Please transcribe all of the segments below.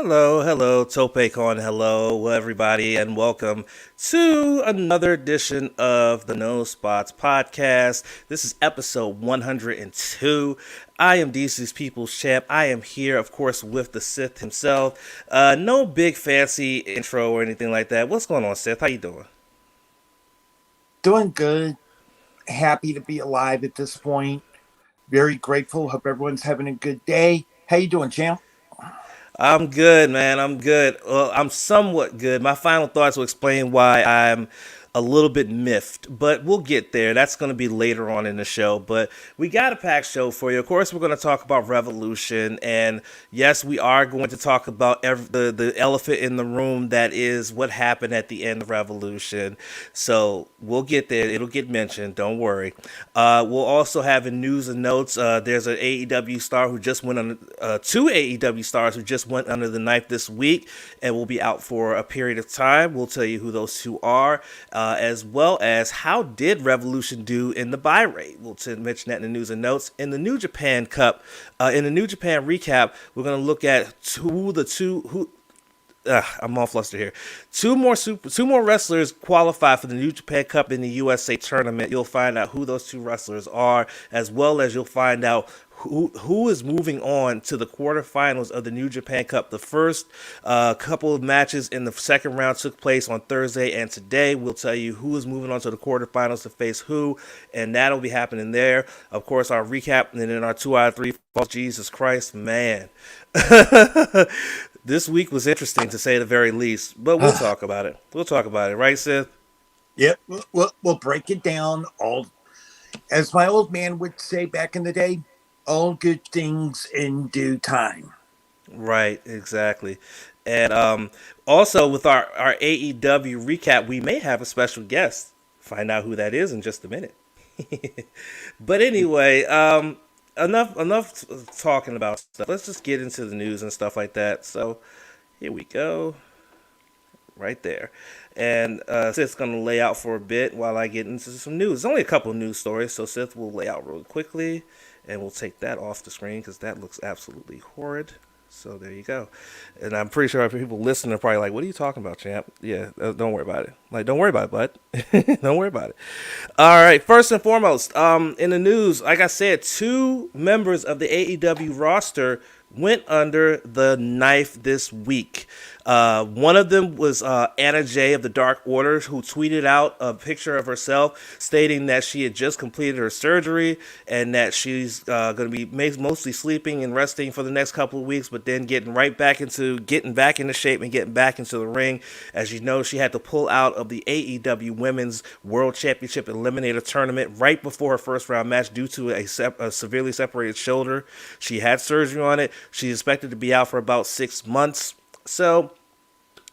Hello, TopeCon, hello, everybody, and welcome to another edition of the No Spots podcast. This is episode 102. I am DC's People's Champ. I am here, of course, with the Sith himself. No big fancy intro or anything like that. What's going on, Sith? How you doing? Doing good. Happy to be alive at this point. Very grateful. Hope everyone's having a good day. How you doing, champ? I'm good, man. I'm good. Well, I'm somewhat good. My final thoughts will explain why I'm a little bit miffed, but we'll get there. That's going to be later on in the show. But we got a packed show for you. Of course, we're going to talk about Revolution, and yes, we are going to talk about the elephant in the room that is what happened at the end of Revolution. So we'll get there. It'll get mentioned. Don't worry. We'll also have in news and notes. There's an AEW star who just went on. Two AEW stars who just went under the knife this week and will be out for a period of time. We'll tell you who those two are. As well as how did Revolution do in the buy rate. We'll mention that in the news and notes. In the New Japan Cup, in the New Japan recap, we're going to look at I'm all flustered here. Two more wrestlers qualify for the New Japan Cup in the USA tournament. You'll find out who those two wrestlers are, as well as you'll find out who is moving on to the quarterfinals of the New Japan Cup. The first couple of matches in the second round took place on Thursday, and today we'll tell you who is moving on to the quarterfinals to face who, and that'll be happening there. Of course, our recap, and then our 2 out of 3 falls. Jesus Christ, man. This week was interesting to say the very least, but we'll talk about it. We'll talk about it, right, Seth? Yep. We'll break it down. All, as my old man would say back in the day, all good things in due time. Right, exactly. And also with our AEW recap, we may have a special guest. Find out who that is in just a minute. But anyway, enough talking about stuff. Let's just get into the news and stuff like that. So here we go. Right there. And Sith's going to lay out for a bit while I get into some news. There's only a couple of news stories, so Sith will lay out really quickly. And we'll take that off the screen because that looks absolutely horrid. So there you go. And I'm pretty sure people listening are probably like, what are you talking about, champ? Yeah, don't worry about it. Like, don't worry about it, bud. Don't worry about it. All right, first and foremost, in the news, like I said, two members of the AEW roster went under the knife this week. One of them was Anna Jay of the Dark Order, who tweeted out a picture of herself stating that she had just completed her surgery and that she's going to be mostly sleeping and resting for the next couple of weeks, but then getting back into shape and getting back into the ring. As you know, she had to pull out of the AEW Women's World Championship Eliminator Tournament right before her first round match due to a severely separated shoulder. She had surgery on it. She's expected to be out for about 6 months. So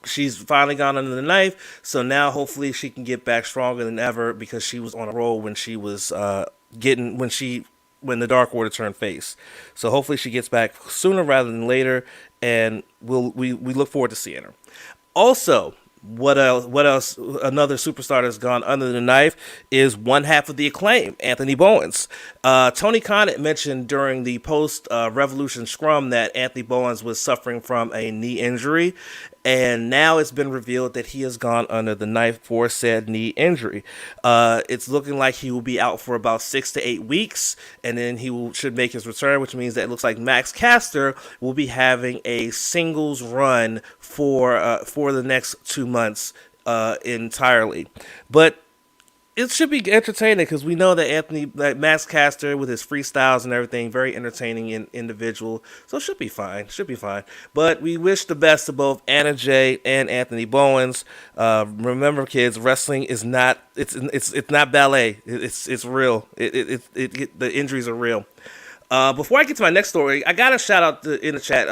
she's finally gone under the knife. So now hopefully she can get back stronger than ever because she was on a roll when she was when the Dark Order turned face. So hopefully she gets back sooner rather than later, and we look forward to seeing her. Also, what else? Another superstar that's gone under the knife is one half of the Acclaim, Anthony Bowens. Tony Khan had mentioned during the post-Revolution scrum that Anthony Bowens was suffering from a knee injury, and now it's been revealed that he has gone under the knife for said knee injury. It's looking like he will be out for about 6 to 8 weeks, and then should make his return, which means that it looks like Max Caster will be having a singles run for the next 2 months entirely. But it should be entertaining because we know that Max Caster with his freestyles and everything, very entertaining individual. So it should be fine. But we wish the best to both Anna Jay and Anthony Bowens. Remember, kids, wrestling is not it's not ballet. It's real. The injuries are real. Before I get to my next story, I got a shout out in the chat.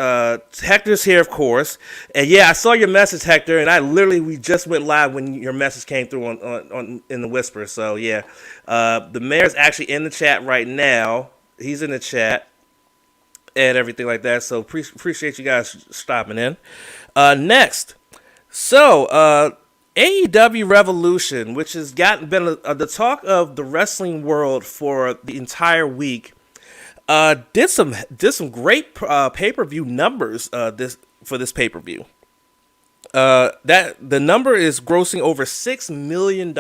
Hector's here, of course. And yeah, I saw your message, Hector, and we just went live when your message came through on in the whisper. So yeah, the mayor's actually in the chat right now. He's in the chat and everything like that. So appreciate you guys stopping in. Next, so AEW Revolution, which has been the talk of the wrestling world for the entire week. Did some great pay-per-view numbers for this pay-per-view. That the number is grossing over $6 million.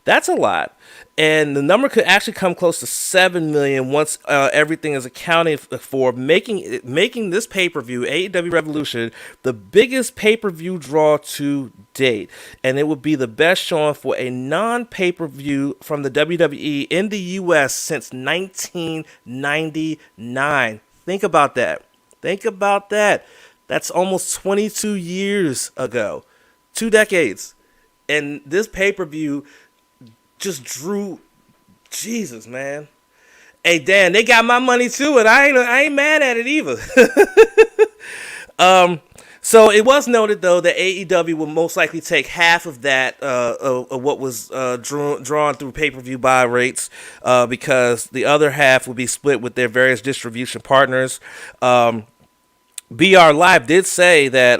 That's a lot, and the number could actually come close to $7 million once everything is accounted for, making this pay-per-view, AEW Revolution, the biggest pay-per-view draw to date, and it would be the best showing for a non-pay-per-view from the WWE in the U.S. since 1999. Think about that. Think about that. That's almost 22 years ago. 2 decades. And this pay-per-view just drew... Jesus, man. Hey, Dan, they got my money too, and I ain't mad at it either. So it was noted, though, that AEW will most likely take half of that, of what was drawn through pay-per-view buy rates, because the other half will be split with their various distribution partners. BR Live did say that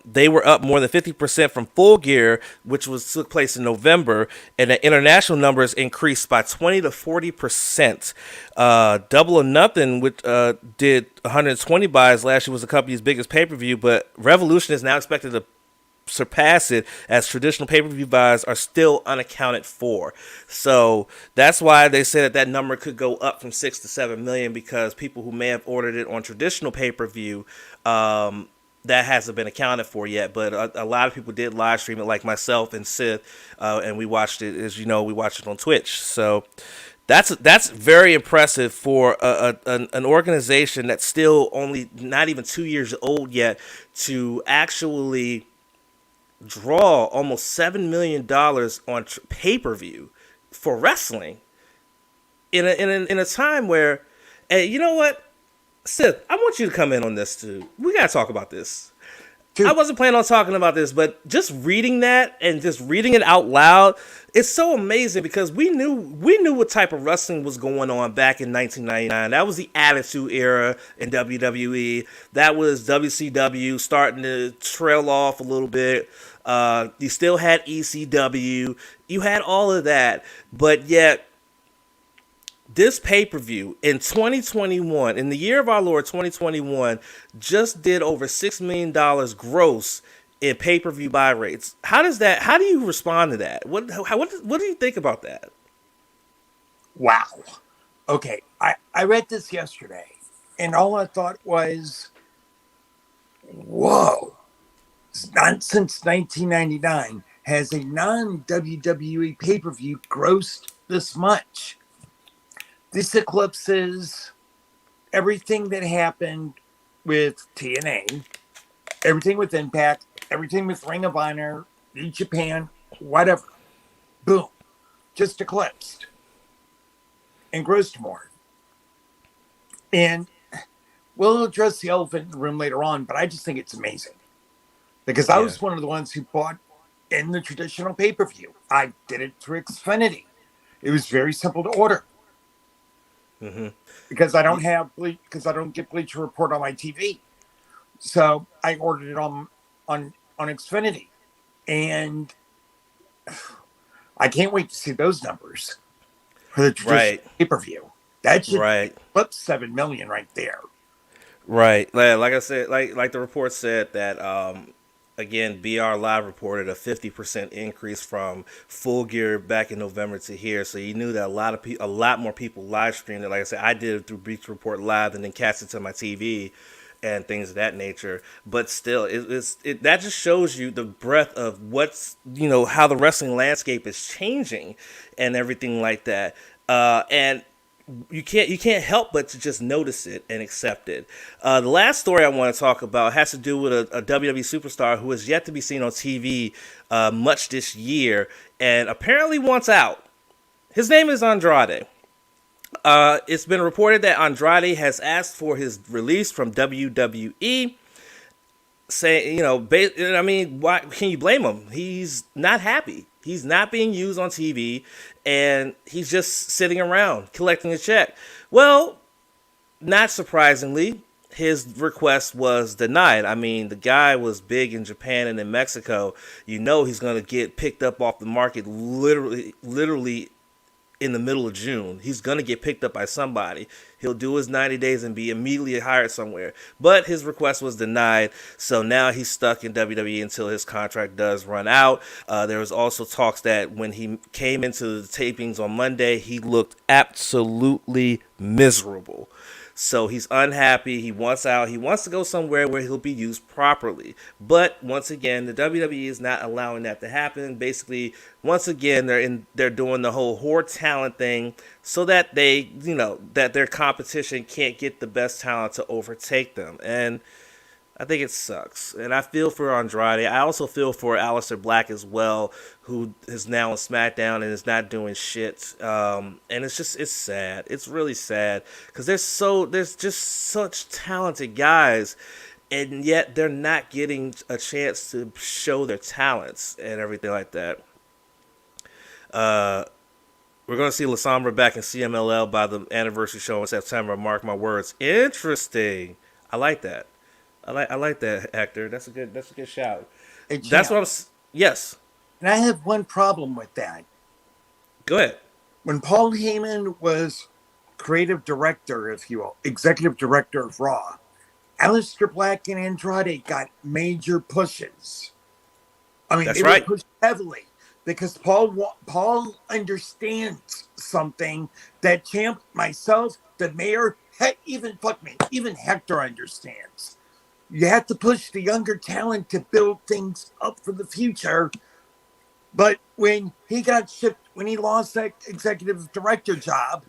they were up more than 50% from Full Gear, which took place in November, and the international numbers increased by 20 to 40%. Double or Nothing, which did 120 buys last year, was the company's biggest pay-per-view, but Revolution is now expected to surpass it, as traditional pay-per-view buys are still unaccounted for. So that's why they say that number could go up from 6 to 7 million, because people who may have ordered it on traditional pay-per-view, that hasn't been accounted for yet. But a lot of people did live stream it, like myself and Sith, and we watched it, as you know, we watched it on Twitch. So that's very impressive for an organization that's still only not even 2 years old yet, to actually draw almost $7 million on pay-per-view for wrestling in a time where, hey, you know what, Sith, I want you to come in on this too. We gotta talk about this. I wasn't planning on talking about this, but just reading that and just reading it out loud, it's so amazing, because we knew what type of wrestling was going on back in 1999. That was the Attitude Era in WWE. That was WCW starting to trail off a little bit. You still had ECW. You had all of that, but yet this pay-per-view in 2021, in the year of our Lord 2021, just did over $6 million gross in pay-per-view buy rates. How do you respond to that? What do you think about that? Wow. Okay, I read this yesterday, and all I thought was, whoa. Not since 1999 has a non-WWE pay-per-view grossed this much. This eclipses everything that happened with TNA, everything with Impact, everything with Ring of Honor, New Japan, whatever. Boom. Just eclipsed. And grossed more. And we'll address the elephant in the room later on, but I just think it's amazing. Because I was one of the ones who bought in the traditional pay-per-view. I did it through Xfinity. It was very simple to order. Mm-hmm. Because I don't get Bleacher Report on my TV. So I ordered it on Xfinity. And I can't wait to see those numbers for the traditional pay-per-view. That should flip 7 million right there. Right. Like I said, like the report said that again, BR Live reported a 50% increase from Full Gear back in November to here. So you knew that a lot more people live streamed it. Like I said, I did it through Bleacher Report Live and then cast it to my TV and things of that nature. But still, that just shows you the breadth of what's, how the wrestling landscape is changing and everything like that. And you can't help but to just notice it and accept it. The last story I want to talk about has to do with a WWE superstar who is yet to be seen on TV much this year, and apparently wants out. His name is Andrade. It's been reported that Andrade has asked for his release from WWE, saying, why can you blame him? He's not happy. He's not being used on TV, and he's just sitting around collecting a check. Well, not surprisingly, his request was denied. I mean, the guy was big in Japan and in Mexico. He's going to get picked up off the market literally in the middle of June. He's going to get picked up by somebody. He'll do his 90 days and be immediately hired somewhere. But his request was denied, so now he's stuck in WWE until his contract does run out. There was also talks that when he came into the tapings on Monday, he looked absolutely miserable. So he's unhappy. He wants out. He wants to go somewhere where he'll be used properly. But once again, the WWE is not allowing that to happen. Basically, once again, they're doing the whole hoard talent thing so that that their competition can't get the best talent to overtake them. And I think it sucks. And I feel for Andrade. I also feel for Aleister Black as well, who is now on SmackDown and is not doing shit. And it's sad. It's really sad because there's just such talented guys, and yet they're not getting a chance to show their talents and everything like that. We're going to see La Sombra back in CMLL by the anniversary show in September. Mark my words. Interesting. I like that. I like that, Hector. That's a good shout. Hey, That's what yes. And I have one problem with that. Go ahead. When Paul Heyman was creative director, if you will, executive director of Raw, Aleister Black and Andrade got major pushes. I mean, That's they right. were pushed heavily because Paul understands something that Champ, myself, the mayor, even Hector understands. You have to push the younger talent to build things up for the future. But when he lost that executive director job,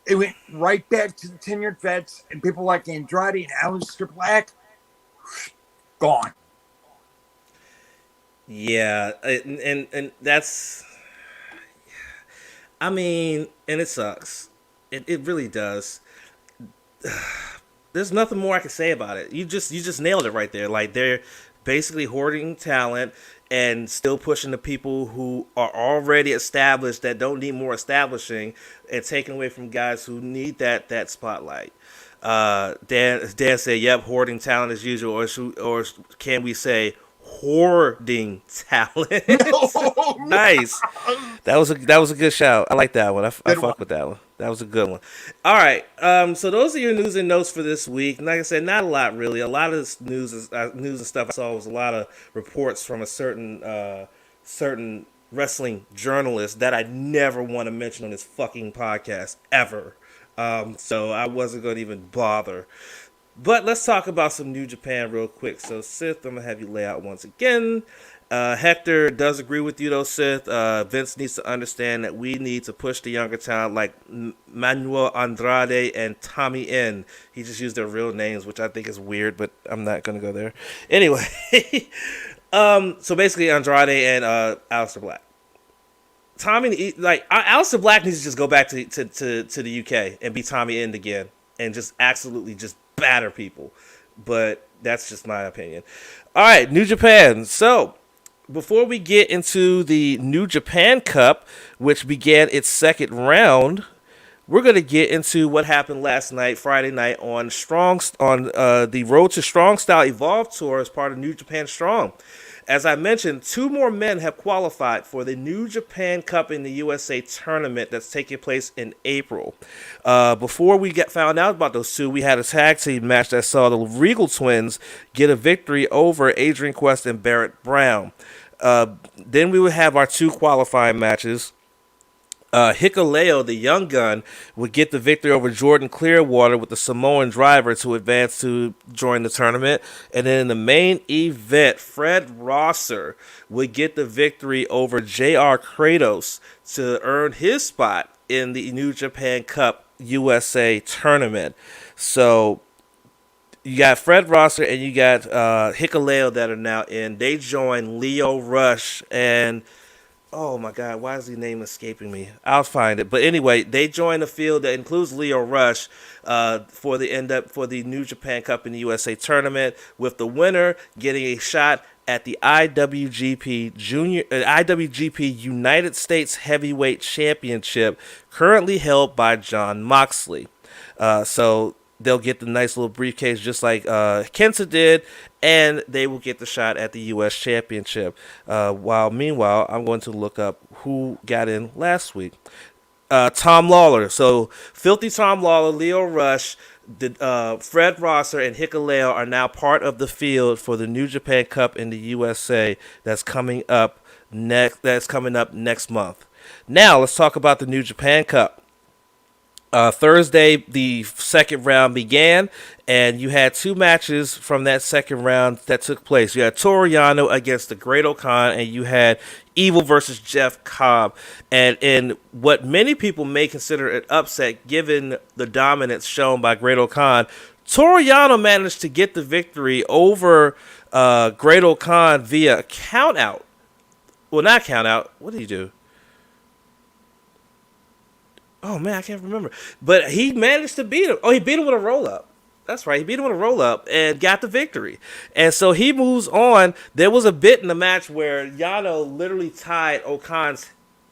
it went right back to the tenured vets and people like Andrade and Aleister Black, gone. Yeah, and that's, I mean, and it sucks. It really does. There's nothing more I can say about it. You just nailed it right there. Like, they're basically hoarding talent and still pushing the people who are already established that don't need more establishing, and taking away from guys who need that spotlight. Dan said, "Yep, hoarding talent as usual," or can we say hoarding talent? No. Nice. That was a good shout. I like that one. I fuck with that one. That was a good one. All right. So those are your news and notes for this week. Like I said, not a lot really. A lot of this news and stuff I saw was a lot of reports from a certain wrestling journalist that I never want to mention on this fucking podcast ever. So I wasn't going to even bother. But let's talk about some New Japan real quick. So Sith, I'm going to have you lay out once again. Hector does agree with you though, Sith. Vince needs to understand that we need to push the younger talent like Manuel Andrade and Tommy N. He just used their real names, which I think is weird, but I'm not going to go there. Anyway, so basically Andrade and Aleister Black. Aleister Black needs to just go back to the UK and be Tommy End again and just absolutely just batter people. But that's just my opinion. All right, New Japan. So before we get into the New Japan Cup, which began its second round, we're going to get into what happened last night, Friday night, on the Road to Strong Style Evolve Tour as part of New Japan Strong. As I mentioned, 2 more men have qualified for the New Japan Cup in the USA tournament that's taking place in April. Before we found out about those 2, we had a tag team match that saw the Regal Twins get a victory over Adrian Quest and Barrett Brown. Then we would have our 2 qualifying matches. Hikuleo, the young gun, would get the victory over Jordan Clearwater with the Samoan driver to advance to join the tournament. And then in the main event, Fred Rosser would get the victory over JR Kratos to earn his spot in the New Japan Cup USA tournament. So you got Fred Rosser and you got Hikuleo that are now in. They join Leo Rush and... oh my God, why is the name escaping me? I'll find it. But anyway, they join a field that includes Leo Rush for the New Japan Cup in the USA tournament, with the winner getting a shot at the IWGP United States Heavyweight Championship, currently held by Jon Moxley. So they'll get the nice little briefcase just like Kenta did, and they will get the shot at the U.S. Championship. Meanwhile, I'm going to look up who got in last week. Tom Lawler. So Filthy Tom Lawler, Leo Rush, Fred Rosser, and Hikuleo are now part of the field for the New Japan Cup in the USA that's coming up next month. Now let's talk about the New Japan Cup. Thursday, the second round began, and you had two matches from that second round that took place. You had Toru Yano against the Great O'Khan, and you had Evil versus Jeff Cobb. And in what many people may consider an upset, given the dominance shown by Great O'Khan, Toru Yano managed to get the victory over Great O'Khan via a count out. Well, not count out. What did he do? Oh, man, I can't remember. But he managed to beat him. Oh, he beat him with a roll-up. That's right. He beat him with a roll-up and got the victory. And so he moves on. There was a bit in the match where Yano literally tied O'Khan's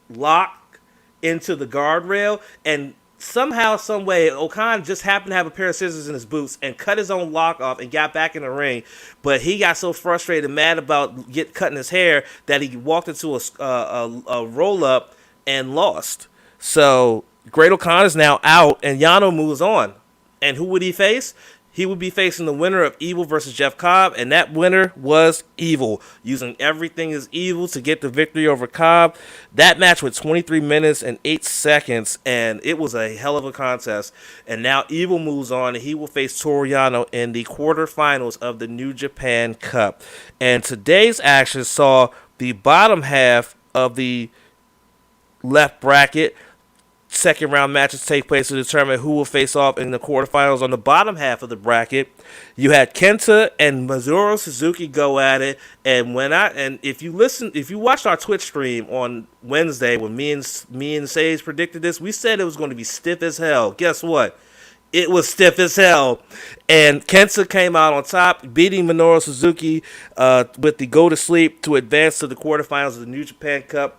lock into the guardrail. And somehow, some way, O'Khan just happened to have a pair of scissors in his boots and cut his own lock off and got back in the ring. But he got so frustrated and mad about cutting his hair that he walked into a roll-up and lost. So Great O'Khan is now out, and Yano moves on. And who would he face? He would be facing the winner of Evil versus Jeff Cobb, and that winner was Evil, using everything as Evil to get the victory over Cobb. That match went 23 minutes and 8 seconds, and it was a hell of a contest. And now Evil moves on, and he will face Toru Yano in the quarterfinals of the New Japan Cup. And today's action saw the bottom half of the left bracket second round matches take place to determine who will face off in the quarterfinals. On the bottom half of the bracket, you had Kenta and Minoru Suzuki go at it. And if you watched our Twitch stream on Wednesday when me and Sage predicted this, we said it was going to be stiff as hell. Guess what? It was stiff as hell. And Kenta came out on top, beating Minoru Suzuki with the go to sleep to advance to the quarterfinals of the New Japan Cup.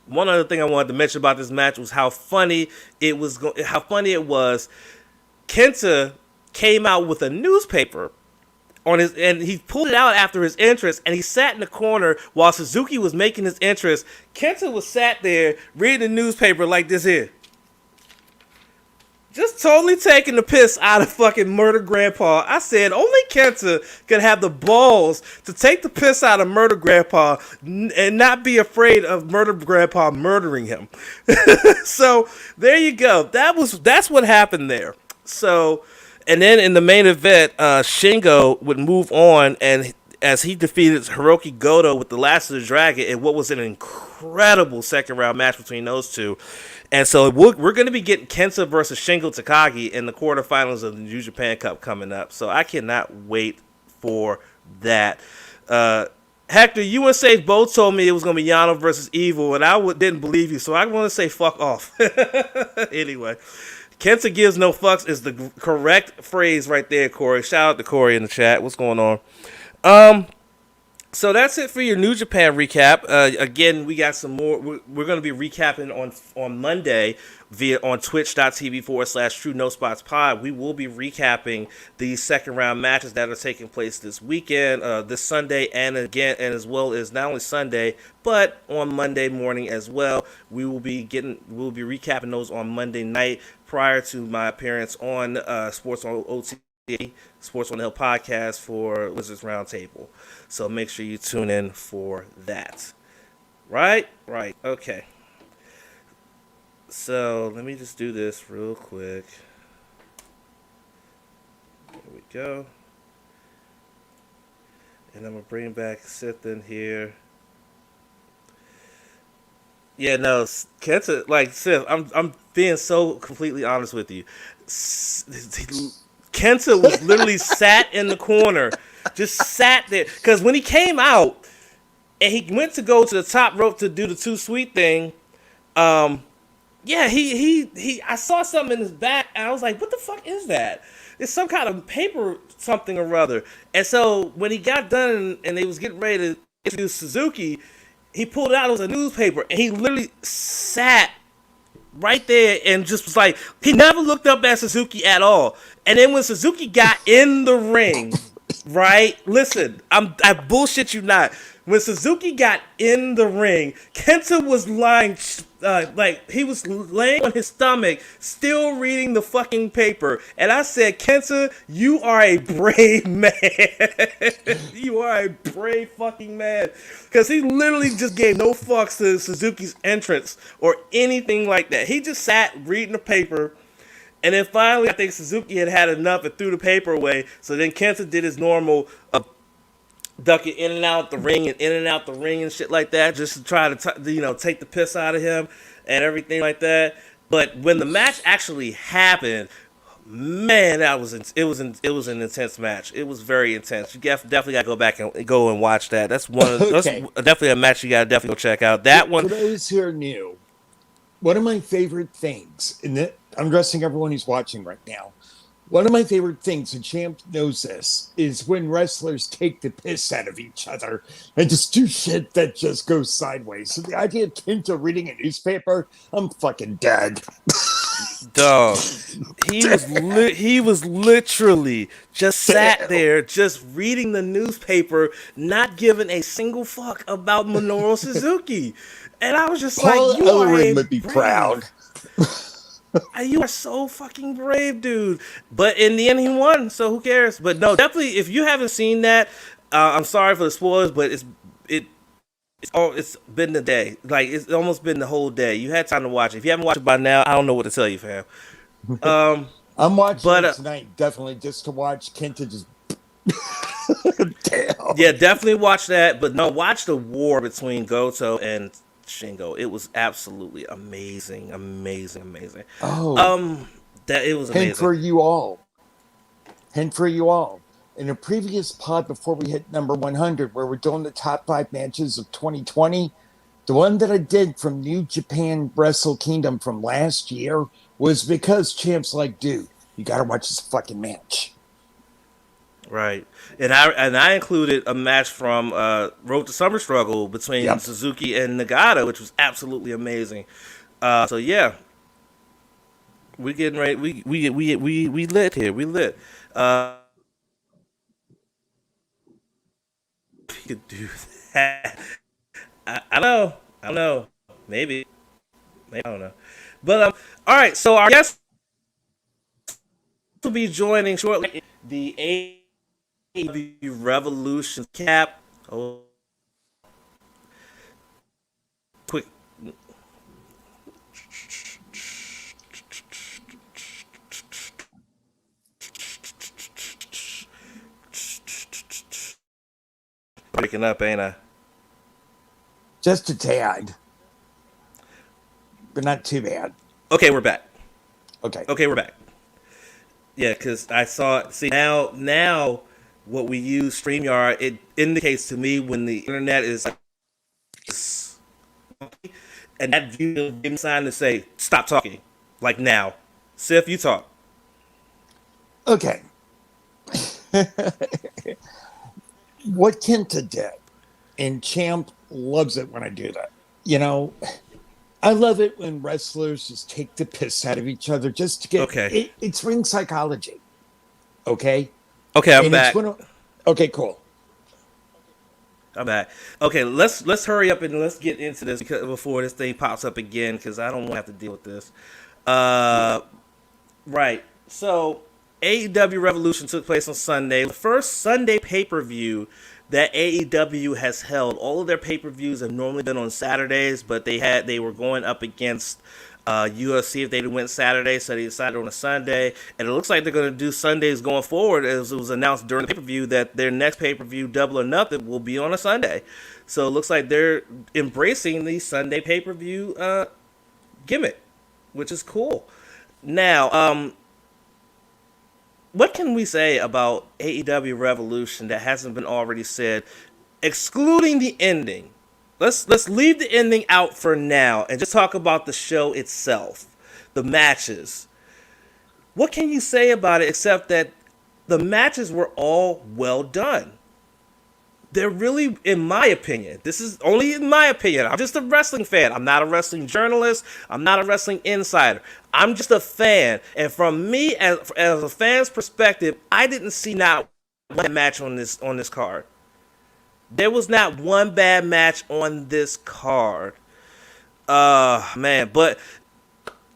One other thing I wanted to mention about this match was how funny it was. Kenta came out with a newspaper and he pulled it out after his entrance, and he sat in the corner while Suzuki was making his entrance. Kenta was sat there reading the newspaper like this here. Just totally taking the piss out of fucking Murder Grandpa. I said only Kenta could have the balls to take the piss out of Murder Grandpa and not be afraid of Murder Grandpa murdering him. So there you go. That's what happened there. So, and then in the main event, Shingo would move on, and as he defeated Hiroki Goto with the Last of the Dragon in what was an incredible second round match between those two. And so we're going to be getting Kenta versus Shingo Takagi in the quarterfinals of the New Japan Cup coming up. So I cannot wait for that. Hector, you and Sage both told me it was going to be Yano versus Evil, and I didn't believe you. So I want to say fuck off. Anyway, Kenta gives no fucks is the correct phrase right there, Corey. Shout out to Corey in the chat. What's going on? So that's it for your New Japan recap. Again, we got some more. We're going to be recapping on Monday on twitch.tv/True No Spots Pod. We will be recapping the second round matches that are taking place this weekend, this Sunday, and as well as not only Sunday, but on Monday morning as well. We'll be recapping those on Monday night prior to my appearance on Sports on OT. Sports on the Hill podcast for Wizards Roundtable. So make sure you tune in for that. Right? Okay. So let me just do this real quick. There we go. And I'm going to bring back Sith in here. Yeah, no, Kenta, like Sith, I'm being so completely honest with you. Kenta was literally sat in the corner, just sat there. Because when he came out and he went to go to the top rope to do the Too Sweet thing, I saw something in his back, and I was like, what the fuck is that? It's some kind of paper something or other. And so when he got done and they was getting ready to introduce Suzuki, he pulled it out. It was a newspaper, and he literally sat right there and just was like, he never looked up at Suzuki at all. And then when Suzuki got in the ring, Right? Listen, I bullshit you not. When Suzuki got in the ring, Kenta was lying, like he was laying on his stomach, still reading the fucking paper. And I said, Kenta, you are a brave man. You are a brave fucking man. Because he literally just gave no fucks to Suzuki's entrance or anything like that. He just sat reading the paper. And then finally, I think Suzuki had enough and threw the paper away. So then Kenta did his normal ducking in and out the ring and in and out the ring and shit like that, just to try to take the piss out of him and everything like that. But when the match actually happened, man, it was an intense match. It was very intense. You definitely got to go back and go and watch that. That's that's definitely a match you got to definitely go check out. That one. For those who are new, one of my favorite things, and I'm addressing everyone who's watching right now. One of my favorite things, and Champ knows this, is when wrestlers take the piss out of each other and just do shit that just goes sideways. So the idea of Kenta reading a newspaper, I'm fucking dead. Dog, he was literally just sat there, just reading the newspaper, not giving a single fuck about Minoru Suzuki, and I was just Paul like, "You Ellering are would be proud. You are so fucking brave, dude." But in the end, he won, so who cares? But no, definitely, if you haven't seen that, I'm sorry for the spoilers, but it's been the day. Like, it's almost been the whole day. You had time to watch it. If you haven't watched it by now, I don't know what to tell you, fam. I'm watching it tonight, definitely, just to watch Kenta just. Damn. Yeah, definitely watch that. But no, watch the war between Goto and Shingo. It was absolutely amazing. Oh. That it was amazing. Hint for you all. In a previous pod before we hit number 100, where we're doing the top 5 matches of 2020, the one that I did from New Japan Wrestle Kingdom from last year was because Champ's like, dude, you got to watch this fucking match. Right, and I included a match from Road to Summer Struggle between Suzuki and Nagata, which was absolutely amazing. So yeah, we getting ready. We lit here. We lit. We could do that. I don't know. Maybe I don't know. But all right. So our guest will be joining shortly. The AEW Revolution cap. Oh, quick. Breaking up, ain't I? Just a tad. But not too bad. Okay, we're back. Okay, we're back. Yeah, because I saw. See, now what we use, StreamYard, it indicates to me when the internet is, and that video gives me a sign to say, stop talking. Like now. Sif, you talk. Okay. What Kenta did, and Champ loves it when I do that. You know, I love it when wrestlers just take the piss out of each other just to get. It's ring psychology. Okay. Okay, I'm back. Okay, cool. I'm back. Okay, let's hurry up and let's get into this before this thing pops up again, because I don't want to have to deal with this. Right. So AEW Revolution took place on Sunday, the first Sunday pay-per-view that AEW has held. All of their pay-per-views have normally been on Saturdays, but they were going up against UFC if they went Saturday, so they decided on a Sunday. And it looks like they're going to do Sundays going forward, as it was announced during the pay-per-view that their next pay-per-view, Double or Nothing, will be on a Sunday. So it looks like they're embracing the Sunday pay-per-view gimmick, which is cool. Now, what can we say about AEW Revolution that hasn't been already said, excluding the ending? Let's leave the ending out for now and just talk about the show itself, the matches. What can you say about it except that the matches were all well done? They're really, in my opinion, this is only in my opinion. I'm just a wrestling fan. I'm not a wrestling journalist. I'm not a wrestling insider. I'm just a fan. And from me, as a fan's perspective, I didn't see not one match on this card. There was not one bad match on this card. Man, but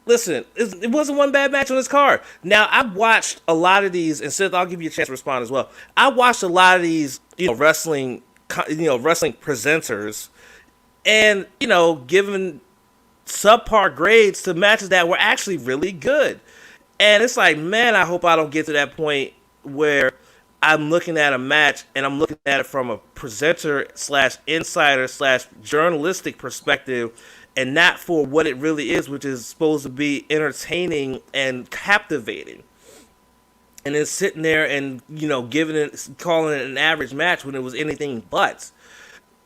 listen, it wasn't one bad match on this card. Now, I've watched a lot of these, and Seth, I'll give you a chance to respond as well. I watched a lot of these, wrestling presenters, and given subpar grades to matches that were actually really good. And it's like, man, I hope I don't get to that point where I'm looking at a match and I'm looking at it from a presenter slash insider slash journalistic perspective and not for what it really is, which is supposed to be entertaining and captivating. And then sitting there and, calling it an average match when it was anything but.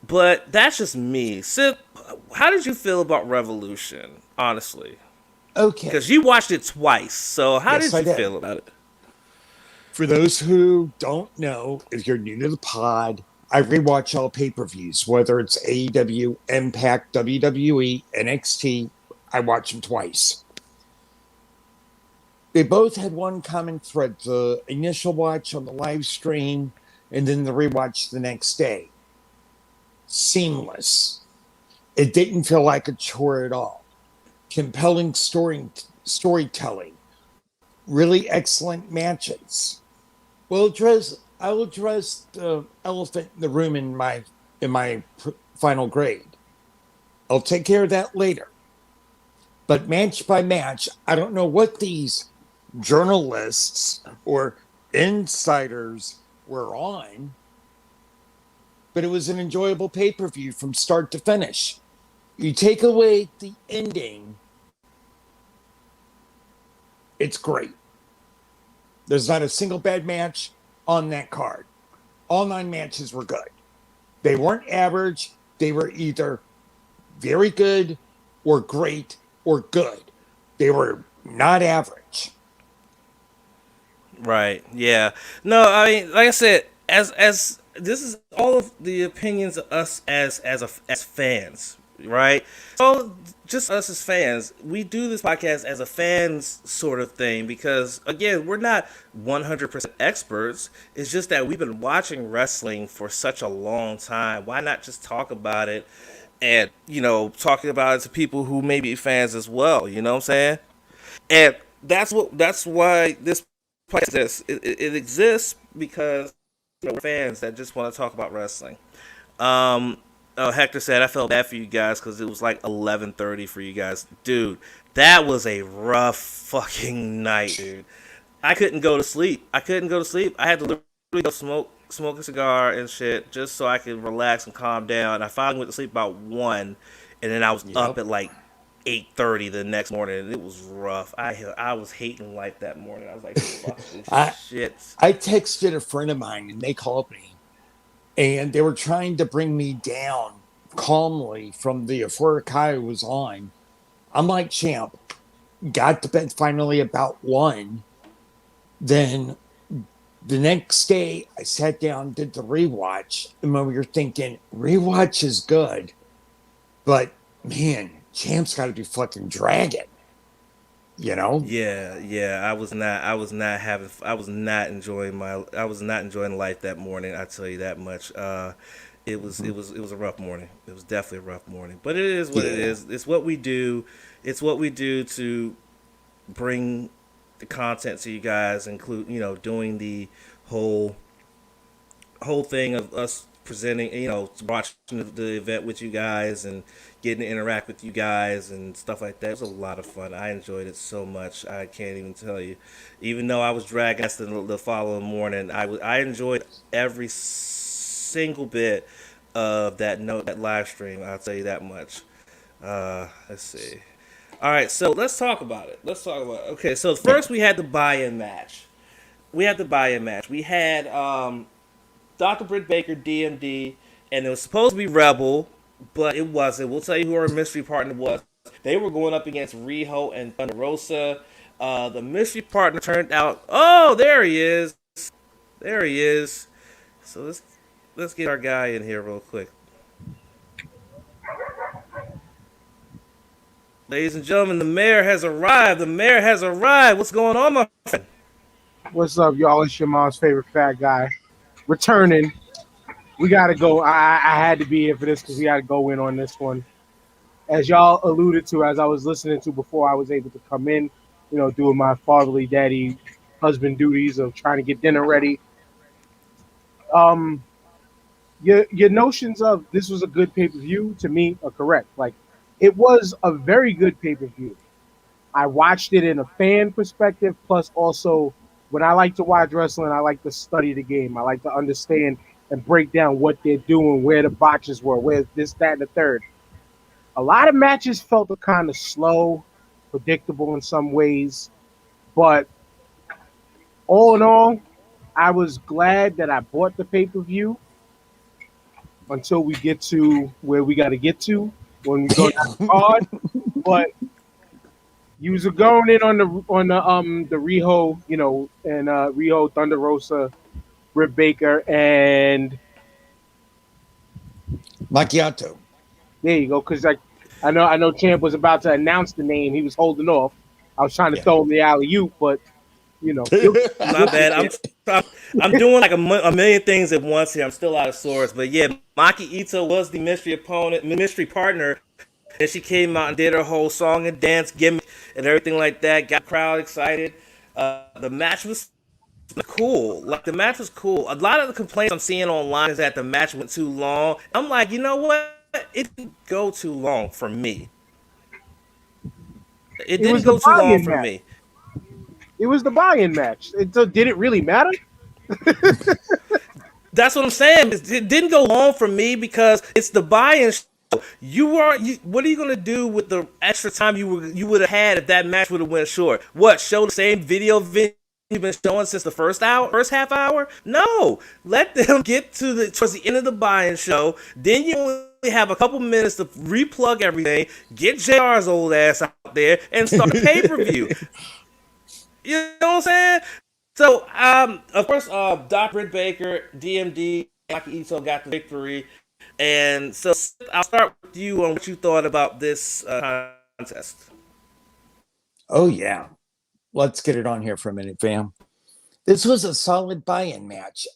But that's just me. Sip, how did you feel about Revolution, honestly? Okay. Because you watched it twice, so how Yes, did you feel about it? For those who don't know, if you're new to the pod, I rewatch all pay-per-views, whether it's AEW, Impact, WWE, NXT. I watch them twice. They both had one common thread: the initial watch on the live stream, and then the rewatch the next day. Seamless. It didn't feel like a chore at all. Compelling storytelling. Really excellent matches. I will address the elephant in the room in my final grade. I'll take care of that later. But match by match, I don't know what these journalists or insiders were on, but it was an enjoyable pay-per-view from start to finish. You take away the ending, it's great. There's not a single bad match on that card. All 9 matches were good. They weren't average. They were either very good or great or good. They were not average. Right. Yeah. No, I mean, like I said, as this is all of the opinions of us as fans, right? So just us as fans, we do this podcast as a fans sort of thing because again, we're not 100% experts. It's just that we've been watching wrestling for such a long time. Why not just talk about it and, talking about it to people who may be fans as well, you know what I'm saying? And that's why this podcast exists. It exists because we're fans that just want to talk about wrestling. Hector said, I felt bad for you guys because it was like 11:30 for you guys. Dude, that was a rough fucking night, dude. I couldn't go to sleep. I had to literally go smoke a cigar and shit just so I could relax and calm down. I finally went to sleep about 1, and then I was up at like 8:30 the next morning, and it was rough. I was hating life that morning. I was like, fuck this shit. I texted a friend of mine, and they called me. And they were trying to bring me down calmly from the euphoric high I was on. I'm like, champ, got to bed finally about 1. Then the next day, I sat down, did the rewatch. And when we were thinking, rewatch is good. But, man, champ's got to be fucking dragging. Yeah. I was not enjoying life that morning. I tell you that much. It was a rough morning. It was definitely a rough morning. But it is what it is. It's what we do. It's what we do to bring the content to you guys. Include doing the whole thing of us presenting, watching the event with you guys and getting to interact with you guys and stuff like that. It was a lot of fun. I enjoyed it so much. I can't even tell you. Even though I was dragging us the following morning, I enjoyed every single bit of that live stream. I'll tell you that much. Let's see. All right, so let's talk about it. Okay, so first we had the buy-in match. We had Dr. Britt Baker, DMD, and it was supposed to be Rebel, but it wasn't. We'll tell you who our mystery partner was. They were going up against Riho and Thunder Rosa. The mystery partner turned out, there he is. So let's get our guy in here real quick. Ladies and gentlemen, the mayor has arrived. What's going on, my friend? What's up, y'all? It's your mom's favorite fat guy. returning. We got to go. I had to be here for this because we got to go in on this one. As y'all alluded to, as I was listening to before I was able to come in, doing my fatherly daddy husband duties of trying to get dinner ready. Um, your notions of this was a good pay per view to me are correct. Like, it was a very good pay per view. I watched it in a fan perspective, plus also when I like to watch wrestling, I like to study the game. I like to understand and break down what they're doing, where the botches were, where this, that, and the third. A lot of matches felt kind of slow, predictable in some ways, but all in all, I was glad that I bought the pay per view until we get to where we got to get to when we go down the card. But you was going in on the Riho, and Riho Thunder Rosa, Britt Baker, and Macchiato. there you go. Because I know Champ was about to announce the name. He was holding off. I was trying to throw him the alley oop, but My bad. I'm doing like a million things at once here. I'm still out of sorts, but yeah, Maki Ito was the mystery partner, and she came out and did her whole song and dance gimmick and everything like that. Got the crowd excited. The match was cool. Like, the match was cool. A lot of the complaints I'm seeing online is that the match went too long. I'm like, you know what? It didn't go too long for me. It it was didn't the go too long buy-in for match. me. It was the buy-in match. So did it really matter? That's what I'm saying. It didn't go long for me because it's the buy-in show. What are you gonna do with the extra time you would have had if that match would have went short? What, show the same video you've been showing since the first half hour? No, let them get towards the end of the buy-in show. Then you only have a couple minutes to replug everything, get JR's old ass out there, and start the pay-per-view. You know what I'm saying? So, of course, Doc Britt Baker, DMD, Maki Ito got the victory. And so I'll start with you on what you thought about this contest. Oh, yeah. Let's get it on here for a minute, fam. This was a solid buy-in match.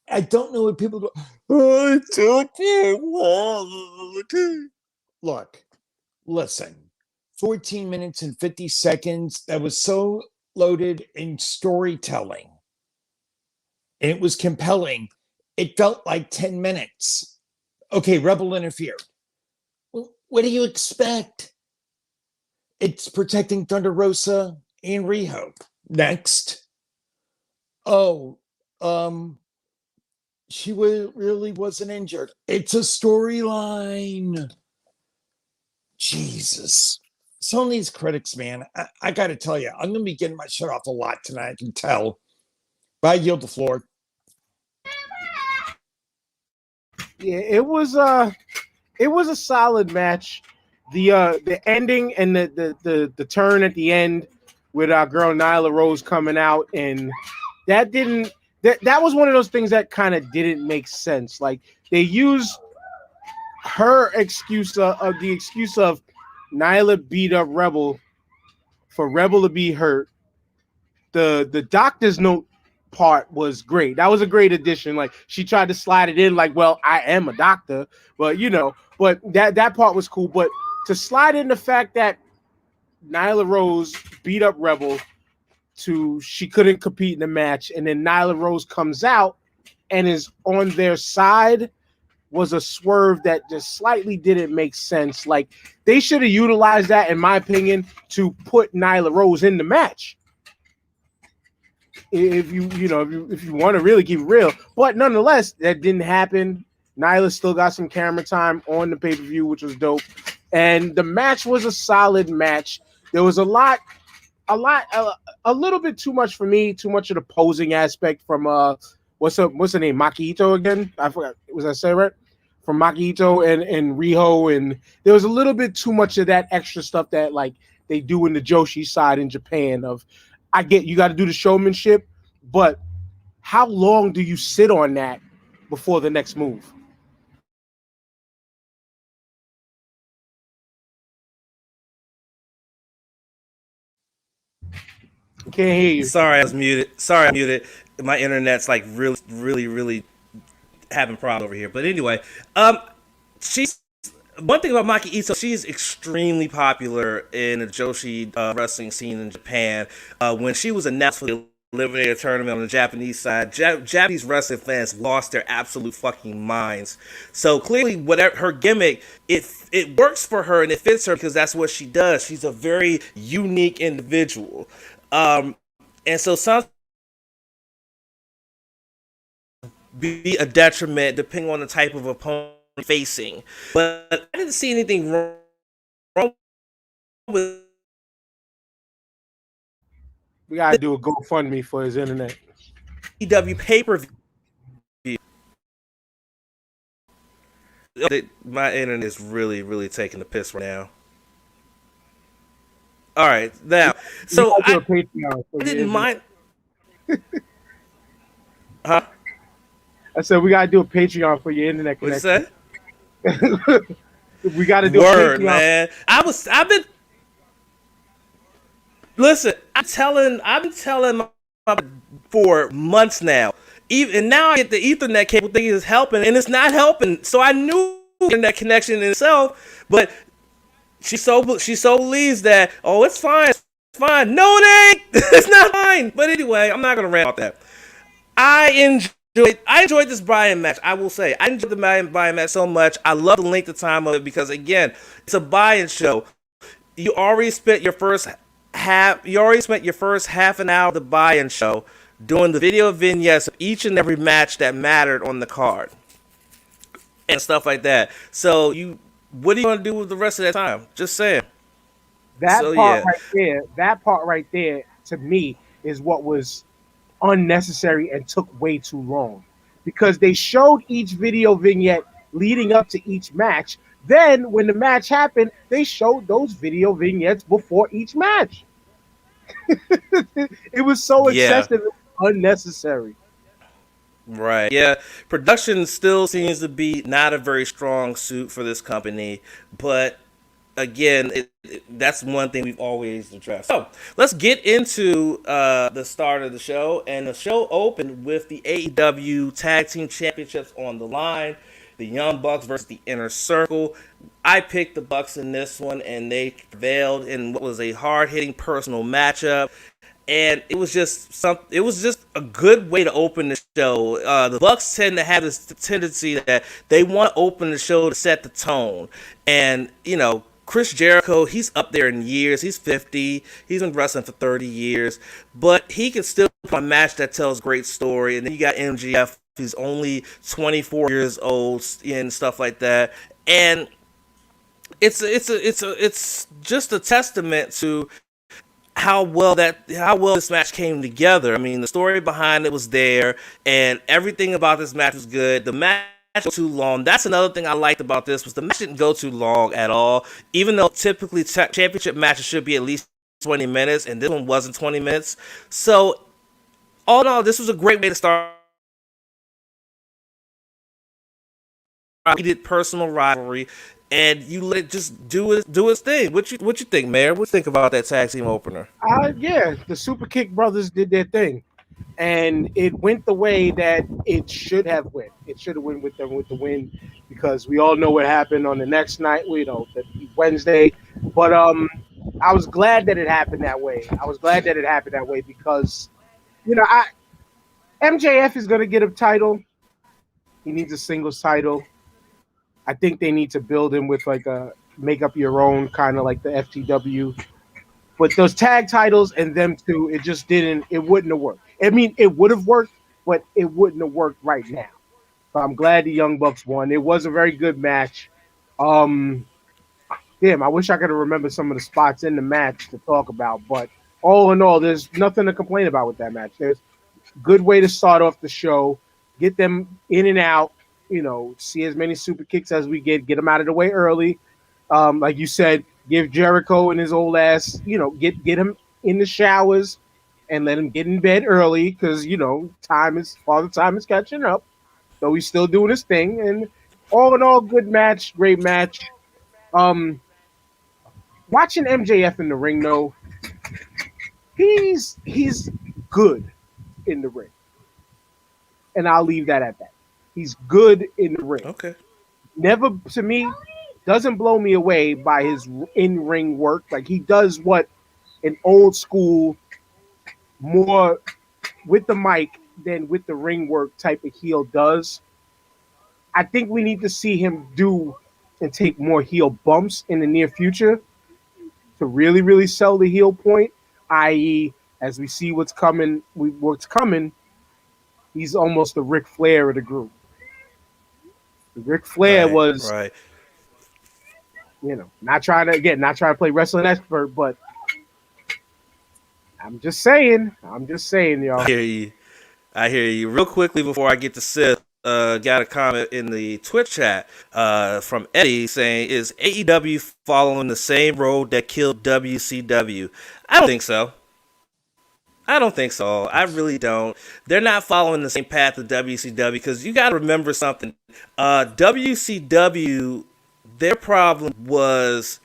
I don't know what people go, oh, it took too long. Look, listen. 14 minutes and 50 seconds. That was so loaded in storytelling. And it was compelling. It felt like 10 minutes. Okay, Rebel interfered. Well, what do you expect? It's protecting Thunder Rosa and Riho. Next. Oh, she really wasn't injured. It's a storyline. Jesus. Some of these critics, man, I got to tell you, I'm going to be getting my shit off a lot tonight. I can tell. But I yield the floor. Yeah, it was a solid match. The ending and the turn at the end with our girl Nyla Rose coming out, and that was one of those things that kind of didn't make sense. Like, they used her excuse of the excuse of Nyla beat up Rebel for Rebel to be hurt. The doctor's note part was great. That was a great addition. Like, she tried to slide it in like, well, I am a doctor, but but that part was cool. But to slide in the fact that Nyla Rose beat up Rebel she couldn't compete in the match, and then Nyla Rose comes out and is on their side was a swerve that just slightly didn't make sense. Like, they should have utilized that, in my opinion, to put Nyla Rose in the match. If you want to really keep it real, but nonetheless, that didn't happen. Nyla still got some camera time on the pay-per-view, which was dope, and the match was a solid match. There was a little bit too much for me, too much of the posing aspect from what's her name, Maki Ito again? I forgot. Was I say right? From Maki Ito and Riho, and there was a little bit too much of that extra stuff that, like, they do in the Joshi side in Japan. I get you got to do the showmanship, but how long do you sit on that before the next move? Can't hear you. Sorry, I was muted. My internet's like really having problems over here. But anyway, um, she's one thing about Maki Ito. She's extremely popular in the Joshi wrestling scene in Japan. When she was announced for the Eliminator tournament on the Japanese side, Japanese wrestling fans lost their absolute fucking minds. So clearly, whatever her gimmick, it works for her and it fits her because that's what she does. She's a very unique individual. And so some be a detriment depending on the type of opponent facing. But I didn't see anything wrong with We gotta do a GoFundMe for his internet. AEW pay per view. My internet is really taking the piss right now. All right, now, so I didn't mind. Huh? I said we gotta do a Patreon for your internet What you connection. say? We gotta do Word, a Patreon. man. I've been listen. I've been telling my for months now. Even and now I get the Ethernet cable thing is helping, and it's not helping. So I knew internet connection in itself, but she so believes that it's fine, it's fine. No, it ain't. It's not fine. But anyway, I'm not gonna rant about that. I enjoyed this Bryan match. I will say I enjoyed the Bryan match so much. I love the length of time of it because again, it's a buy-in show. You already spent your first half. You already spent your first half an hour of the buy-in show doing the video vignettes of each and every match that mattered on the card and stuff like that. So what are you gonna do with the rest of that time? Just saying. That So, part yeah. right there, that part right there, to me, is what was unnecessary and took way too long. Because they showed each video vignette leading up to each match. Then, when the match happened, they showed those video vignettes before each match. It was so Yeah. excessive, unnecessary. Right. Yeah. Production still seems to be not a very strong suit for this company, but again, that's one thing we've always addressed. So let's get into the start of the show, and the show opened with the AEW Tag Team Championships on the line. The Young Bucks versus the Inner Circle. I picked the Bucks in this one, and they prevailed in what was a hard-hitting personal matchup. And it was just it was just a good way to open the show. The Bucks tend to have this tendency that they want to open the show to set the tone. And Chris Jericho, he's up there in years. He's 50. He's been wrestling for 30 years, but he can still put a match that tells a great story. And then you got MJF, who's only 24 years old and stuff like that. And it's just a testament to how well this match came together. I mean, the story behind it was there, and everything about this match was good. The match was too long. That's another thing I liked about this was the match didn't go too long at all. Even though typically championship matches should be at least 20 minutes, and this one wasn't 20 minutes. So, all in all, this was a great way to start. We did personal rivalry, and you let it just do its thing. What you think, Mayor? What you think about that tag team opener? Yeah, the Superkick brothers did their thing, and it went the way that it should have went. It should have went with them with the win, because we all know what happened on the next night. The Wednesday, but I was glad that it happened that way. I was glad that it happened that way because MJF is gonna get a title. He needs a singles title. I think they need to build him with like a make up your own kind of like the FTW. But those tag titles and them two, it wouldn't have worked. I mean, it would have worked, but it wouldn't have worked right now. So I'm glad the Young Bucks won. It was a very good match. Damn, I wish I could remember some of the spots in the match to talk about. But all in all, there's nothing to complain about with that match. There's a good way to start off the show, get them in and out, see as many super kicks as we get them out of the way early. Like you said, give Jericho and his old ass, get him in the showers and let him get in bed early because time is catching up. So he's still doing his thing, and all in all, good match, great match. Watching MJF in the ring, though, he's good in the ring. and I'll leave that at that. He's good in the ring. Okay. Never, to me, doesn't blow me away by his in-ring work. Like, he does what an old school, more with the mic than with the ring work type of heel does. I think we need to see him do and take more heel bumps in the near future to really, really sell the heel point, i.e., as we see what's coming, he's almost the Ric Flair of the group. Ric Flair was, right. not trying to play wrestling expert, but I'm just saying, y'all. I hear you. Real quickly before I get to Sith, got a comment in the Twitch chat from Eddie saying, is AEW following the same road that killed WCW? I don't think so. I really don't. They're not following the same path of WCW because you got to remember something. WCW, their problem was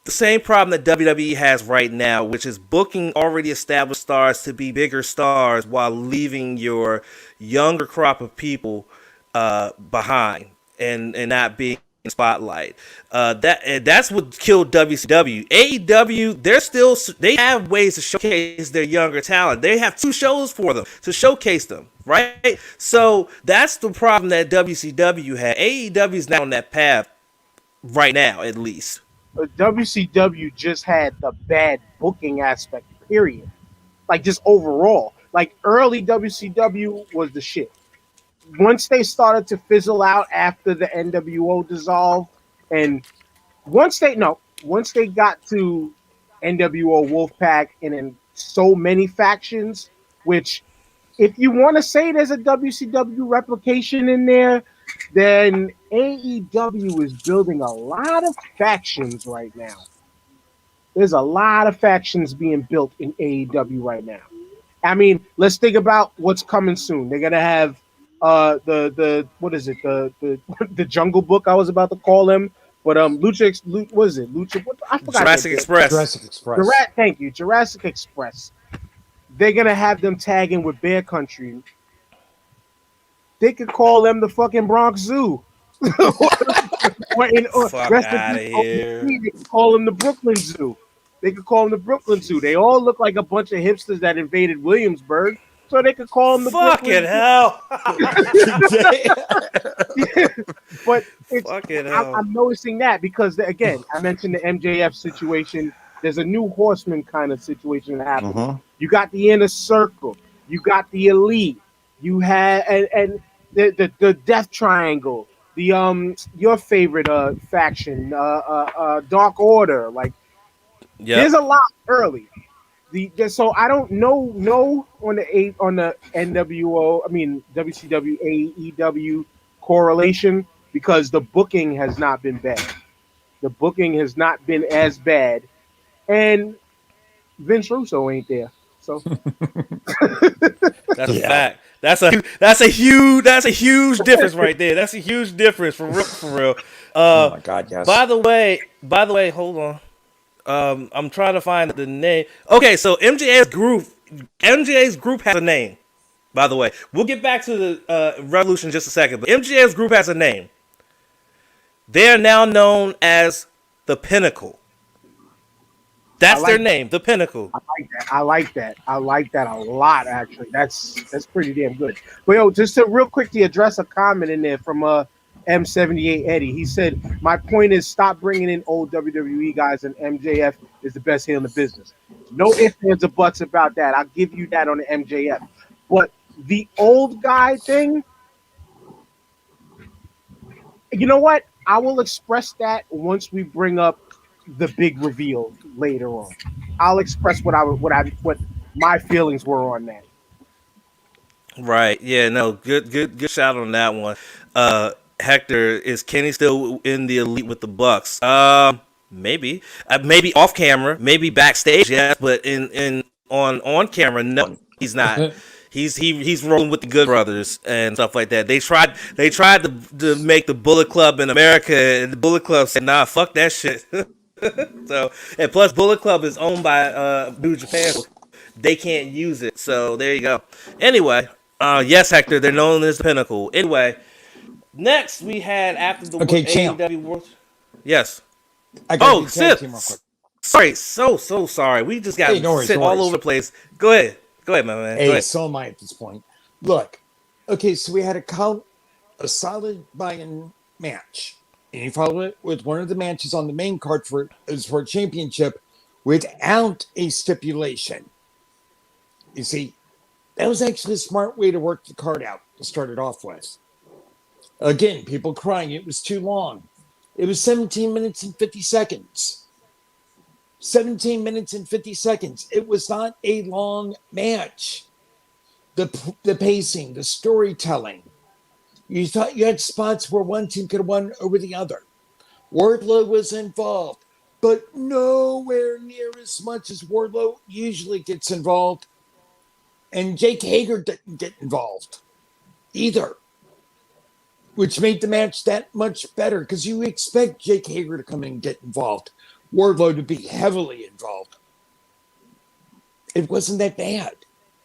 the same problem that WWE has right now, which is booking already established stars to be bigger stars while leaving your younger crop of people behind and not being in the spotlight. That's what killed WCW. AEW, they have ways to showcase their younger talent. They have 2 shows for them to showcase them, right? So that's the problem that WCW had. AEW is not on that path right now, at least. WCW just had the bad booking aspect, period. Like, just overall. Like, early WCW was the shit. Once they started to fizzle out after the NWO dissolved, and once they got to NWO Wolfpack and then so many factions, which, if you want to say there's a WCW replication in there, then AEW is building a lot of factions right now. There's a lot of factions being built in AEW right now. I mean, let's think about what's coming soon. They're gonna have the what is it, the Jungle Book, I was about to call them, but Lucha, what is it? Lucha, what, I forgot. Jurassic Express. Thank you, Jurassic Express. They're gonna have them tagging with Bear Country. They could call them the fucking Bronx Zoo. Fuck out of here. They could call them the Brooklyn Zoo. They all look like a bunch of hipsters that invaded Williamsburg, so they could call them the fucking hell. But fucking hell. I'm noticing that because, again, I mentioned the MJF situation. There's a new Horseman kind of situation that happened. Uh-huh. You got the Inner Circle. You got the Elite. You had and the Death Triangle. The your favorite faction, Dark Order. Like, there's a lot early. So I don't know on the NWO, I mean WCW AEW correlation, because the booking has not been bad. The booking has not been as bad, and Vince Russo ain't there. So that's a fact. That's a huge difference right there. That's a huge difference for real. Oh my God, yes. By the way, hold on. I'm trying to find the name. Okay, so MJ's group has a name. By the way, we'll get back to the Revolution in just a second, but MJ's group has a name. They are now known as the Pinnacle. That's their name, the Pinnacle. I like that a lot, actually. That's pretty damn good. But yo, just to real quickly address a comment in there from M78 Eddie. He said, my point is, stop bringing in old WWE guys, and MJF is the best heel in the business. No ifs, ands, or buts about that. I'll give you that on the MJF. But the old guy thing, you know what? I will express that once we bring up the big reveal later on. I'll express what my feelings were on that. Right. Yeah, no, good shout on that one. Hector, is Kenny still in the Elite with the Bucks? Maybe off camera, maybe backstage, yes, but on camera, no, he's not. He's rolling with the Good Brothers and stuff like that. They tried to make the Bullet Club in America, and the Bullet Club said, nah, fuck that shit. So, and plus Bullet Club is owned by New Japan, so they can't use it. So there you go. Anyway, Yes, Hector. They're known as the Pinnacle. Anyway, next we had after the Okay, champ. AEW World. Yes. I got to Oh, do tag Sith. team real quick. Sorry, so sorry. We just Hey, got no worries, sit no all worries. over the place. Go ahead, my man. Go Hey, ahead. so am I at this point. Look, okay, so we had a solid buy-in match, and you follow it with one of the matches on the main card for a championship without a stipulation. You see, that was actually a smart way to work the card out to start it off with. Again, people crying it was too long. It was 17 minutes and 50 seconds. 17 minutes and 50 seconds. It was not a long match. The pacing, the storytelling. You thought you had spots where one team could have won over the other. Wardlow was involved, but nowhere near as much as Wardlow usually gets involved. And Jake Hager didn't get involved either, which made the match that much better because you expect Jake Hager to come in and get involved, Wardlow to be heavily involved. It wasn't that bad.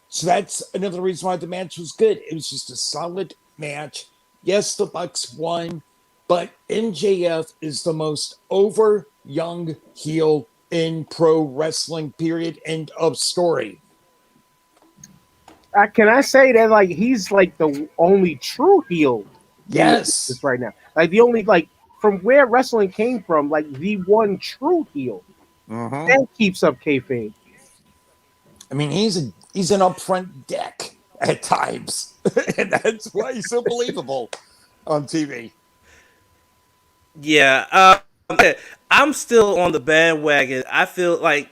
So that's another reason why the match was good. It was just a solid match. Yes, the Bucks won, but MJF is the most over young heel in pro wrestling, period. End of story. Can I say that like he's like the only true heel Yes. right now? Like the only like from where wrestling came from, like the one true heel that keeps up kayfabe. I mean, he's an upfront deck at times, and that's why he's so believable on TV. Yeah. I'm still on the bandwagon. I feel like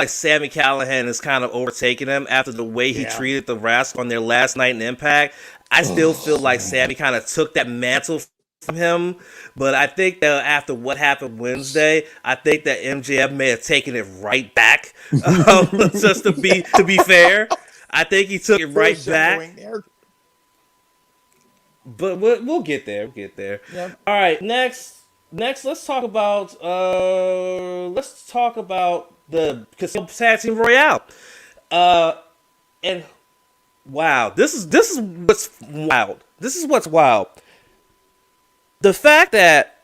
Sammy Callahan is kind of overtaking him after the way he treated the Rascal on their last night in Impact. I still feel like Sammy kind of took that mantle from him, but I think that after what happened Wednesday, I think that MJF may have taken it right back. Just to be fair, I think he took it right back. But we'll get there. We'll get there. Yep. All right, next, let's talk about the Casino Tag Team Royale. And wow, this is what's wild. This is what's wild. The fact that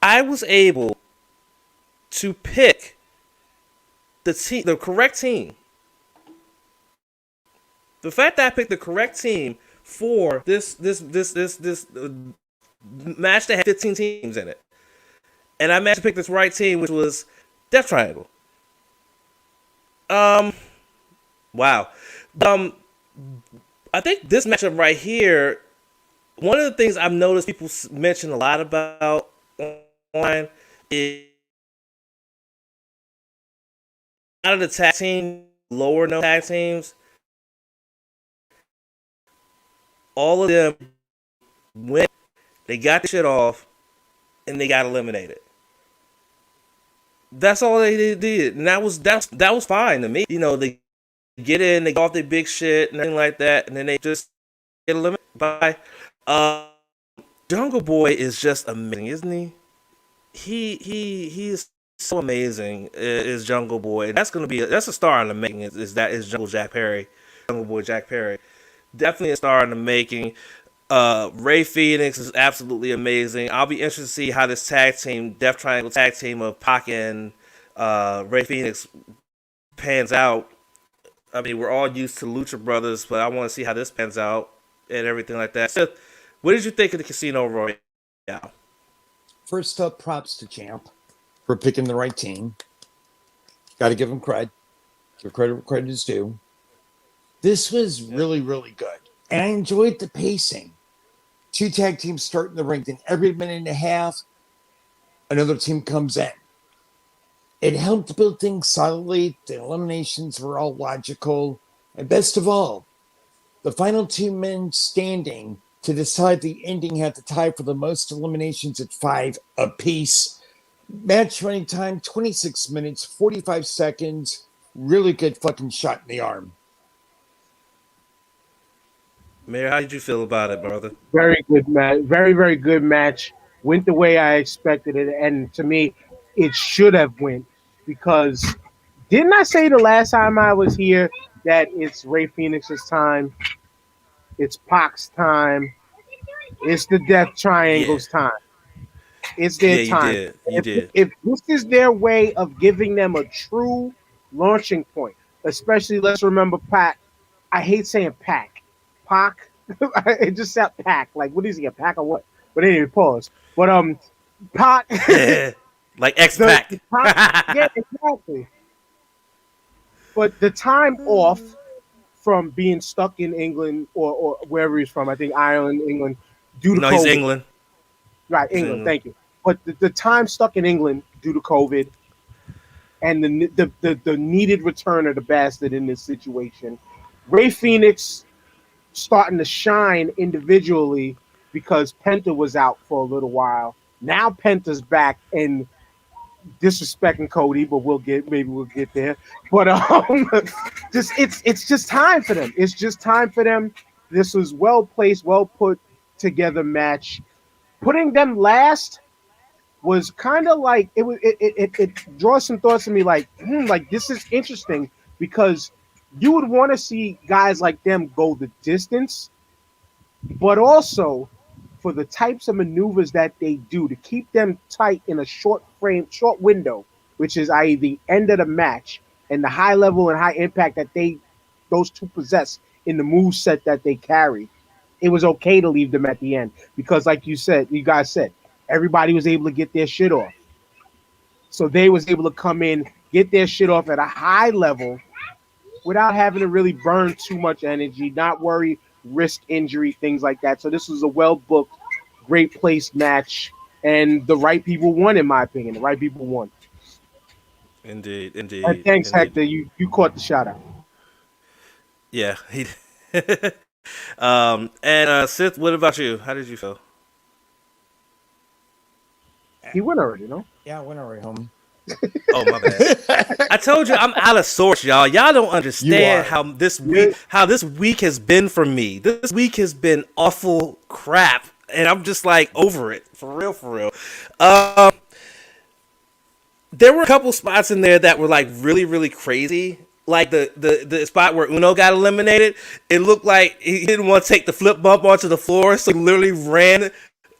I was able to pick the correct team. The fact that I picked the correct team for this match that had 15 teams in it, and I managed to pick this right team, which was Death Triangle. Wow. I think this matchup right here, one of the things I've noticed people mention a lot about online is out of the tag team, lower no tag teams, all of them went, they got the shit off, and they got eliminated. That's all they did, and that was fine to me. You know, they get in, they go off their big shit and everything like that, and then they just get eliminated by. Jungle Boy is just amazing, isn't he? He is so amazing. Is Jungle Boy? That's a star in the making. Is Jungle Boy Jack Perry? Definitely a star in the making. Ray Phoenix is absolutely amazing. I'll be interested to see how this tag team, Death Triangle tag team of Pac and Ray Phoenix, pans out. I mean, we're all used to Lucha Brothers, but I want to see how this pans out and everything like that. So, what did you think of the Casino Royale? First up, props to Champ for picking the right team. Got to give him credit. Give credit where credit is due. This was really, really good. And I enjoyed the pacing. Two tag teams start in the ring, then every minute and a half, another team comes in. It helped build things solidly. The eliminations were all logical. And best of all, the final two men standing to decide the ending had to tie for the most eliminations at 5 apiece. Match running time, 26 minutes, 45 seconds. Really good fucking shot in the arm. Mayor, how did you feel about it, brother? Very good match. Very, very good match. Went the way I expected it. And to me, it should have went because didn't I say the last time I was here that it's Ray Phoenix's time? It's Pac's time. It's the Death Yeah. Triangle's time. It's their Yeah, you time. did. You did. If this is their way of giving them a true launching point, especially let's remember Pac. I hate saying Pac. It just sounds Pac. Like what is he, a pack or what? But anyway, pause. But Pac, Like X the Pac. Pac, yeah, exactly. But the time off from being stuck in England or wherever he's from, I think Ireland, England, due to No, he's COVID. England. Right, He's England. England. Thank you. But the time stuck in England due to COVID and the needed return of the bastard in this situation, Ray Phoenix starting to shine individually because Penta was out for a little while. Now Penta's back and disrespecting Cody, but maybe we'll get there. But just it's just time for them. It's just time for them. This was well placed, well put together match. Putting them last was kind of like it draws some thoughts to me like this is interesting because you would want to see guys like them go the distance, but also for the types of maneuvers that they do to keep them tight in a short window, which is i.e. the end of the match and the high level and high impact that those two possess in the move set that they carry. It was okay to leave them at the end because, like you guys said, everybody was able to get their shit off. So they was able to come in, get their shit off at a high level without having to really burn too much energy, not worry, risk injury, things like that. So this was a well-booked, great placed match, and the right people won, in my opinion. The right people won. Indeed, And indeed, thanks, indeed. Hector. You caught the shout out. Yeah. He and Sith, what about you? How did you feel? He went already, no? Yeah, I went already home. Oh, my bad. I told you I'm out of sorts, y'all. Y'all don't understand how this week has been for me. This week has been awful crap, and I'm just like over it for real, for real. There were a couple spots in there that were like really, really crazy. Like the spot where Uno got eliminated, it looked like he didn't want to take the flip bump onto the floor, so he literally ran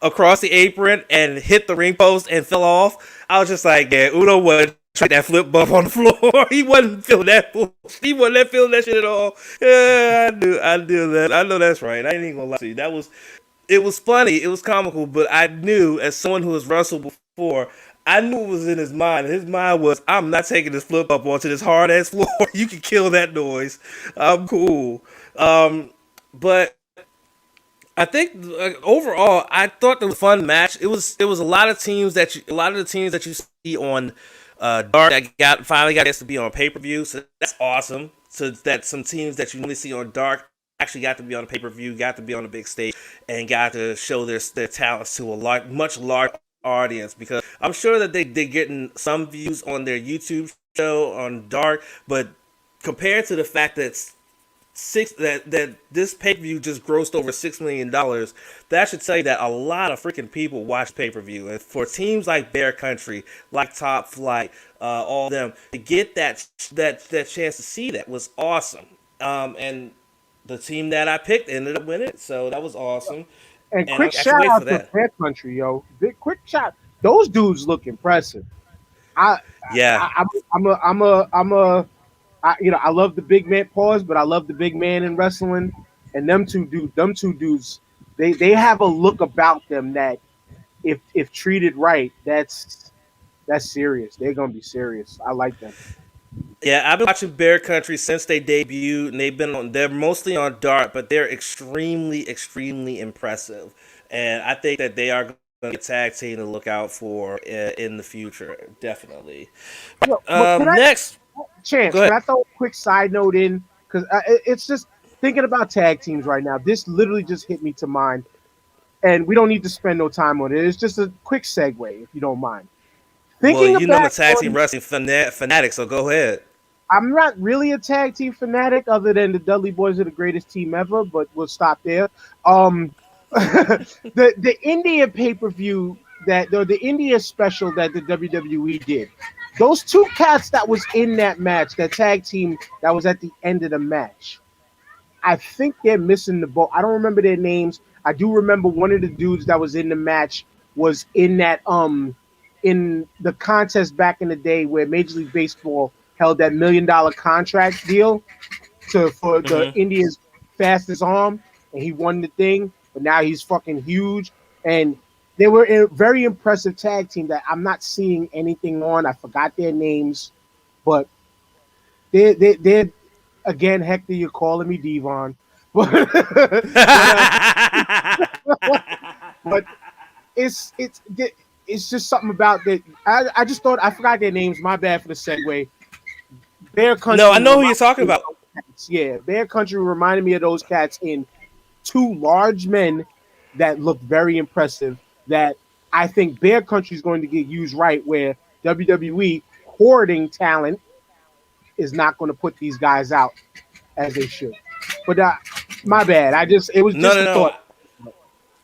across the apron and hit the ring post and fell off. I was just like, yeah, Uno wasn't trying that flip bump on the floor. He wasn't feeling that. He wasn't feeling that shit at all. Yeah, I knew that. I know that's right. I ain't even gonna lie to you. It was funny. It was comical, but I knew as someone who has wrestled before, I knew it was in his mind. His mind was, I'm not taking this flip up onto this hard ass floor. You can kill that noise. I'm cool. But I think overall, I thought it was a fun match. It was a lot of the teams that you see on Dark that finally got to be on pay per view. So that's awesome. So that some teams that you normally see on Dark actually got to be on pay per view, got to be on the big stage, and got to show their talents to a much larger audience. Because I'm sure that they're getting some views on their YouTube show on Dark, but compared to the fact that this pay per view just grossed over $6 million, that should tell you that a lot of freaking people watch pay per view. And for teams like Bear Country, like Top Flight, all of them to get that chance to see that was awesome. And the team that I picked ended up winning, so that was awesome. And And quick I can't shout wait for out to that. Bear Country, yo. Quick shout. Those dudes look impressive. I, Yeah, I love the big man pause, but I love the big man in wrestling. And them two dudes, they have a look about them that if treated right, that's serious. They're gonna be serious. I like them. yeah. I've been watching Bear Country since they debuted, and they're mostly on Dark, but they're extremely, extremely impressive. And I think that they are going to be a tag team to look out for in the future, definitely. Yo, but Next, Chance, go ahead. can I throw a quick side note in? Because it's just thinking about tag teams right now. This literally just hit me to mind, and we don't need to spend no time on it. It's just a quick segue, if you don't mind. Well, Thinking you know I'm a back tag team on, wrestling fanatic, so go ahead. I'm not really a tag team fanatic, other than the Dudley Boys are the greatest team ever. But we'll stop there. The India pay per view the India special that the WWE did. Those two cats that was in that match, that tag team that was at the end of the match. I think they're missing the boat. I don't remember their names. I do remember one of the dudes that was in the match was in that in the contest back in the day where Major League Baseball held that $1 million contract deal for the Mm-hmm. India's fastest arm, and he won the thing. But now he's fucking huge, and they were a very impressive tag team that I'm not seeing anything on. I forgot their names, but they're again, Hector, you're calling me Devon, but it's just something about that. I just thought I forgot their names. My bad for the segue. Bear No, Country I know who you're reminded talking me of about. those cats. Yeah, Bear Country reminded me of those cats in two large men that look very impressive. That I think Bear Country is going to get used right, where WWE hoarding talent is not going to put these guys out as they should. But my bad. It was No, just no, a no. thought.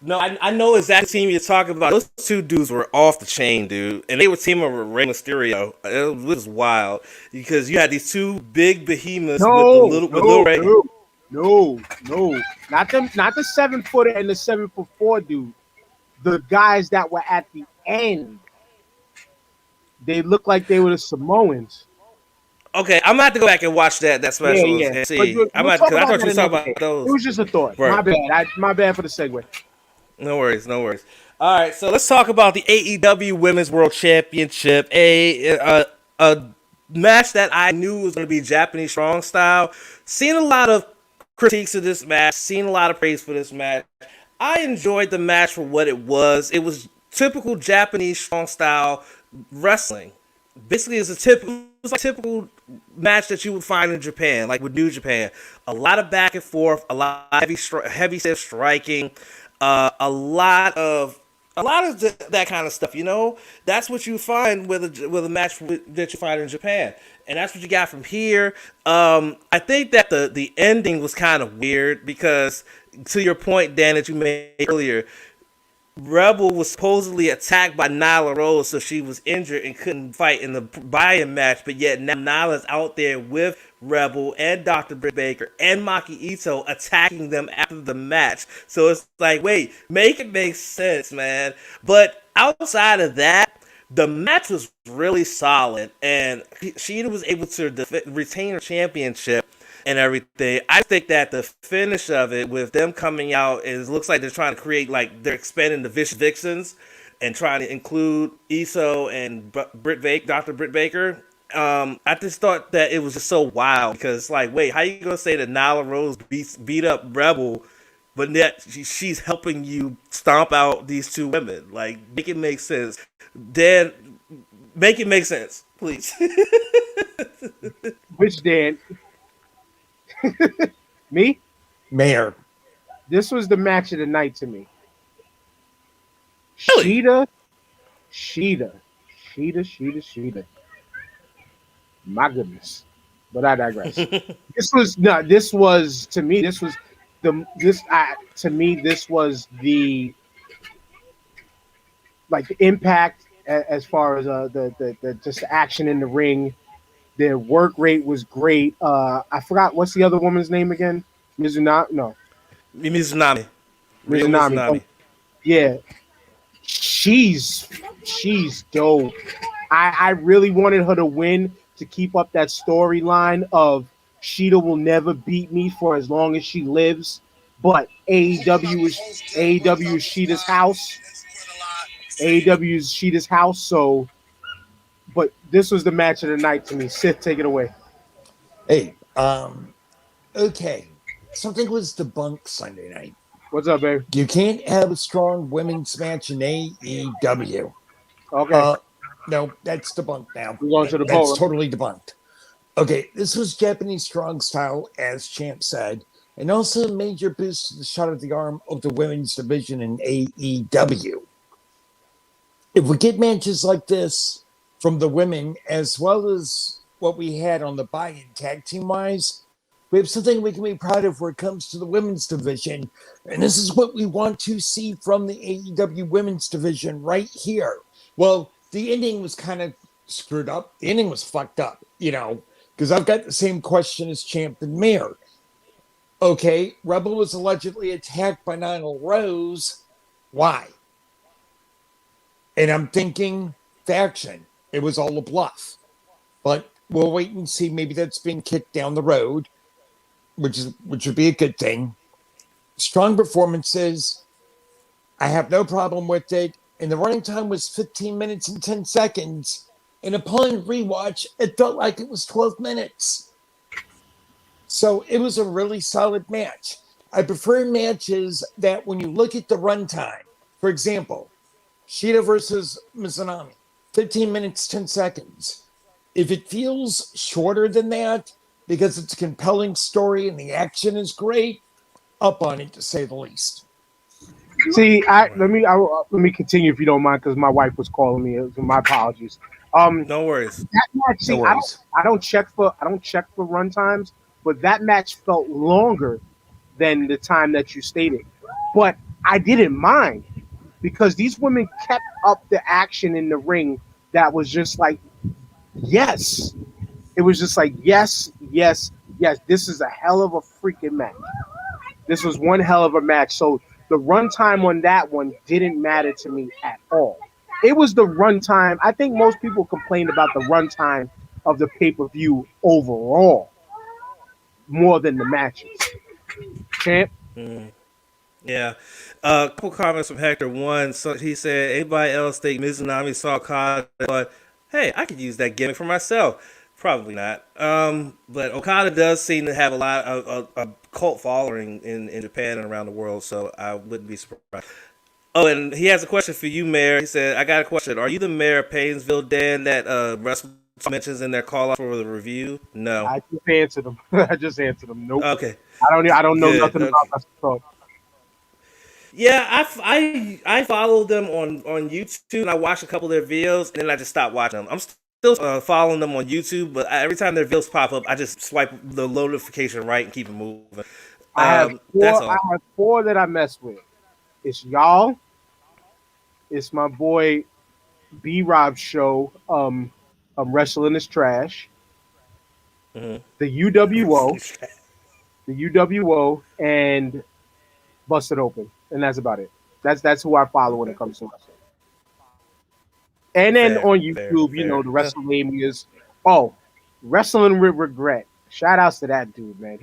No, I know exactly the team you're talking about. Those two dudes were off the chain, dude, and they were teaming with Rey Mysterio. It was wild because you had these two big behemoths with little Ray. No, not the 7-footer and the 7'4" dude. The guys that were at the end, they looked like they were the Samoans. Okay, I'm gonna have to go back and watch that Yeah, special yeah. and But see. I'm we'll not talk because I about thought you that were talking another about day. It those. was just a thought. Right. My bad. My bad for the segue. No worries, no worries. All right, so let's talk about the AEW Women's World Championship, a match that I knew was going to be Japanese strong style. Seen a lot of critiques of this match, seen a lot of praise for this match. I enjoyed the match for what it was. It was typical Japanese strong style wrestling. Basically, it's a typical match that you would find in Japan, like with New Japan. A lot of back and forth, a lot of heavy set striking, a lot of that kind of stuff. You know, that's what you find with a match that you find in Japan, and that's what you got from here. I think that the ending was kind of weird because, to your point, Dan, that you made earlier, Rebel was supposedly attacked by Nyla Rose, so she was injured and couldn't fight in the buy-in match. But yet now Nyla's out there with Rebel and Dr. Britt Baker and Maki Ito attacking them after the match. So it's like, wait, make it make sense, man. But outside of that, the match was really solid, and Sheeta was able to retain her championship and everything. I think that the finish of it with them coming out is looks like they're trying to create like they're expanding the Vicious Vixens and trying to include Iso and Dr. Britt Baker. I just thought that it was just so wild because like, wait, how you gonna say that Nyla Rose beat up Rebel, but yet she's helping you stomp out these two women? Like, make it make sense. Dan, make it make sense, please. Which Dan? Me? Mayor. This was the match of the night to me. Really? Sheeta. My goodness. But I digress. This was to me this was the like the impact as far as the just the action in the ring. Their work rate was great. I forgot what's the other woman's name again? Mizunami? No. Mizunami. Real Mizunami. Mizunami. Yeah. She's dope. I really wanted her to win to keep up that storyline of Sheeta will never beat me for as long as she lives. But AEW is Sheeta's house. AEW is Sheeta's house. So, but this was the match of the night to me. Sith, take it away. Hey, okay. Something was debunked Sunday night. What's up, baby? You can't have a strong women's match in AEW. Okay. No, that's debunked now. We're going to the That's poll. totally debunked. Okay, this was Japanese strong style, as Champ said, and also a major boost to the shot of the arm of the women's division in AEW. If we get matches like this from the women, as well as what we had on the buy-in tag team wise, we have something we can be proud of where it comes to the women's division. And this is what we want to see from the AEW women's division right here. Well, the ending was kind of screwed up. The ending was fucked up, because I've got the same question as Champ and Mayor. Okay, Rebel was allegedly attacked by Nyla Rose. Why? And I'm thinking faction. It was all a bluff. But we'll wait and see. Maybe that's being kicked down the road, which would be a good thing. Strong performances. I have no problem with it. And the running time was 15 minutes and 10 seconds. And upon rewatch, it felt like it was 12 minutes. So it was a really solid match. I prefer matches that when you look at the runtime, for example, Shida versus Mizunami, 15 minutes, 10 seconds. If it feels shorter than that, because it's a compelling story and the action is great, up on it to say the least. See, let me continue if you don't mind, because my wife was calling me. So my apologies. No worries. That match, see, No worries. I don't check for run times, but that match felt longer than the time that you stated. But I didn't mind because these women kept up the action in the ring. That was just like, yes, it was just like, yes, yes, yes. This is a hell of a freaking match. This was one hell of a match. So the runtime on that one didn't matter to me at all. It was the runtime. I think most people complained about the runtime of the pay-per-view overall more than the matches. Champ? Yeah. A couple comments from Hector. One, so he said, anybody else think Mizunami saw Okada, but hey, I could use that gimmick for myself. Probably not. But Okada does seem to have a lot of a cult following in Japan and around the world, so I wouldn't be surprised. Oh, and he has a question for you, Mayor. He said, I got a question. Are you the mayor of Paynesville, Dan, that Russell mentions in their call out for the review? No. I just answered them. I just answered them. Nope. Okay. I don't know Good. nothing about Wrestle. Yeah, I followed them on YouTube, and I watched a couple of their videos, and then I just stopped watching them. I'm still following them on YouTube, but every time their videos pop up, I just swipe the notification right and keep it moving. That's all. I have four that I mess with. It's y'all. It's my boy B Rob's show. Wrestling is trash. Mhm. The UWO, and Busted Open, and that's about it. That's who I follow when it comes to wrestling. And then Fair, on fair, YouTube, you fair. know, the WrestleManias. Oh, Wrestling with Regret. Shout outs to that dude, man.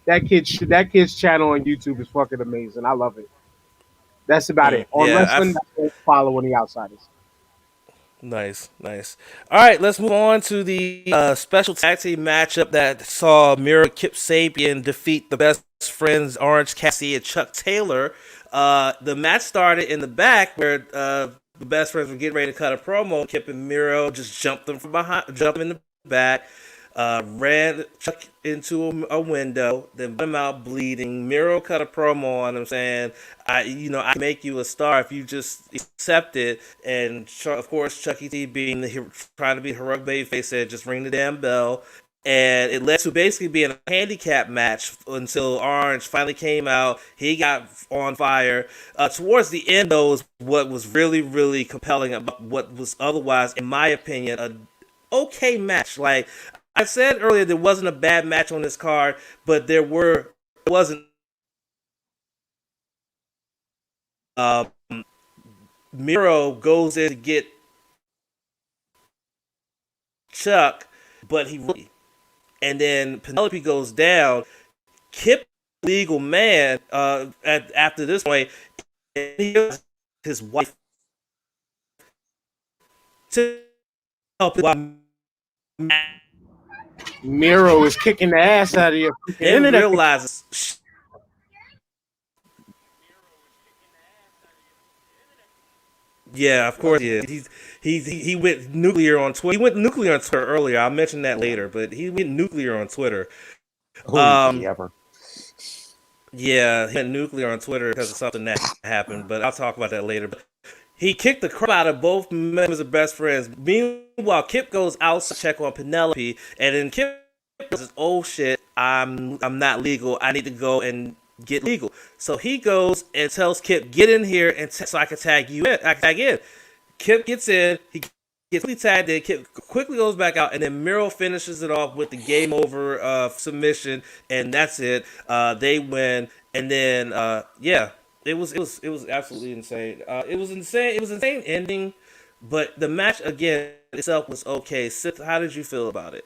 That kid's channel on YouTube is fucking amazing. I love it. That's about it. On Yeah, wrestling, I don't follow any outsiders. nice, nice. All right, let's move on to the special tag team matchup that saw Miro Kip Sabian defeat the best friends Orange Cassidy and Chuck Taylor. The match started in the back where the best friends were getting ready to cut a promo. Kip and Miro just jumped them from behind, jumped them in the back. Ran Chuck into a window, then put him out bleeding. Miro cut a promo on him saying, I can make you a star if you just accept it. And of course, Chucky T, trying to be heroic babyface, said, just ring the damn bell. And it led to basically being a handicap match until Orange finally came out. He got on fire. Towards the end, though, was what was really, really compelling about what was otherwise, in my opinion, a okay match. Like I said earlier, there wasn't a bad match on this card, but wasn't. Miro goes in to get Chuck, but and then Penelope goes down. Kip, legal man, after this point, his wife to help him. Miro is kicking the ass out of your And realizes. Yeah, of course he is. He went nuclear on Twitter. He went nuclear on Twitter earlier. I'll mention that later, but he went nuclear on Twitter. Ever. Yeah, he went nuclear on Twitter because of something that happened, but I'll talk about that later. But he kicked the crap out of both members of Best Friends. Meanwhile, Kip goes out to check on Penelope, and then Kip says, "Oh shit, I'm not legal. I need to go and get legal." So he goes and tells Kip, "Get in here and so I can tag you in. I can tag in." Kip gets in. He gets quickly tagged in, quickly goes back out, and then Miro finishes it off with the game over submission, and that's it. They win, and then yeah, it was absolutely insane. It was insane. It was an insane ending, but the match again itself was okay. Sith, how did you feel about it?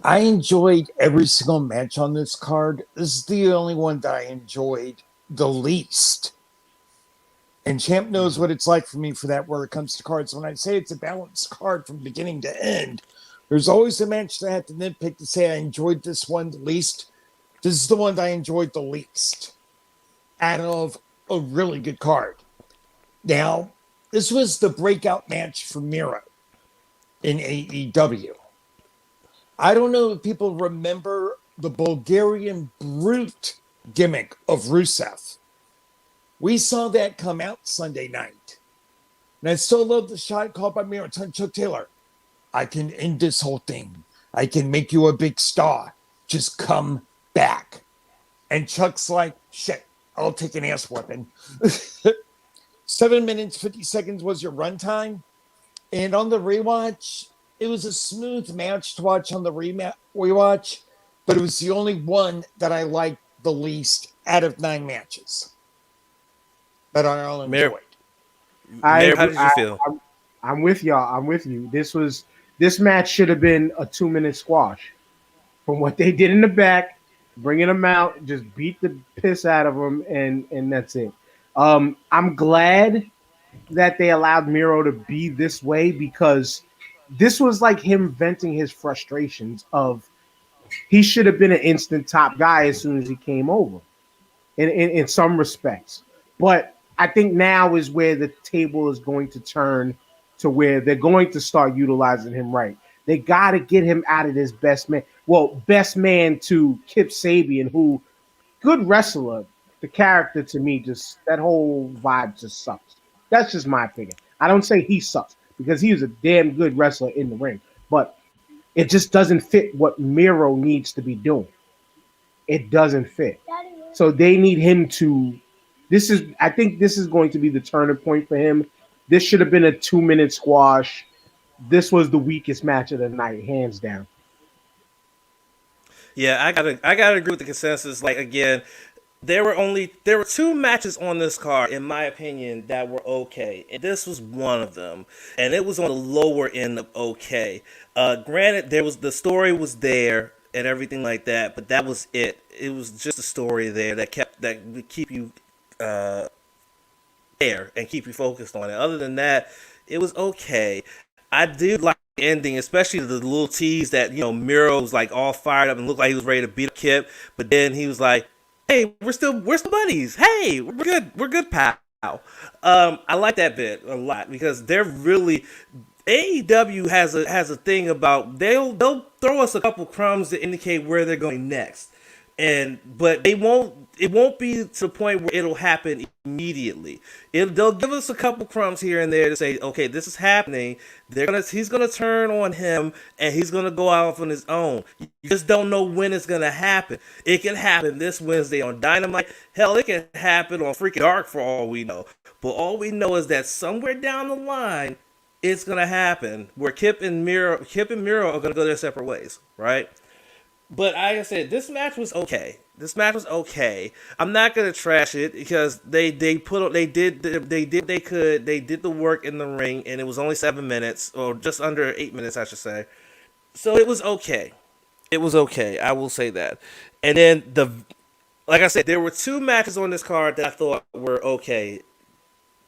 I enjoyed every single match on this card. This is the only one that I enjoyed the least. And Champ knows what it's like for me for that where it comes to cards. When I say it's a balanced card from beginning to end, there's always a match that I have to nitpick to say I enjoyed this one the least. This is the one that I enjoyed the least out of a really good card. Now, this was the breakout match for Miro in AEW. I don't know if people remember the Bulgarian Brute gimmick of Rusev. We saw that come out Sunday night. And I still love the shot called by Miro telling Chuck Taylor, I can end this whole thing. I can make you a big star. Just come back. And Chuck's like, shit, I'll take an ass whipping. 7 minutes, 50 seconds was your runtime. And on the rewatch, it was a smooth match to watch on the rewatch, but it was the only one that I liked the least out of 9 matches that I all enjoyed. Mayor, how did you feel? I'm with y'all. I'm with you. This match should have been a 2-minute squash. From what they did in the back, bringing them out, just beat the piss out of them, and that's it. I'm glad that they allowed Miro to be this way because this was like him venting his frustrations of he should have been an instant top guy as soon as he came over in some respects. But I think now is where the table is going to turn to where they're going to start utilizing him right. They got to get him out of this best man. Well, best man to Kip Sabian, who good wrestler. The character to me just that whole vibe just sucks. That's just my opinion. I don't say he sucks because he was a damn good wrestler in the ring, but it just doesn't fit what Miro needs to be doing. It doesn't fit. So they need him to. I think this is going to be the turning point for him. This should have been a 2-minute squash. This was the weakest match of the night, hands down. Yeah, I gotta agree with the consensus. Like again, there were 2 matches on this card, in my opinion, that were okay, and this was one of them, and it was on the lower end of okay. Granted, the story was there and everything like that, but that was it. It was just a story there that would keep you there and keep you focused on it. Other than that, it was okay. I did like the ending, especially the little tease that Miro was like all fired up and looked like he was ready to beat up Kip, but then he was like, "Hey, we're still buddies. Hey, we're good, pal." I like that bit a lot because they're really AEW has a thing about they'll throw us a couple crumbs to indicate where they're going next, but it won't be to the point where it'll happen immediately. They'll give us a couple crumbs here and there to say, okay, this is happening. He's gonna turn on him and he's gonna go out on his own. You just don't know when it's gonna happen. It can happen this Wednesday on Dynamite. Hell, it can happen on freaking Dark for all we know. But all we know is that somewhere down the line, it's gonna happen where Kip and Miro are gonna go their separate ways, right? But like I said, this match was okay. I'm not gonna trash it because they did the work in the ring, and it was only 7 minutes or just under 8 minutes, I should say. So it was okay. I will say that. And then like I said, there were 2 matches on this card that I thought were okay.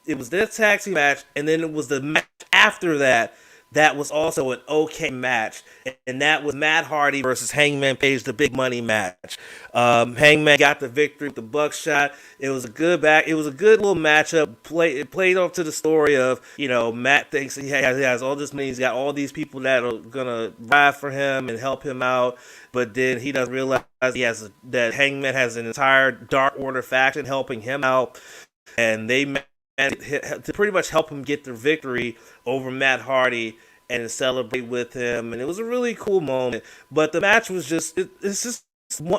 It was this tag team match, and then it was the match after that. That was also an okay match, and that was Matt Hardy versus Hangman Page, the big money match. Hangman got the victory with the buckshot. It was a good little matchup. It played off to the story of Matt thinks he has all this money. He's got all these people that are gonna ride for him and help him out, but then he doesn't realize that Hangman has an entire Dark Order faction helping him out, and to pretty much help him get the victory over Matt Hardy and celebrate with him, and it was a really cool moment. But the match was it's just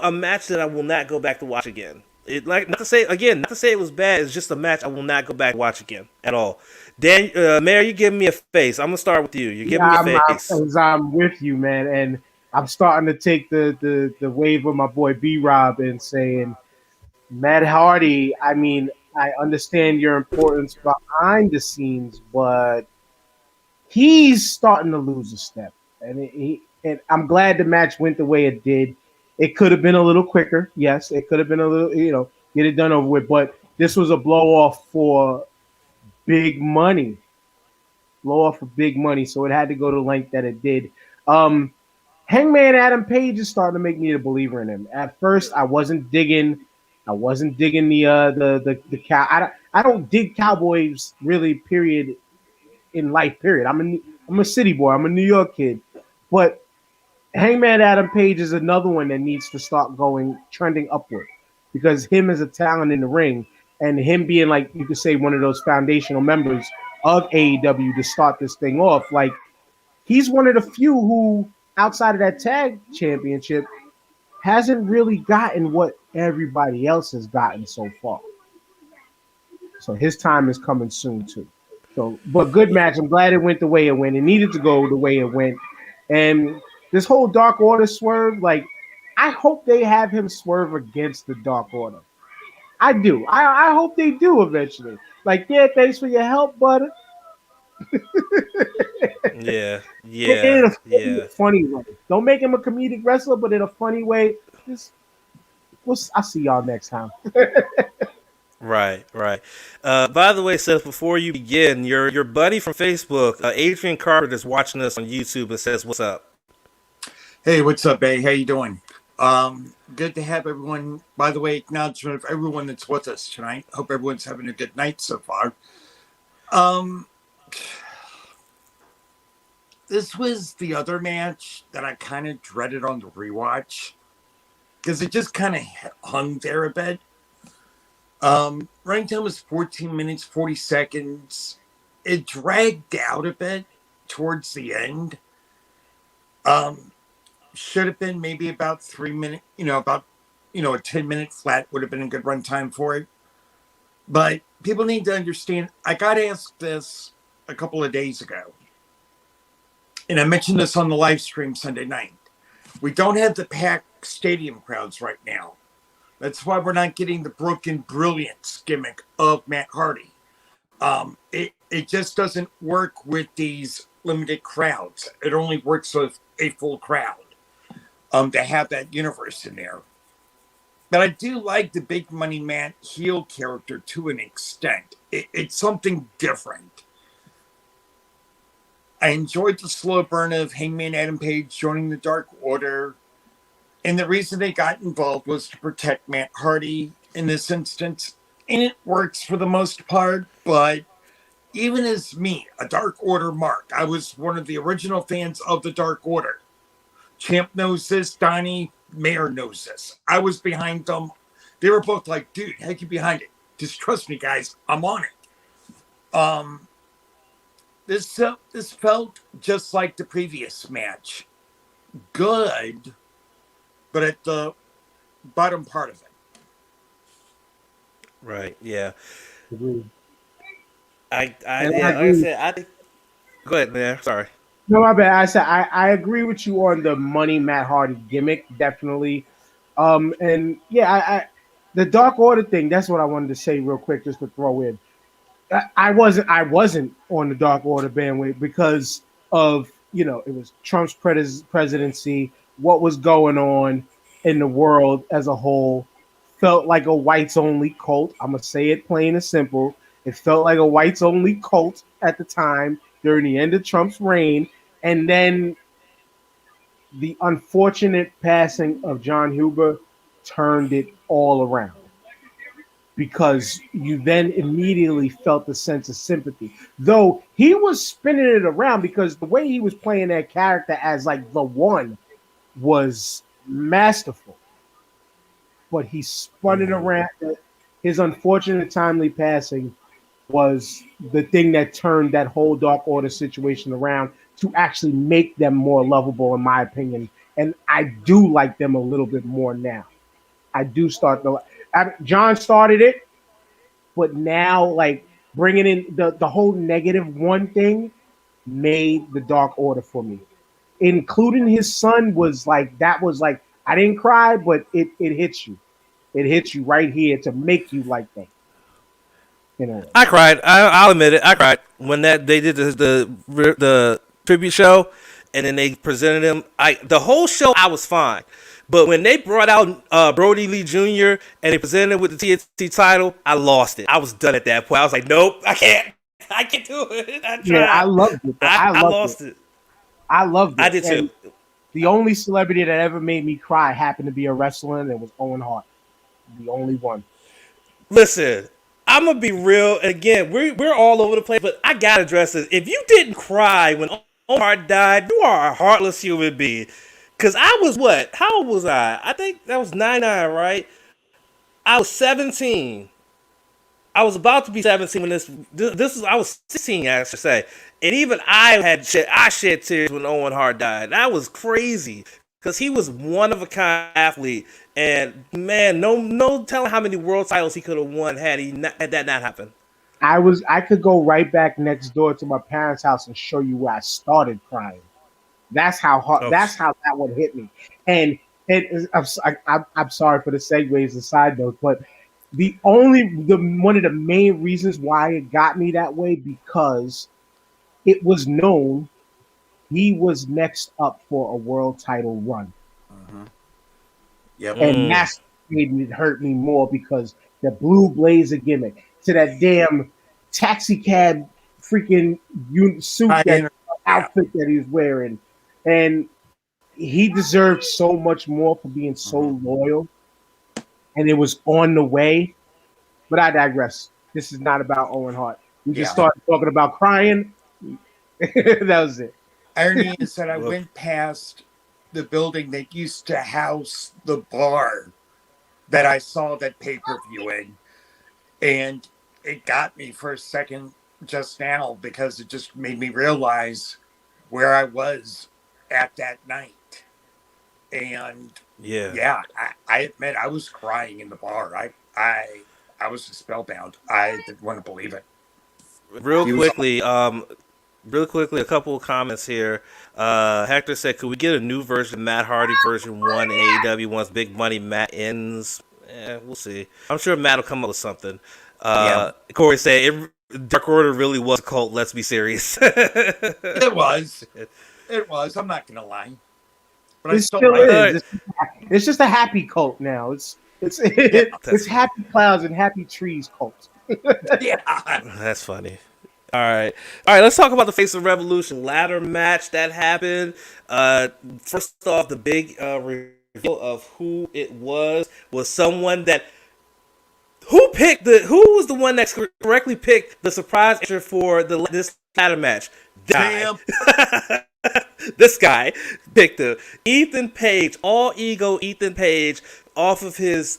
a match that I will not go back to watch again. Not to say it was bad. It's just a match I will not go back and watch again at all. Dan, Mayor, you giving me a face. I'm gonna start with you. You're Yeah, giving me a face. I'm with you, man, and I'm starting to take the wave of my boy B Rob and saying, Matt Hardy. I mean, I understand your importance behind the scenes, but he's starting to lose a step, and I'm glad the match went the way it did. It could have been a little quicker, yes. It could have been a little, get it done over with. But this was a blow off for big money, so it had to go to the length that it did. Um, Hangman Adam Page is starting to make me a believer in him. At first, I wasn't digging the cow. I don't dig cowboys really. Period in life. Period. I'm a city boy. I'm a New York kid, but Hangman Adam Page is another one that needs to start going trending upward because him as a talent in the ring and him being like you could say one of those foundational members of AEW to start this thing off. Like he's one of the few who outside of that tag championship hasn't really gotten what everybody else has gotten so far. So his time is coming soon too. So, but good match. I'm glad it went the way it went. It needed to go the way it went. And this whole Dark Order swerve, like, I hope they have him swerve against the Dark Order. I do. I hope they do eventually. Like, yeah, thanks for your help, brother. Yeah, In yeah, a yeah. funny way. Don't make him a comedic wrestler, but in a funny way. Just, I'll see y'all next time. Right, right. By the way, Seth, before you begin, your buddy from Facebook, Adrian Carter, is watching us on YouTube and says, "What's up?" Hey, what's up, Bay? How you doing? Good to have everyone. By the way, acknowledgement of everyone that's with us tonight. Hope everyone's having a good night so far. Um, this was the other match that I kind of dreaded on the rewatch because it just kind of hung there a bit. Running time was 14 minutes, 40 seconds. It dragged out a bit towards the end. Should have been maybe about 3 minutes, a 10-minute flat would have been a good run time for it. But people need to understand, I got asked this a couple of days ago. And I mentioned this on the live stream Sunday night. We don't have the packed stadium crowds right now. That's why we're not getting the broken brilliance gimmick of Matt Hardy. It just doesn't work with these limited crowds. It only works with a full crowd to have that universe in there. But I do like the big money Matt heel character to an extent. It's something different. I enjoyed the slow burn of Hangman Adam Page joining the Dark Order. And the reason they got involved was to protect Matt Hardy in this instance. And it works for the most part, but even as me, a Dark Order mark, I was one of the original fans of the Dark Order. Champ knows this, Donnie, Mayor knows this. I was behind them. They were both like, dude, heck you behind it. Just trust me, guys. I'm on it. This felt just like the previous match. Good, but at the bottom part of it. Right. Yeah. Agreed. I And I yeah. Like I agree. said, I go ahead, man. Sorry. No, my bad. I said I agree with you on the money Matt Hardy gimmick, definitely. And yeah, the Dark Order thing. That's what I wanted to say real quick, just to throw in. I wasn't on the Dark Order bandwagon because of it was Trump's presidency, what was going on in the world as a whole. Felt like a whites only cult. I'm gonna say it plain and simple. It felt like a whites only cult at the time during the end of Trump's reign, and then the unfortunate passing of John Huber turned it all around because you then immediately felt a sense of sympathy. Though he was spinning it around because the way he was playing that character as like the one was masterful. But he spun it Hmm. around. His unfortunate timely passing was the thing that turned that whole Dark Order situation around to actually make them more lovable, in my opinion. And I do like them a little bit more now. I do start the John started it, but now like bringing in the whole -1 thing made the Dark Order for me. Including his son was like that was like I didn't cry, but it hits you. It hits you right here to make you like that. You know. I cried. I'll admit it. I cried when they did the tribute show, and then they presented him. The whole show I was fine, but when they brought out Brody Lee Jr. and they presented him with the TNT title, I lost it. I was done at that point. I was like, nope, I can't do it. I loved it. I lost it. I loved it. I did too. And the only celebrity that ever made me cry happened to be a wrestler, and it was Owen Hart. The only one. Listen, I'm gonna be real. Again, we're all over the place, but I gotta address this. If you didn't cry when Owen Hart died, you are a heartless human being. Cause I was what? How old was I? I think that was 99, right? I was 17. I was about to be 17 when this was. I was 16, I should say, and even I shed tears when Owen Hart died. That was crazy because he was one of a kind athlete, and man, no telling how many world titles he could have won had that not happened. I could go right back next door to my parents' house and show you where I started crying. That's how hard. Oh. That's how that one hit me. And I'm sorry for the segues and side notes, but one of the main reasons why it got me that way because it was known he was next up for a world title run. Yep. And that's made it hurt me more because the Blue Blazer gimmick to that damn taxi cab freaking suit outfit that he was wearing. And he deserved so much more for being so loyal. And it was on the way. But I digress. This is not about Owen Hart. We just started talking about crying. That was it. Irony is that I went past the building that used to house the bar that I saw that pay-per-view in. And it got me for a second just now because it just made me realize where I was at that night. And I admit I was crying in the bar. I was spellbound. I didn't want to believe it. Real quickly, a couple of comments here. Hector said, could we get a new version, Matt Hardy version 1 in AEW once Big Money Matt ends? We'll see. I'm sure Matt will come up with something. Corey said, Dark Order really was a cult. Let's be serious. It was. I'm not going to lie. But it still is. It's just a happy cult now. It's happy clouds and happy trees cult. That's funny. All right. Let's talk about the Face of Revolution ladder match that happened. First off, the big reveal of who it was someone that who was the one that correctly picked the surprise entry for this ladder match. Damn. This guy picked Ethan Page, all ego Ethan Page, off of his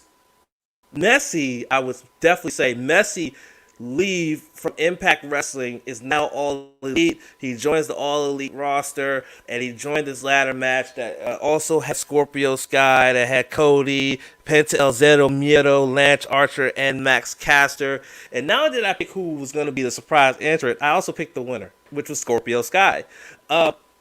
messy, I would definitely say messy leave from Impact Wrestling, is now All Elite. He joins the All Elite roster, and he joined this ladder match that also had Scorpio Sky, that had Cody, Penta El Zero Miedo, Lance Archer, and Max Caster. And now that I picked who was going to be the surprise entrant, I also picked the winner, which was Scorpio Sky.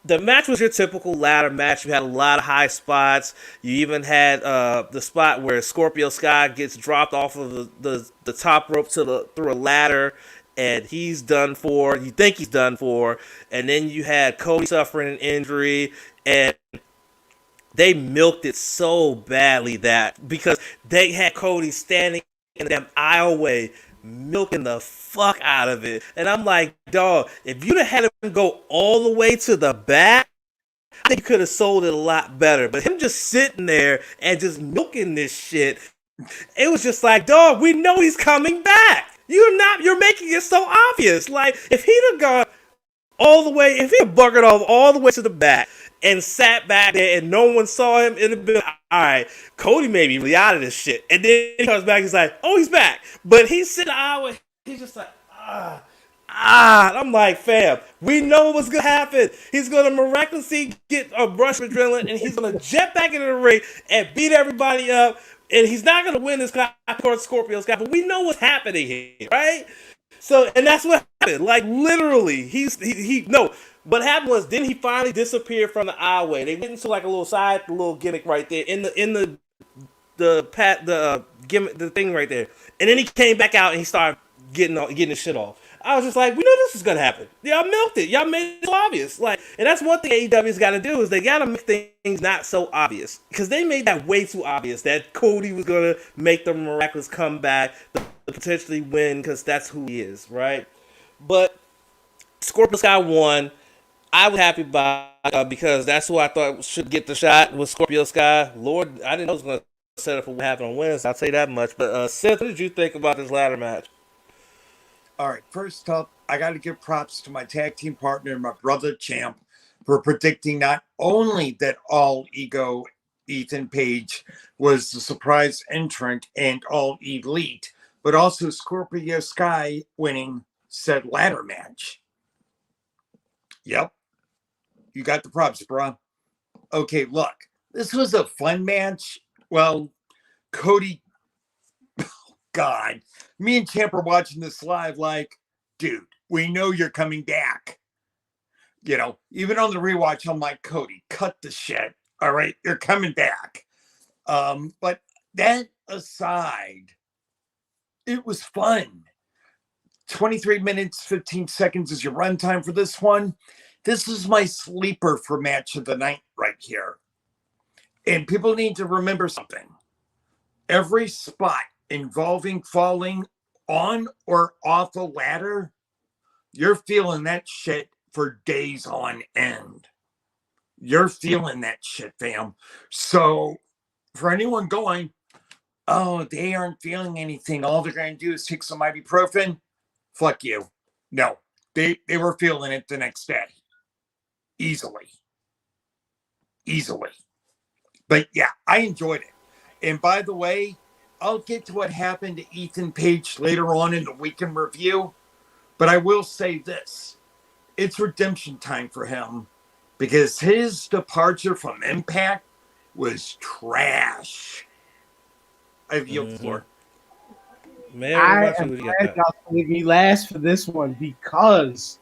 The match was your typical ladder match. You had a lot of high spots. You even had the spot where Scorpio Sky gets dropped off of the top rope through a ladder, and he's done for. You think he's done for. And then you had Cody suffering an injury, and they milked it so badly because they had Cody standing in the damn aisleway, milking the fuck out of it. And I'm like, dog, if you'd have had him go all the way to the back, I think you could have sold it a lot better. But him just sitting there and just milking this shit, it was just like, dog, we know he's coming back. You're making it so obvious. Like, if he'd have gone all the way, if he'd have buggered off all the way to the back and sat back there and no one saw him, it'd have been, all right, Cody may be really out of this shit. And then he comes back, he's like, oh, he's back. But he's sitting out, he's just like, I'm like, fam, we know what's going to happen. He's going to miraculously get a brush of adrenaline, and he's going to jet back into the ring and beat everybody up. And he's not going to win this guy, of course, Scorpio's guy, but we know what's happening here, right? So, and that's what happened. Like literally, he no. What happened was, then he finally disappeared from the aisleway. They went into like a little gimmick right there in the gimmick, the thing right there, and then he came back out and he started getting his shit off. I was just like, we know this is gonna happen. Y'all milked it. Y'all made it so obvious. Like, and that's one thing AEW's got to do is they got to make things not so obvious, because they made that way too obvious that Cody was gonna make the miraculous comeback, potentially win, because that's who he is, right? But Scorpio Sky won. I was happy about because that's who I thought should get the shot was Scorpio Sky. Lord, I didn't know it was going to set up for what happened on Wednesday. I'll tell you that much. But Seth, what did you think about this ladder match? All right, first up, I got to give props to my tag team partner, my brother Champ, for predicting not only that All Ego Ethan Page was the surprise entrant and All Elite, but also Scorpio Sky winning said ladder match. Yep. You got the props, bro. Okay, look. This was a fun match. Well, Cody, God. Me and Champ are watching this live like, dude, we know you're coming back. You know, even on the rewatch, I'm like, Cody, cut the shit. All right, you're coming back. But that aside, it was fun. 23 minutes, 15 seconds is your runtime for this one. This is my sleeper for match of the night right here. And people need to remember something. Every spot involving falling on or off a ladder, you're feeling that shit for days on end. You're feeling that shit, fam. So for anyone going, oh, they aren't feeling anything, all they're going to do is take some ibuprofen, fuck you. No, they were feeling it the next day. Easily. But yeah, I enjoyed it. And by the way, I'll get to what happened to Ethan Page later on in the weekend review. But I will say this. It's redemption time for him, because his departure from Impact was trash. I yield the floor. Man, I am glad y'all made me last for this one, because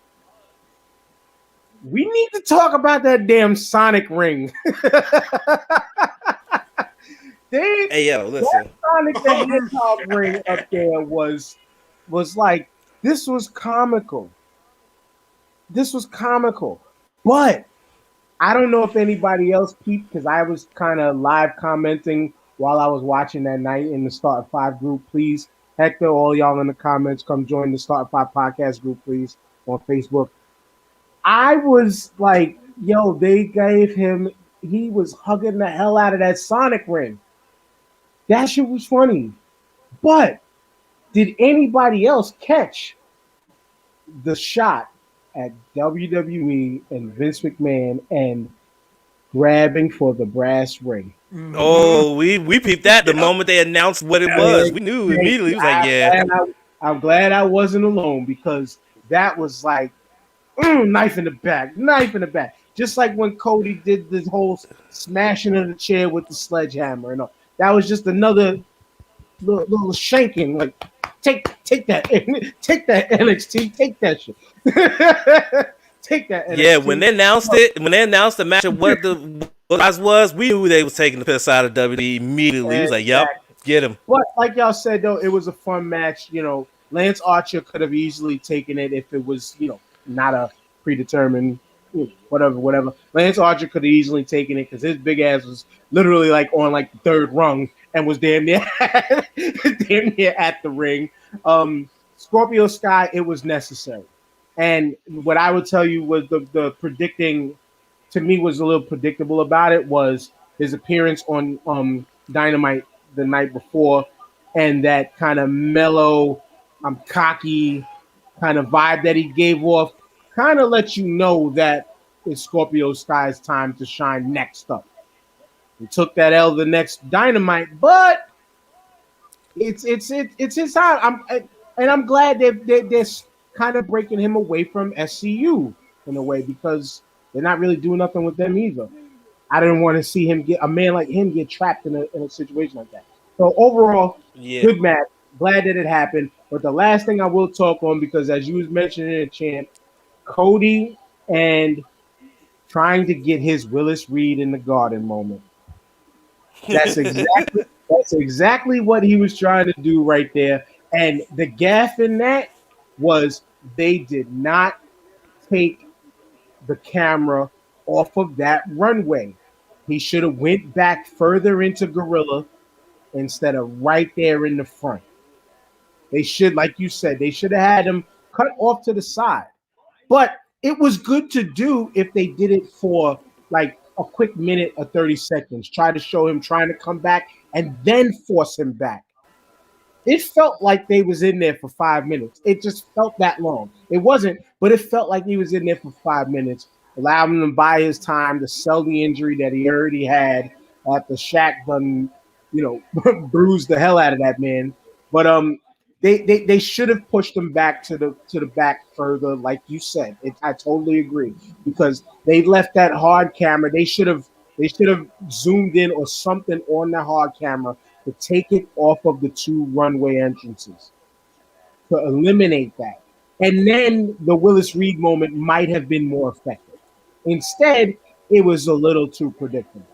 we need to talk about that damn Sonic ring. Hey, yo, listen. That Sonic the Hedgehog ring up there was like, this was comical. But I don't know if anybody else peeped, because I was kind of live commenting while I was watching that night in the Start 5 group. Please, Hector, all y'all in the comments, come join the Start 5 podcast group, please, on Facebook. I was like, yo, they gave him, he was hugging the hell out of that Sonic ring. That shit was funny. But did anybody else catch the shot at WWE and Vince McMahon and grabbing for the brass ring? Oh, we peeped that the moment they announced what it was. We knew immediately. He was like, yeah. I'm glad I wasn't alone, because that was like, knife in the back. Just like when Cody did the whole smashing of the chair with the sledgehammer and all. That was just another little shanking. Like, take that NXT, take that shit. Take that NXT. Yeah, when they announced the match of what the guys was, we knew they was taking the piss out of WWE immediately. He was like, yep, get him. But like y'all said, though, it was a fun match. You know, Lance Archer could have easily taken it if it was, not a predetermined, whatever. Lance Archer could have easily taken it, because his big ass was literally like on like the third rung and was damn near at the ring. Scorpio Sky, it was necessary. And what I would tell you was the predicting, to me, was a little predictable about it, was his appearance on Dynamite the night before, and that kind of mellow, I'm cocky kind of vibe that he gave off, kind of lets you know that it's Scorpio Sky's time to shine next up. He took that L the next Dynamite, but it's his time. I'm glad they're kind of breaking him away from SCU in a way, because they're not really doing nothing with them either. I didn't want to see a man like him get trapped in a situation like that. So overall, Good match. glad that it happened. But the last thing I will talk on, because as you was mentioning, champ, Cody and trying to get his Willis Reed in the Garden moment. That's exactly what he was trying to do right there. And the gaff in that was they did not take the camera off of that runway. He should have went back further into Gorilla instead of right there in the front. They should, like you said, they should have had him cut off to the side. But it was good to do if they did it for like a quick minute or 30 seconds. Try to show him trying to come back and then force him back. It felt like they was in there for 5 minutes. It just felt that long. It wasn't, but it felt like he was in there for 5 minutes, allowing him to buy his time to sell the injury that he already had after Shaq done, bruised the hell out of that man. But they should have pushed him back to the back further, like you said. I totally agree because they left that hard camera. They should have zoomed in or something on the hard camera to take it off of the two runway entrances to eliminate that. And then the Willis Reed moment might have been more effective. Instead, it was a little too predictable.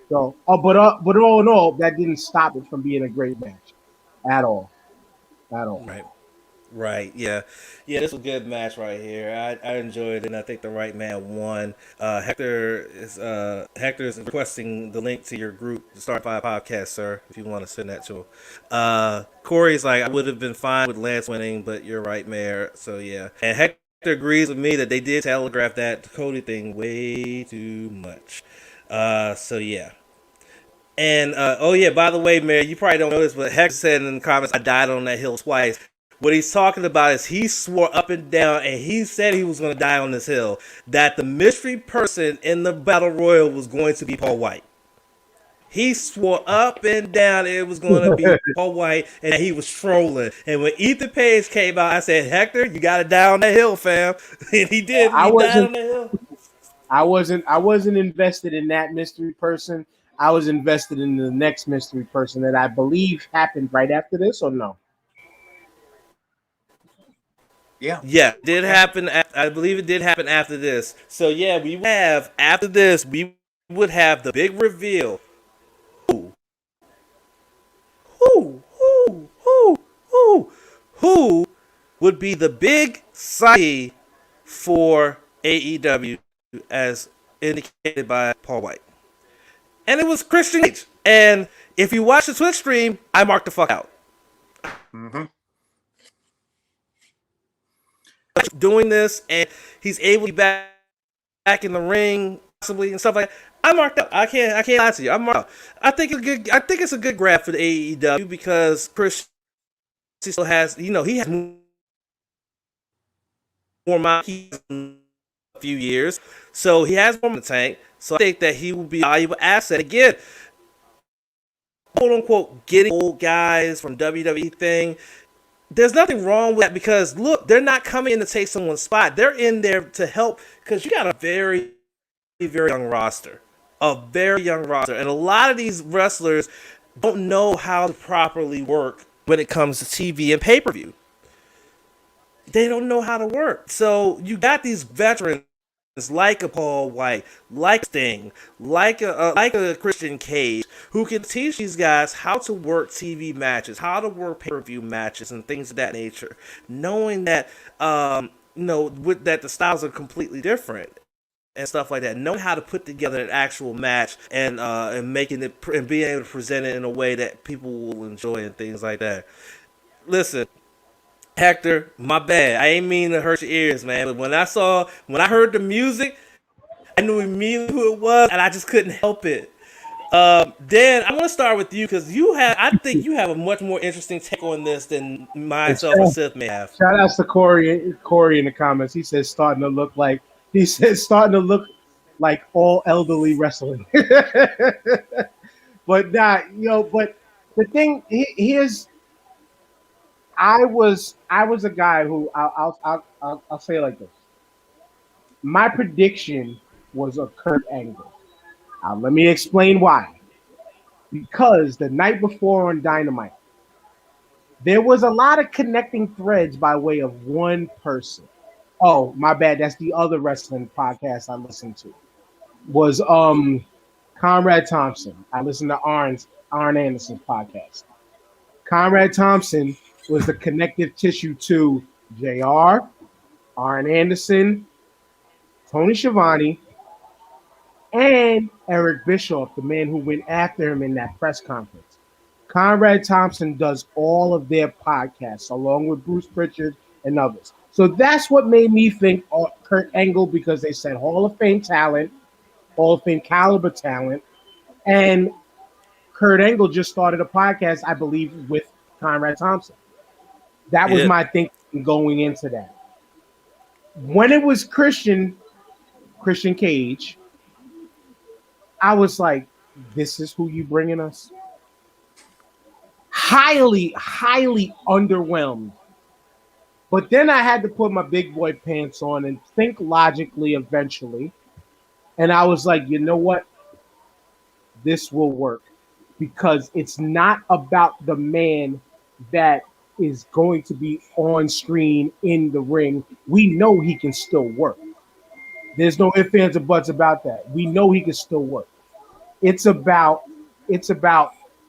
So, but all in all, that didn't stop it from being a great match at all. At all. Right. Right, yeah. Yeah, this was a good match right here. I enjoyed it and I think the right man won. Hector is requesting the link to your group, the Start Five podcast, sir, if you want to send that to him. Corey's like, I would have been fine with Lance winning, but you're right, Mayor. So yeah. And Hector agrees with me that they did telegraph that Cody thing way too much. So yeah. And oh yeah, by the way, Mayor, you probably don't know this, but Hex said in the comments, "I died on that hill twice." What he's talking about is he swore up and down, and he said he was going to die on this hill. That the mystery person in the battle royal was going to be Paul White. He swore up and down it was going to be Paul White, and he was trolling. And when Ethan Page came out, I said, "Hector, you got to die on that hill, fam." And he did. He died on that hill. I wasn't invested in that mystery person. I was invested in the next mystery person that I believe happened right after this, or no? Yeah, it did happen. I believe it did happen after this. So yeah, after this, we would have the big reveal. Who, who would be the big signee for AEW as indicated by Paul White? And it was Christian Cage. And if you watch the Twitch stream, I marked the fuck out. Mm-hmm. Doing this, and he's able to be back in the ring, possibly, and stuff like that. I marked out. I can't lie to you. I'm marked out. I think it's a good grab for the AEW because Chris still has, he has more money in a few years, so he has more in the tank. So I think that he will be a valuable asset again. "Quote unquote," getting old guys from WWE thing. There's nothing wrong with that because look, they're not coming in to take someone's spot. They're in there to help because you got a very, very young roster. A very young roster. And a lot of these wrestlers don't know how to properly work when it comes to TV and pay-per-view. They don't know how to work. So you got these veterans like a Paul White, like Sting, like a Christian Cage, who can teach these guys how to work TV matches, how to work pay-per-view matches, and things of that nature. Knowing that, that the styles are completely different and stuff like that. Knowing how to put together an actual match and making it and being able to present it in a way that people will enjoy and things like that. Listen, Hector, my bad. I ain't mean to hurt your ears, man. But when I heard the music, I knew immediately who it was, and I just couldn't help it. Dan, I want to start with you because I think you have a much more interesting take on this than myself and Sith may have. Shout out to Corey in the comments. He says starting to look like all elderly wrestling. But but the thing here's I was a guy who I'll say it like this. My prediction was a Kurt Angle. Let me explain why. Because the night before on Dynamite, There was a lot of connecting threads by way of one person. Oh, my bad. That's the other wrestling podcast I listened to. Was Conrad Thompson. I listened to Arn Anderson's podcast. Conrad Thompson was the connective tissue to JR, Arn Anderson, Tony Schiavone, and Eric Bischoff, the man who went after him in that press conference. Conrad Thompson does all of their podcasts along with Bruce Pritchard and others. So that's what made me think Kurt Angle, because they said Hall of Fame talent, Hall of Fame caliber talent, and Kurt Angle just started a podcast, I believe, with Conrad Thompson. That was my thinking going into that. When it was Christian Cage, I was like, this is who you bringing us? Highly underwhelmed. But then I had to put my big boy pants on and think logically eventually. And I was like, you know what? This will work. Because it's not about the man that is going to be on screen in the ring. We know he can still work. There's no ifs, ands, or buts about that. We know he can still work. It's about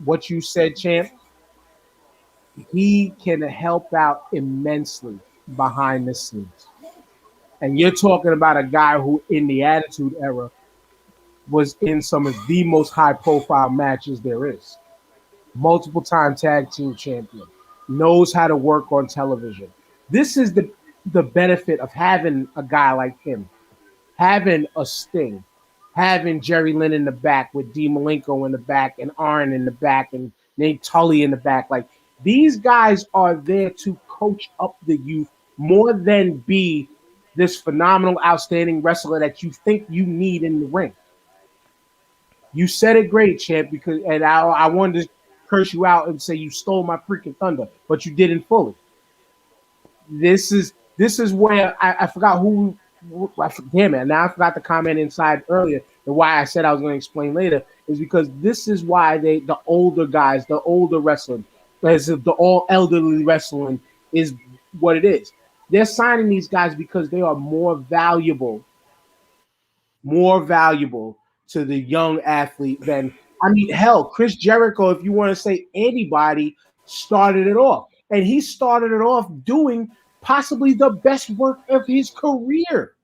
what you said, champ. He can help out immensely behind the scenes. And you're talking about a guy who, in the Attitude Era, was in some of the most high-profile matches there is. Multiple-time tag team champion. Knows how to work on television. This is the benefit of having a guy like him. Having a Sting. Having Jerry Lynn in the back with Dean Malenko in the back and Arn in the back and Nate Tully in the back. Like, these guys are there to coach up the youth more than be this phenomenal, outstanding wrestler that you think you need in the ring. You said it great, champ, because and I wanted to curse you out and say you stole my freaking thunder, but you didn't fully. This is where I forgot who. Damn it! Now I forgot to comment inside earlier. And why I said I was going to explain later is because this is why the older guys, the older wrestling, as if the all elderly wrestling is what it is. They're signing these guys because they are more valuable to the young athlete than, I mean, hell, Chris Jericho, if you want to say anybody, started it off. And he started it off doing possibly the best work of his career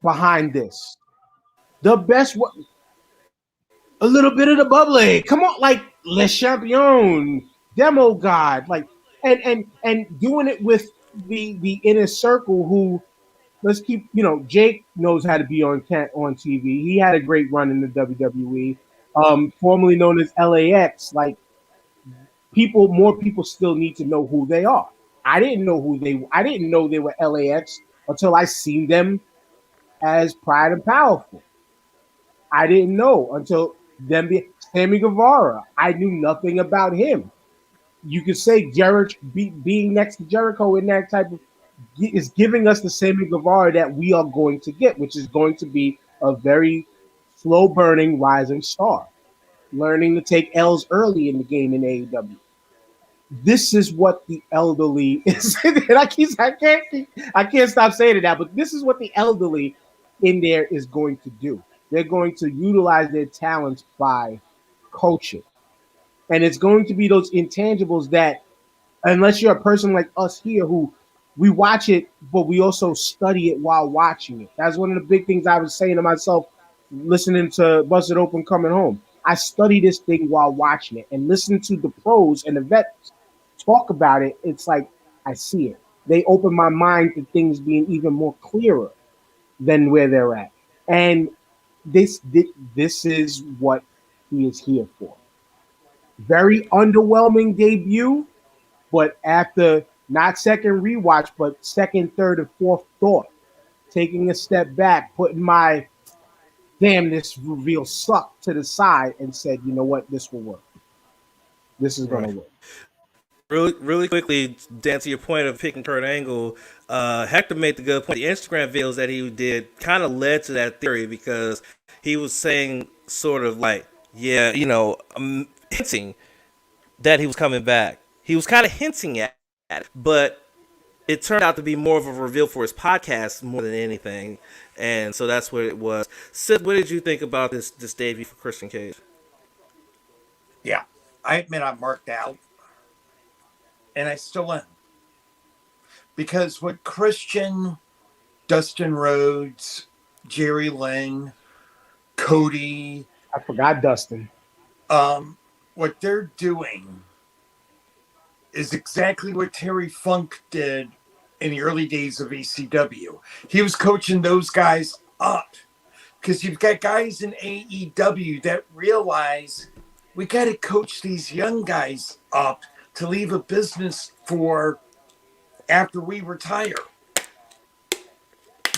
behind this. The best work. A little bit of the bubbly. Come on, like Le Champion, Demo God, like and doing it with the inner circle who, let's keep, Jake knows how to be on TV. He had a great run in the WWE, formerly known as LAX. Like, more people still need to know who they are. I didn't know they were LAX until I seen them as Pride and Powerful. I didn't know until them Sammy Guevara. I knew nothing about him. You could say being next to Jericho in that type of is giving us the Sammy Guevara that we are going to get, which is going to be a very slow burning rising star, learning to take L's early in the game in AEW. This is what the elderly is. And I can't stop saying it now, but this is what the elderly in there is going to do. They're going to utilize their talents by coaching. And it's going to be those intangibles that, unless you're a person like us here who we watch it, but we also study it while watching it. That's one of the big things I was saying to myself, listening to Busted Open coming home. I study this thing while watching it and listen to the pros and the vets talk about it. It's like I see it. They open my mind to things being even more clearer than where they're at. And this is what he is here for. Very underwhelming debut, but after not second rewatch, but second, third, and fourth thought, taking a step back, putting my damn, this reveal sucked to the side and said, you know what, this will work. This is going to work. Really quickly, to answer your point of picking Kurt Angle, Hector made the good point. The Instagram videos that he did kind of led to that theory because he was saying sort of like, hinting that he was coming back. He was kind of hinting at it, but it turned out to be more of a reveal for his podcast more than anything, and so that's what it was. Sid, what did you think about this debut for Christian Cage? Yeah, I admit I'm marked out, and I still am. Because what Christian, Dustin Rhodes, Jerry Lynn, Cody, I forgot Dustin. what they're doing is exactly what Terry Funk did in the early days of ECW. He was coaching those guys up because you've got guys in AEW that realize we got to coach these young guys up to leave a business for after we retire.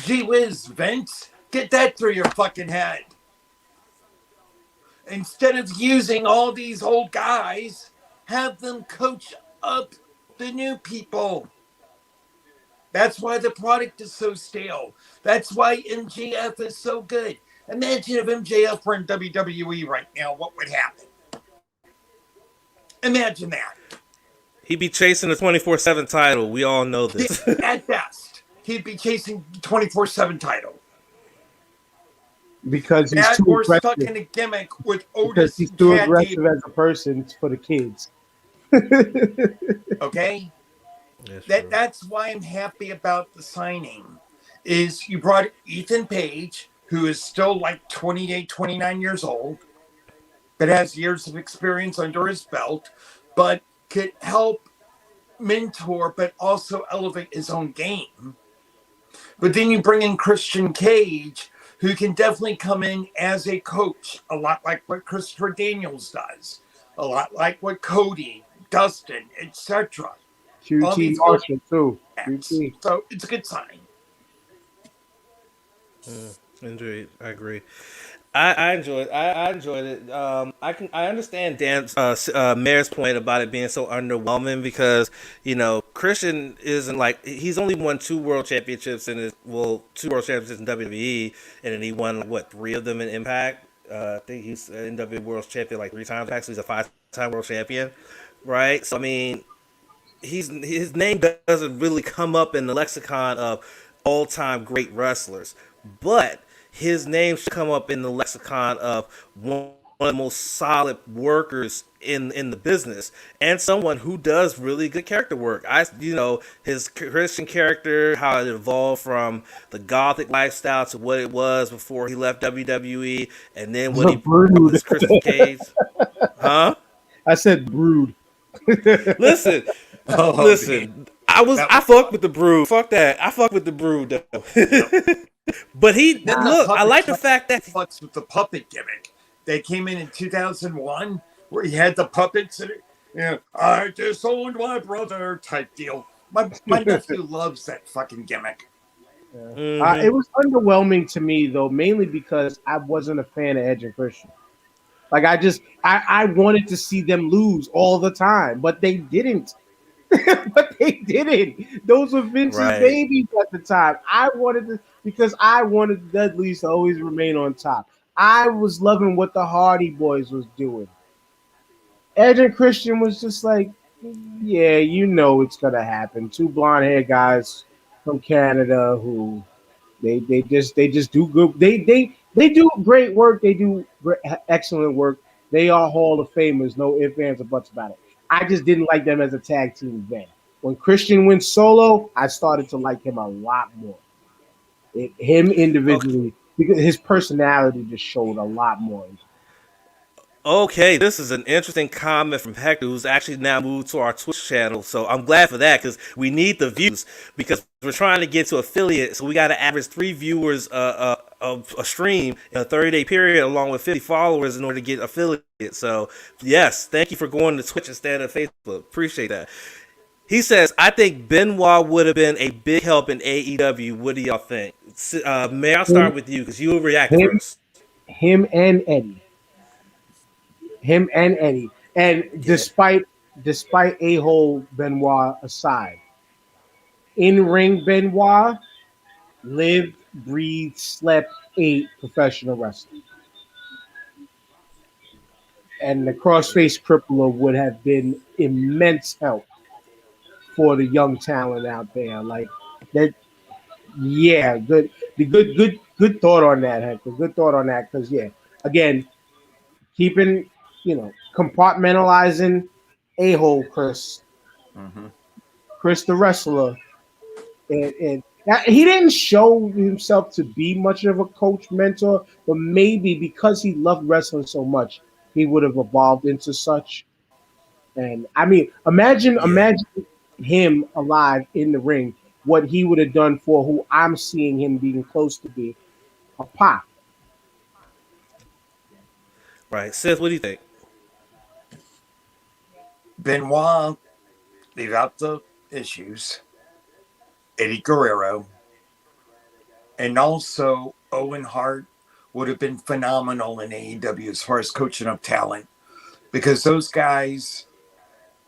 Gee whiz, Vince, get that through your fucking head. Instead of using all these old guys, have them coach up the new people. That's why the product is so stale. That's why MJF is so good. Imagine if MJF were in WWE right now, what would happen? Imagine that. He'd be chasing the 24/7 title. We all know this. At best, he'd be chasing the 24/7 title. Because he's That too or aggressive. stuck in a gimmick with Otis. Because he's too aggressive as a person for the kids. Okay? That's That's why I'm happy about the signing. Is you brought Ethan Page, who is still like 28, 29 years old, but has years of experience under his belt, but could help mentor, but also elevate his own game. But then you bring in Christian Cage, who can definitely come in as a coach, a lot like what Christopher Daniels does, a lot like what Cody, Dustin, etc. QT Marshall too. QT. So it's a good sign. Indeed, I agree. I enjoyed. I enjoyed it. I understand Dan's Mayor's point about it being so underwhelming because Christian isn't like he's only won 2 world championships in 2 world championships in WWE, and then he won 3 of them in Impact. I think he's an NWA World Champion 3 times. Actually, he's a 5-time world champion, right? So I mean, his name doesn't really come up in the lexicon of all-time great wrestlers, but his name should come up in the lexicon of one of the most solid workers in the business and someone who does really good character work. His Christian character, how it evolved from the gothic lifestyle to what it was before he left WWE, and then what he brought with Christian Cage. Huh? I said brood. Listen. Listen. I fuck with the Brood. Fuck that. I fuck with the Brood though. But I like the fact that he fucks with the puppet gimmick. They came in 2001 where he had the puppets and I disowned my brother type deal. My nephew loves that fucking gimmick. Yeah. Mm-hmm. It was underwhelming to me though, mainly because I wasn't a fan of Edge and Christian. Like I wanted to see them lose all the time, but they didn't. But they didn't. Those were Vince's babies at the time. I wanted Dudley's to always remain on top. I was loving what the Hardy Boys was doing. Edge and Christian was just like, yeah, it's gonna happen. 2 blonde-haired guys from Canada who they just do good. They do great work. They do excellent work. They are Hall of Famers. No ifs, ands, or buts about it. I just didn't like them as a tag team then. When Christian went solo, I started to like him a lot more. Him individually, because his personality just showed a lot more. Okay, this is an interesting comment from Hector, who's actually now moved to our Twitch channel. So I'm glad for that because we need the views because we're trying to get to affiliate. So we got to average 3 viewers of a stream in a 30-day period, along with 50 followers, in order to get affiliate. So yes, thank you for going to Twitch instead of Facebook. Appreciate that. He says, I think Benoit would have been a big help in AEW. What do y'all think? May I start with you because you reacted first. Him and Eddie. And despite a-hole Benoit aside, in-ring Benoit lived, breathed, slept, ate professional wrestling. and the crossface crippler would have been immense help for the young talent out there. Like that, yeah, good thought on that, Hector. Good thought on that, because yeah, again, keeping compartmentalizing a-hole Mm-hmm. Chris the wrestler, and he didn't show himself to be much of a coach mentor, but maybe because he loved wrestling so much, he would have evolved into such. And I mean, Yeah. imagine him alive in the ring, what he would have done for who I'm seeing him being close to be, a Pac. Right. Seth, what do you think? Benoit, leave out the issues. Eddie Guerrero, and also Owen Hart would have been phenomenal in AEW as far as coaching up talent, because those guys,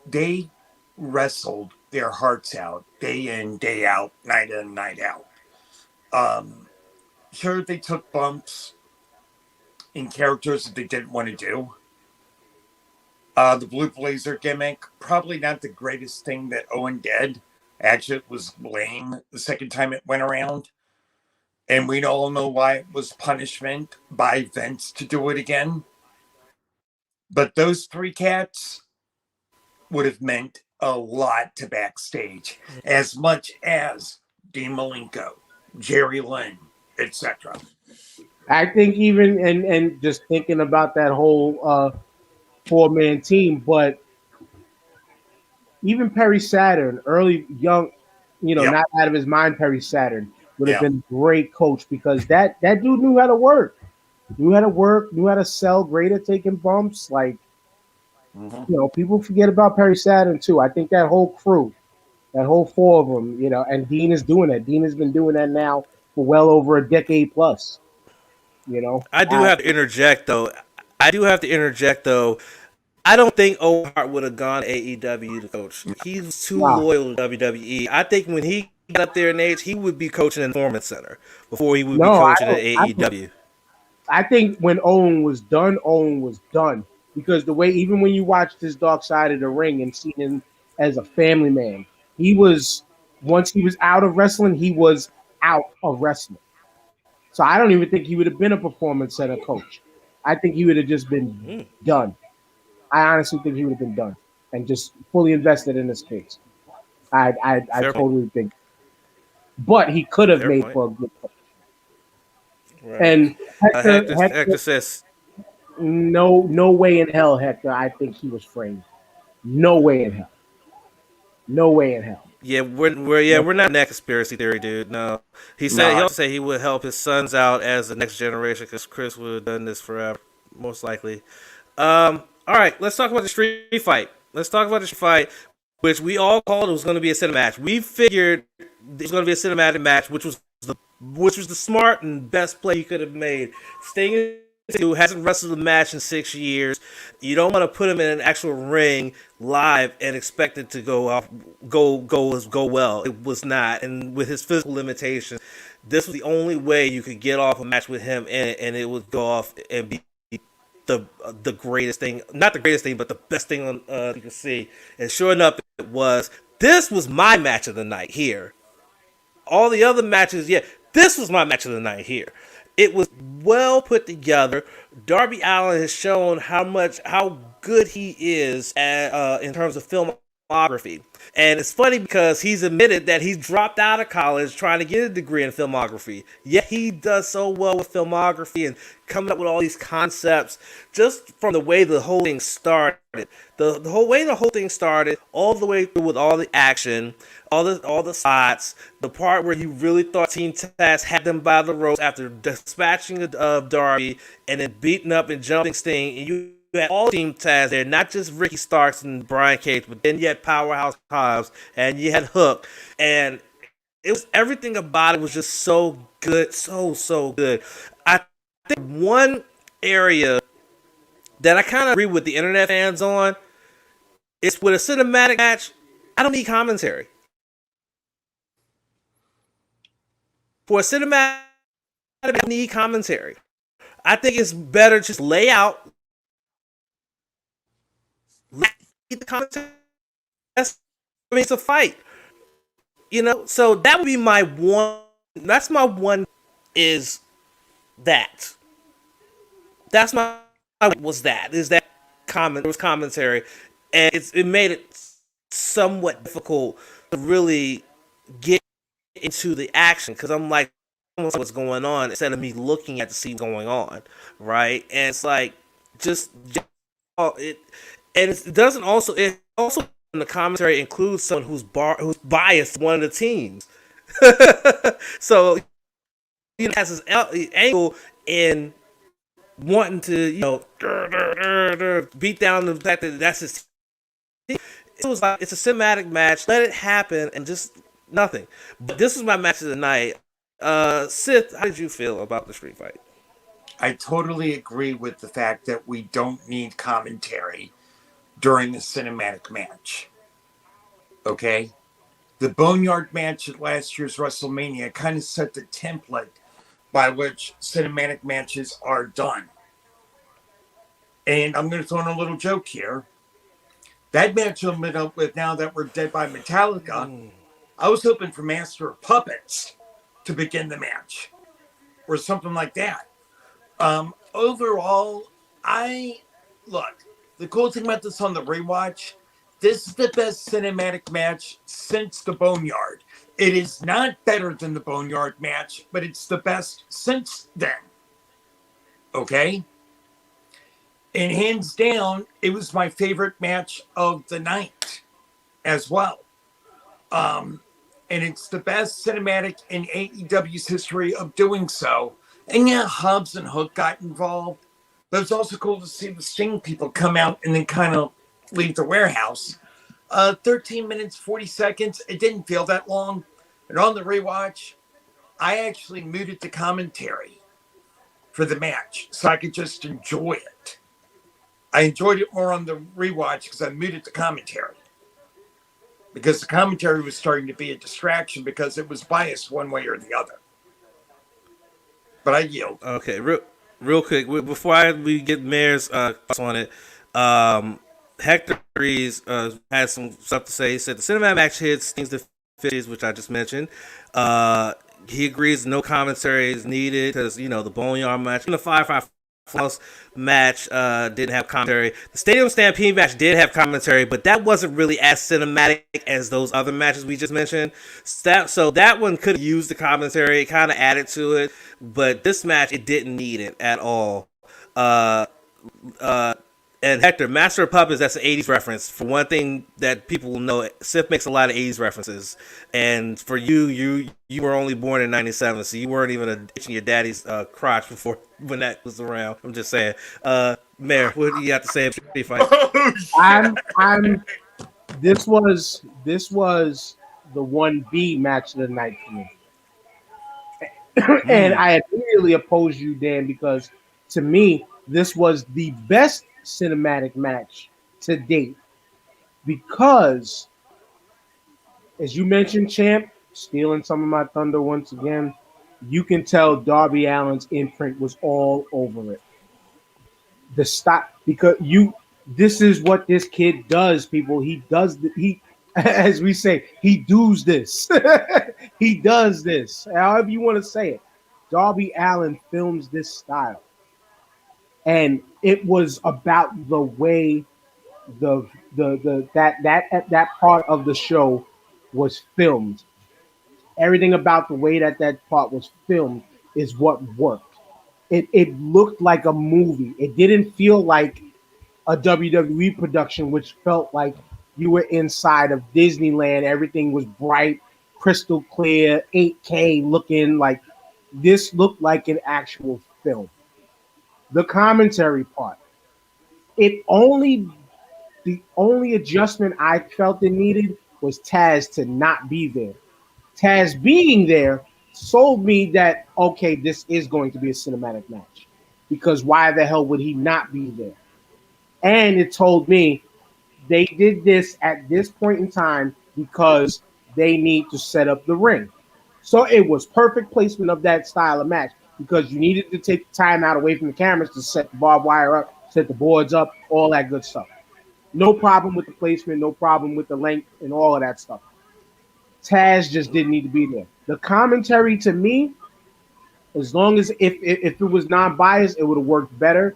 they wrestled their hearts out day in, day out, night in, night out. Um, sure, they took bumps in characters that they didn't want to do. The Blue Blazer gimmick, probably not the greatest thing that Owen did. Actually, it was lame the second time it went around. And we all know why it was punishment by Vince to do it again. But those three cats would have meant a lot to backstage, as much as Dean Malenko, Jerry Lynn, etc. I think even and just thinking about that whole 4-man team, but even Perry Saturn, early young, Yep. not out of his mind, Perry Saturn would have Yeah. been a great coach, because that dude knew how to work, knew how to sell, great at taking bumps. Like, Mm-hmm. people forget about Perry Saturn too. I think that whole crew, that whole four of them, and Dean is doing that. Dean has been doing that now for well over a decade plus. You know, I do have to interject though. I don't think Owen Hart would have gone to AEW to coach. He's too nah, loyal to WWE. I think when he got up there in age, he would be coaching in the Performance Center before he would be no, I coaching at don't. AEW. I think when Owen was done, because the way, even when you watched his Dark Side of the Ring and seen him as a family man, he was, once he was out of wrestling, he was out of wrestling. So I don't even think he would have been a Performance Center coach. I think he would have just been Mm, done. I honestly think he would have been done and just fully invested in his kids. I fair point. totally think, but he could have Fair made point. for a good coach. Right. And Hector says, no way in hell, Hector. I think he was framed. No way in hell. No way in hell. "Yeah, we're not in that conspiracy theory, dude. No." He Not. also said he would help his sons out as the next generation because Chris would have done this forever, most likely. All right, let's talk about the street fight. Let's talk about the street fight, which we all called it was going to be a cinematic match. We figured it was going to be a cinematic match, which was the smart and best play you could have made. Sting, who hasn't wrestled a match in 6 years, you don't want to put him in an actual ring live and expect it to go well. It was not, and with his physical limitations, this was the only way you could get off a match with him in it, and it would go off and be the greatest thing, not the greatest thing, but the best thing on you can see. And sure enough, it was. This was my match of the night here. All the other matches, yeah, this was my match of the night here. It was well put together. Darby Allin has shown how good he is in terms of filmography. And it's funny because he's admitted that he's dropped out of college trying to get a degree in filmography. Yet he does so well with filmography and coming up with all these concepts just from the way the whole thing started. The whole way the whole thing started, all the way through with all the action, all the spots, the part where you really thought Team Taz had them by the ropes after dispatching Darby and then beating up and jumping Sting, and you had all Team Taz there, not just Ricky Starks and Brian Cage, but then you had Powerhouse Hobbs and you had Hook, and it was everything about it was just so good, so good. I think one area that I kind of agree with the internet fans on is with a cinematic match, I don't need commentary. For a cinematic, I don't need commentary. I think it's better just lay out the commentary. It's a fight. So that would be my one. That's my one. Is that? That's my was that is that comment? There was commentary, and it made it somewhat difficult to really get into the action because I'm like, what's going on instead of me looking at the scene going on, right? And it's like just it, and it doesn't also it also in the commentary includes someone who's biased to one of the teams, so has his angle in wanting to beat down the fact that that's his team. It was like it's a cinematic match. Let it happen and just nothing. But this is my match of the night. Sith, how did you feel about the street fight? I totally agree with the fact that we don't need commentary during a cinematic match. Okay? The Boneyard match at last year's WrestleMania kind of set the template by which cinematic matches are done. And I'm going to throw in a little joke here. That match I'm up with now that we're dead by Metallica, I was hoping for Master of Puppets to begin the match or something like that. Overall, the cool thing about this on the rewatch, this is the best cinematic match since the Boneyard. It is not better than the Boneyard match, but it's the best since then. Okay? And hands down, it was my favorite match of the night as well. And it's the best cinematic in AEW's history of doing so. And yeah, Hobbs and Hook got involved. But it's also cool to see the Sting people come out and then kind of leave the warehouse. 13 minutes, 40 seconds. It didn't feel that long. And on the rewatch, I actually muted the commentary for the match so I could just enjoy it. I enjoyed it more on the rewatch because I muted the commentary. Because the commentary was starting to be a distraction because it was biased one way or the other. But I yield. Okay, real quick before we get Mayor's thoughts on it. Hector Rees had some stuff to say. He said the cinematic match hits things the 50s, which I just mentioned. He agrees no commentary is needed because the Boneyard match and the Firefly Funhouse match didn't have commentary. The Stadium Stampede match did have commentary, but that wasn't really as cinematic as those other matches we just mentioned. So that one could have used the commentary. It kind of added to it, but this match, it didn't need it at all. And Hector, Master of Puppets, that's an 80s reference. For one thing that people will know, Sith makes a lot of 80s references. And for you were only born in 97, so you weren't even itching your daddy's crotch before when that was around. I'm just saying. Mayor, what do you have to say about the fight? This was the 1B match of the night for me. And I immediately opposed you, Dan, because to me, this was the best cinematic match to date because, as you mentioned, Champ, stealing some of my thunder once again, you can tell Darby Allin's imprint was all over it. The stop, because this is what this kid does, people. He as we say, he does this. He does this. However you want to say it. Darby Allin films this style. And it was about the way that part of the show was filmed. Everything about the way that part was filmed is what worked. It looked like a movie. It didn't feel like a WWE production, which felt like you were inside of Disneyland. Everything was bright, crystal clear, 8K looking. Like this looked like an actual film. The commentary part, the only adjustment I felt it needed was Taz to not be there. Taz being there sold me that, okay, this is going to be a cinematic match, because why the hell would he not be there? And it told me they did this at this point in time because they need to set up the ring. So it was perfect placement of that style of match, because you needed to take time out away from the cameras to set the barbed wire up, set the boards up, all that good stuff. No problem with the placement, no problem with the length and all of that stuff. Taz just didn't need to be there. The commentary to me, as long as if it was non-biased, it would have worked better.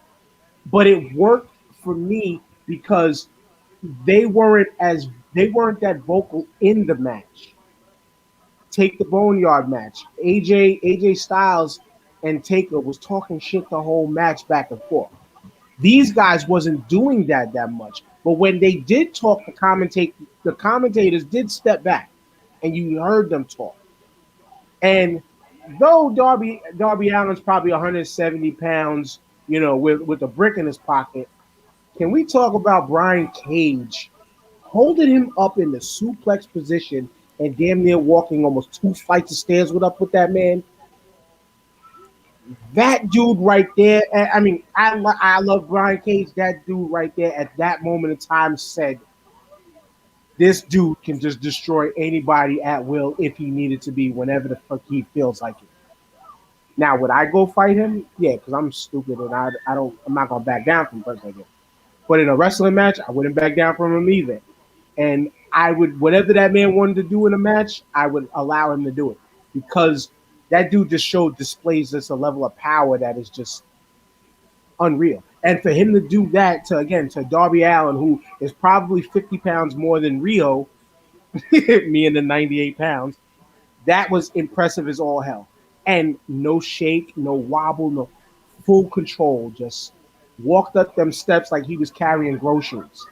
But it worked for me because they weren't that vocal in the match. Take the Boneyard match. AJ Styles and Taker was talking shit the whole match back and forth. These guys wasn't doing that much. But when they did talk, the commentators did step back, and you heard them talk. And though Darby Allin's probably 170 pounds, with a brick in his pocket, can we talk about Brian Cage holding him up in the suplex position and damn near walking almost 2 flights of stairs with that man? That dude right there, I mean, I love Brian Cage. That dude right there at that moment in time said, this dude can just destroy anybody at will if he needed to be, whenever the fuck he feels like it. Now, would I go fight him? Yeah, because I'm stupid and I'm not gonna back down from a person like that. But in a wrestling match, I wouldn't back down from him either. And I would, whatever that man wanted to do in a match, I would allow him to do it, because that dude just displays just a level of power that is just unreal. And for him to do that to Darby Allin, who is probably 50 pounds more than Rio, me in the 98 pounds, that was impressive as all hell. And no shake, no wobble, no, full control. Just walked up them steps like he was carrying groceries.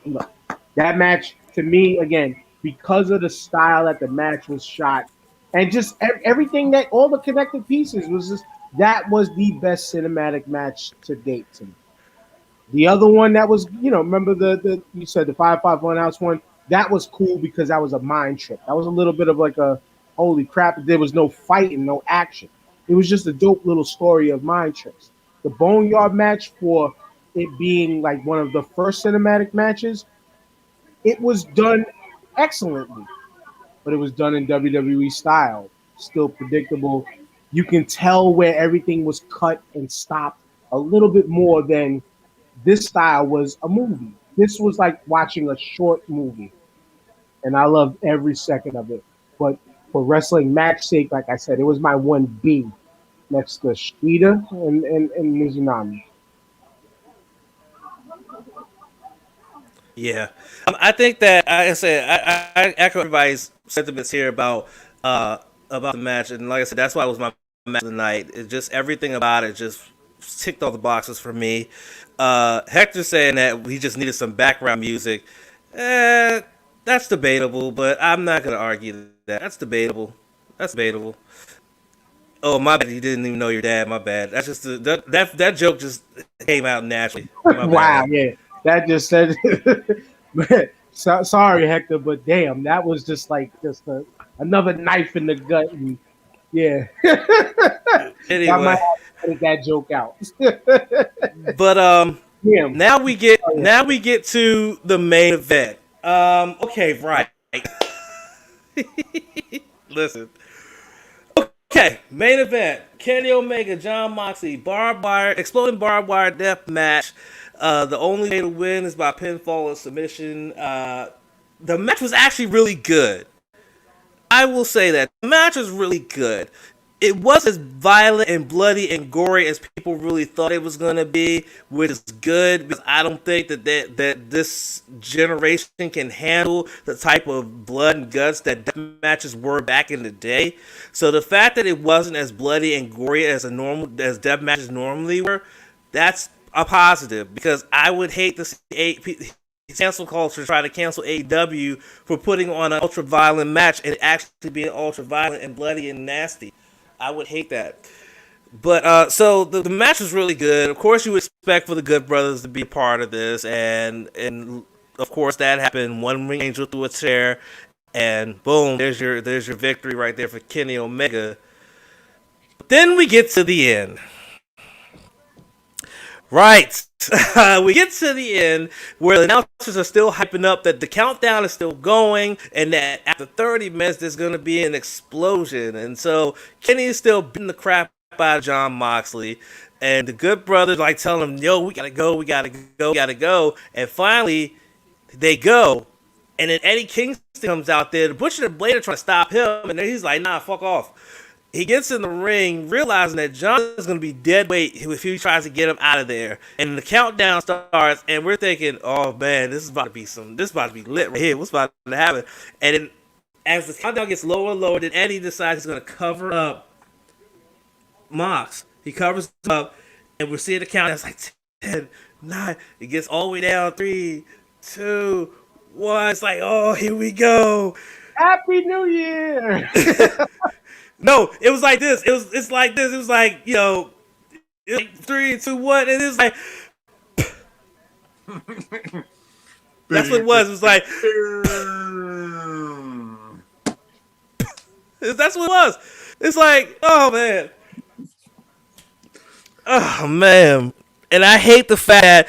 Look, that match, to me, again, because of the style that the match was shot, and just everything, that all the connected pieces was just, that was the best cinematic match to date to me. The other one that was, remember the you said the 5-5 1 ounce one? That was cool because that was a mind trip. That was a little bit of like a, holy crap, there was no fighting, no action. It was just a dope little story of mind trips. The Boneyard match, for it being like one of the first cinematic matches, it was done excellently, but it was done in WWE style, still predictable. You can tell where everything was cut and stopped a little bit more than this style was a movie. This was like watching a short movie, and I loved every second of it. But for wrestling match sake, like I said, it was my 1B next to Shida and Mizunami. Yeah, I think that, like I said, I echo everybody's sentiments here about the match, and like I said, that's why it was my match of the night. It just, everything about it just ticked all the boxes for me. Hector saying that he just needed some background music. That's debatable, but I'm not gonna argue that. That's debatable. That's debatable. Oh, my bad. You didn't even know your dad. My bad. That's just that joke just came out naturally. My Wow, bad. yeah, that just said. Sorry, Hector, but damn, that was just like another knife in the gut, and yeah, I might Anyway, have to edit that joke out. but Damn. now we get to the main event. Okay, right. Listen. Okay, main event. Kenny Omega, John Moxley, barbed wire, exploding barbed wire death match. The only way to win is by pinfall or submission. The match was actually really good. I will say that the match was really good. It wasn't as violent and bloody and gory as people really thought it was going to be, which is good, because I don't think that this generation can handle the type of blood and guts that death matches were back in the day. So the fact that it wasn't as bloody and gory as death matches normally were, that's a positive, because I would hate to see cancel culture try to cancel AEW for putting on an ultra violent match and actually being ultra violent and bloody and nasty. I would hate that. But so the match was really good. Of course, you would expect for the Good Brothers to be a part of this, and of course that happened. One ring angel through a chair, and boom, there's your victory right there for Kenny Omega. But then we get to the end. Right. We get to the end where the announcers are still hyping up that the countdown is still going, and that after 30 minutes there's going to be an explosion. And so Kenny is still beating the crap by John Moxley, and the Good Brothers like telling him, "Yo, we gotta go, we gotta go, we gotta go." And finally, they go, and then Eddie Kingston comes out there. The Butcher and Blade are trying to stop him, and then he's like, "Nah, fuck off." He gets in the ring, realizing that John is going to be dead weight if he tries to get him out of there. And the countdown starts, and we're thinking, "Oh man, this is about to be lit right here. What's about to happen?" And then, as the countdown gets lower and lower, then Eddie decides he's going to cover up Mox. He covers him up, and we're seeing the countdown. It's like 10, 9. It gets all the way down. 3, 2, 1. It's like, oh, here we go. Happy New Year! No, it was like this. It's like this. It was like, it's like 3, 2, 1, and it's like that's what it was. It was like that's what it was. It's like, oh man, and I hate the fact that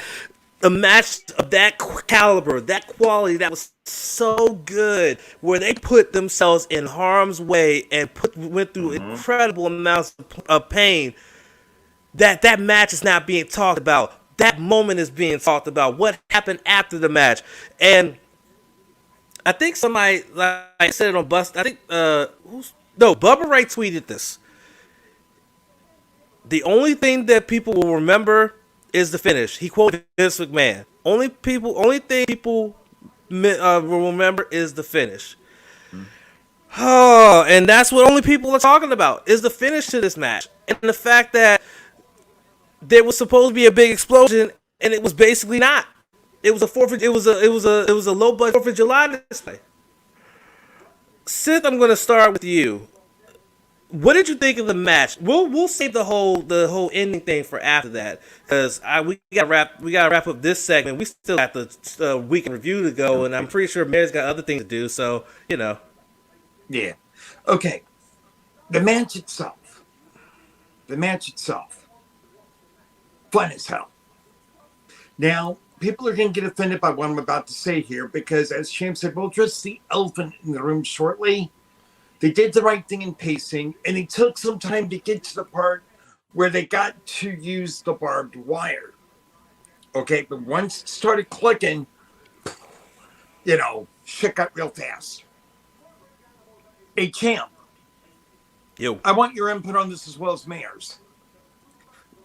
a match of that caliber, that quality, that was so good, where they put themselves in harm's way and went through incredible amounts of pain, that match is not being talked about. That moment is being talked about. What happened after the match? And I think somebody, like I said it on Bust, I think, Bubba Ray tweeted this. The only thing that people will remember is the finish. He quoted Vince McMahon. Only thing people will remember is the finish. Oh, and that's what only people are talking about is the finish to this match, and the fact that there was supposed to be a big explosion, and it was basically not. It was a low budget 4th of July display. Sith, I'm going to start with you. What did you think of the match? We'll save the whole ending thing for after that, because we gotta wrap up this segment. We still got the week in review to go, and I'm pretty sure Mary's got other things to do. So Yeah. Okay. The match itself, fun as hell. Now, people are going to get offended by what I'm about to say here, because as Sham said, we'll address the elephant in the room shortly. They did the right thing in pacing, and it took some time to get to the part where they got to use the barbed wire. Okay, but once it started clicking, shit got real fast. Hey, Champ. Yo. I want your input on this as well as Mayor's.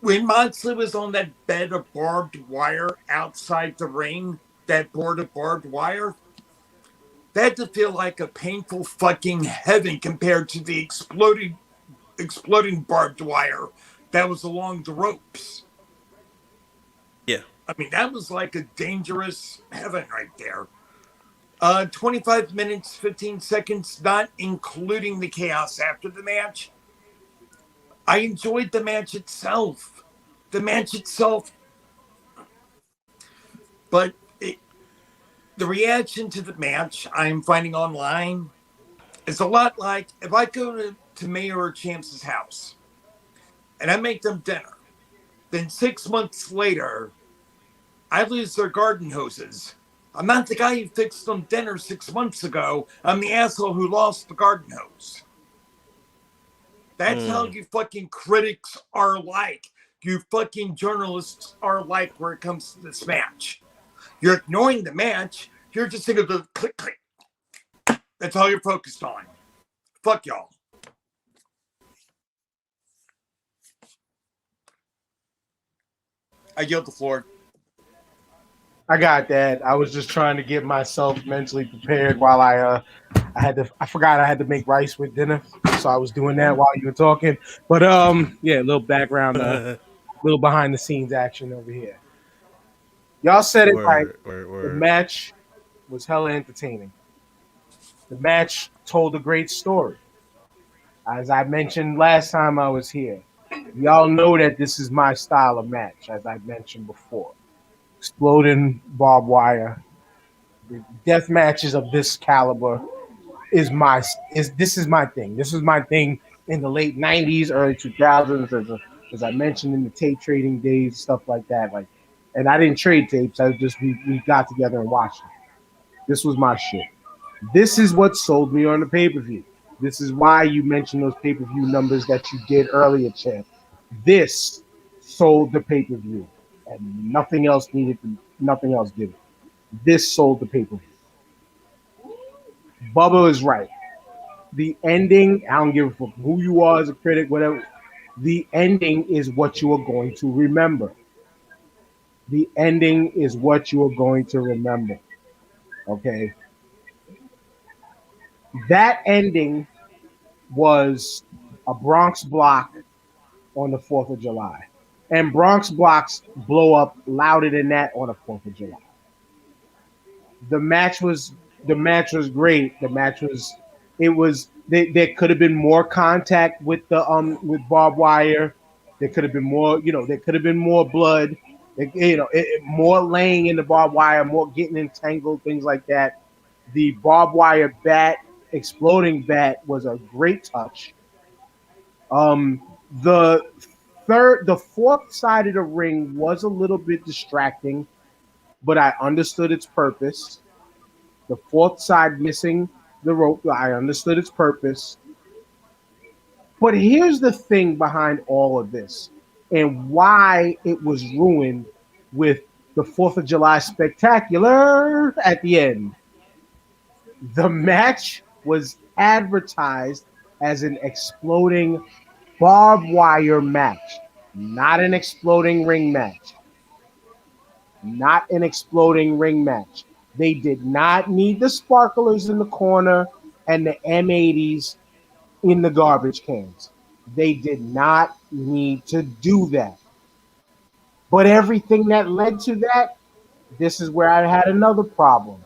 When Moxley was on that bed of barbed wire outside the ring, that board of barbed wire, that had to feel like a painful fucking heaven compared to the exploding barbed wire that was along the ropes. Yeah. I mean, that was like a dangerous heaven right there. 25 minutes, 15 seconds, not including the chaos after the match. I enjoyed the match itself. But the reaction to the match I'm finding online is a lot like if I go to Mayor or Champ's house and I make them dinner, then 6 months later, I lose their garden hoses. I'm not the guy who fixed them dinner 6 months ago. I'm the asshole who lost the garden hose. That's how you fucking critics are like. You fucking journalists are like where it comes to this match. You're ignoring the match. You're just thinking of the click, click. That's all you're focused on. Fuck y'all. I yield the floor. I got that. I was just trying to get myself mentally prepared while I forgot I had to make rice with dinner, so I was doing that while you were talking. But yeah, a little background, little behind the scenes action over here. Y'all said it right. The match was hella entertaining. The match told a great story. As I mentioned last time I was here, y'all know that this is my style of match, as I mentioned before. Exploding barbed wire, the death matches of this caliber is my thing. This is my thing in the late '90s, early 2000s, as I mentioned in the tape trading days, stuff like that. And I didn't trade tapes. I just we got together and watched it. This was my shit. This is what sold me on the pay-per-view. This is why you mentioned those pay-per-view numbers that you did earlier, champ. This sold the pay-per-view, and nothing else did it. This sold the pay-per-view. Bubba is right. The ending, I don't give a fuck who you are as a critic, whatever. The ending is what you are going to remember. The ending is what you are going to remember. Okay. That ending was a Bronx block on the 4th of July. And Bronx blocks blow up louder than that on the 4th of July. The match was great. The match was it was there could have been more contact with barbed wire. There could have been more, there could have been more blood. More laying in the barbed wire, more getting entangled, things like that. The barbed wire bat, exploding bat, was a great touch. Um, the fourth side of the ring was a little bit distracting, but I understood its purpose. The fourth side missing the rope, I understood its purpose. But here's the thing behind all of this and why it was ruined with the 4th of July spectacular at the end. The match was advertised as an exploding barbed wire match, not an exploding ring match. Not an exploding ring match. They did not need the sparklers in the corner and the M80s in the garbage cans. They did not need to do that. But everything that led to that, this is where I had another problem.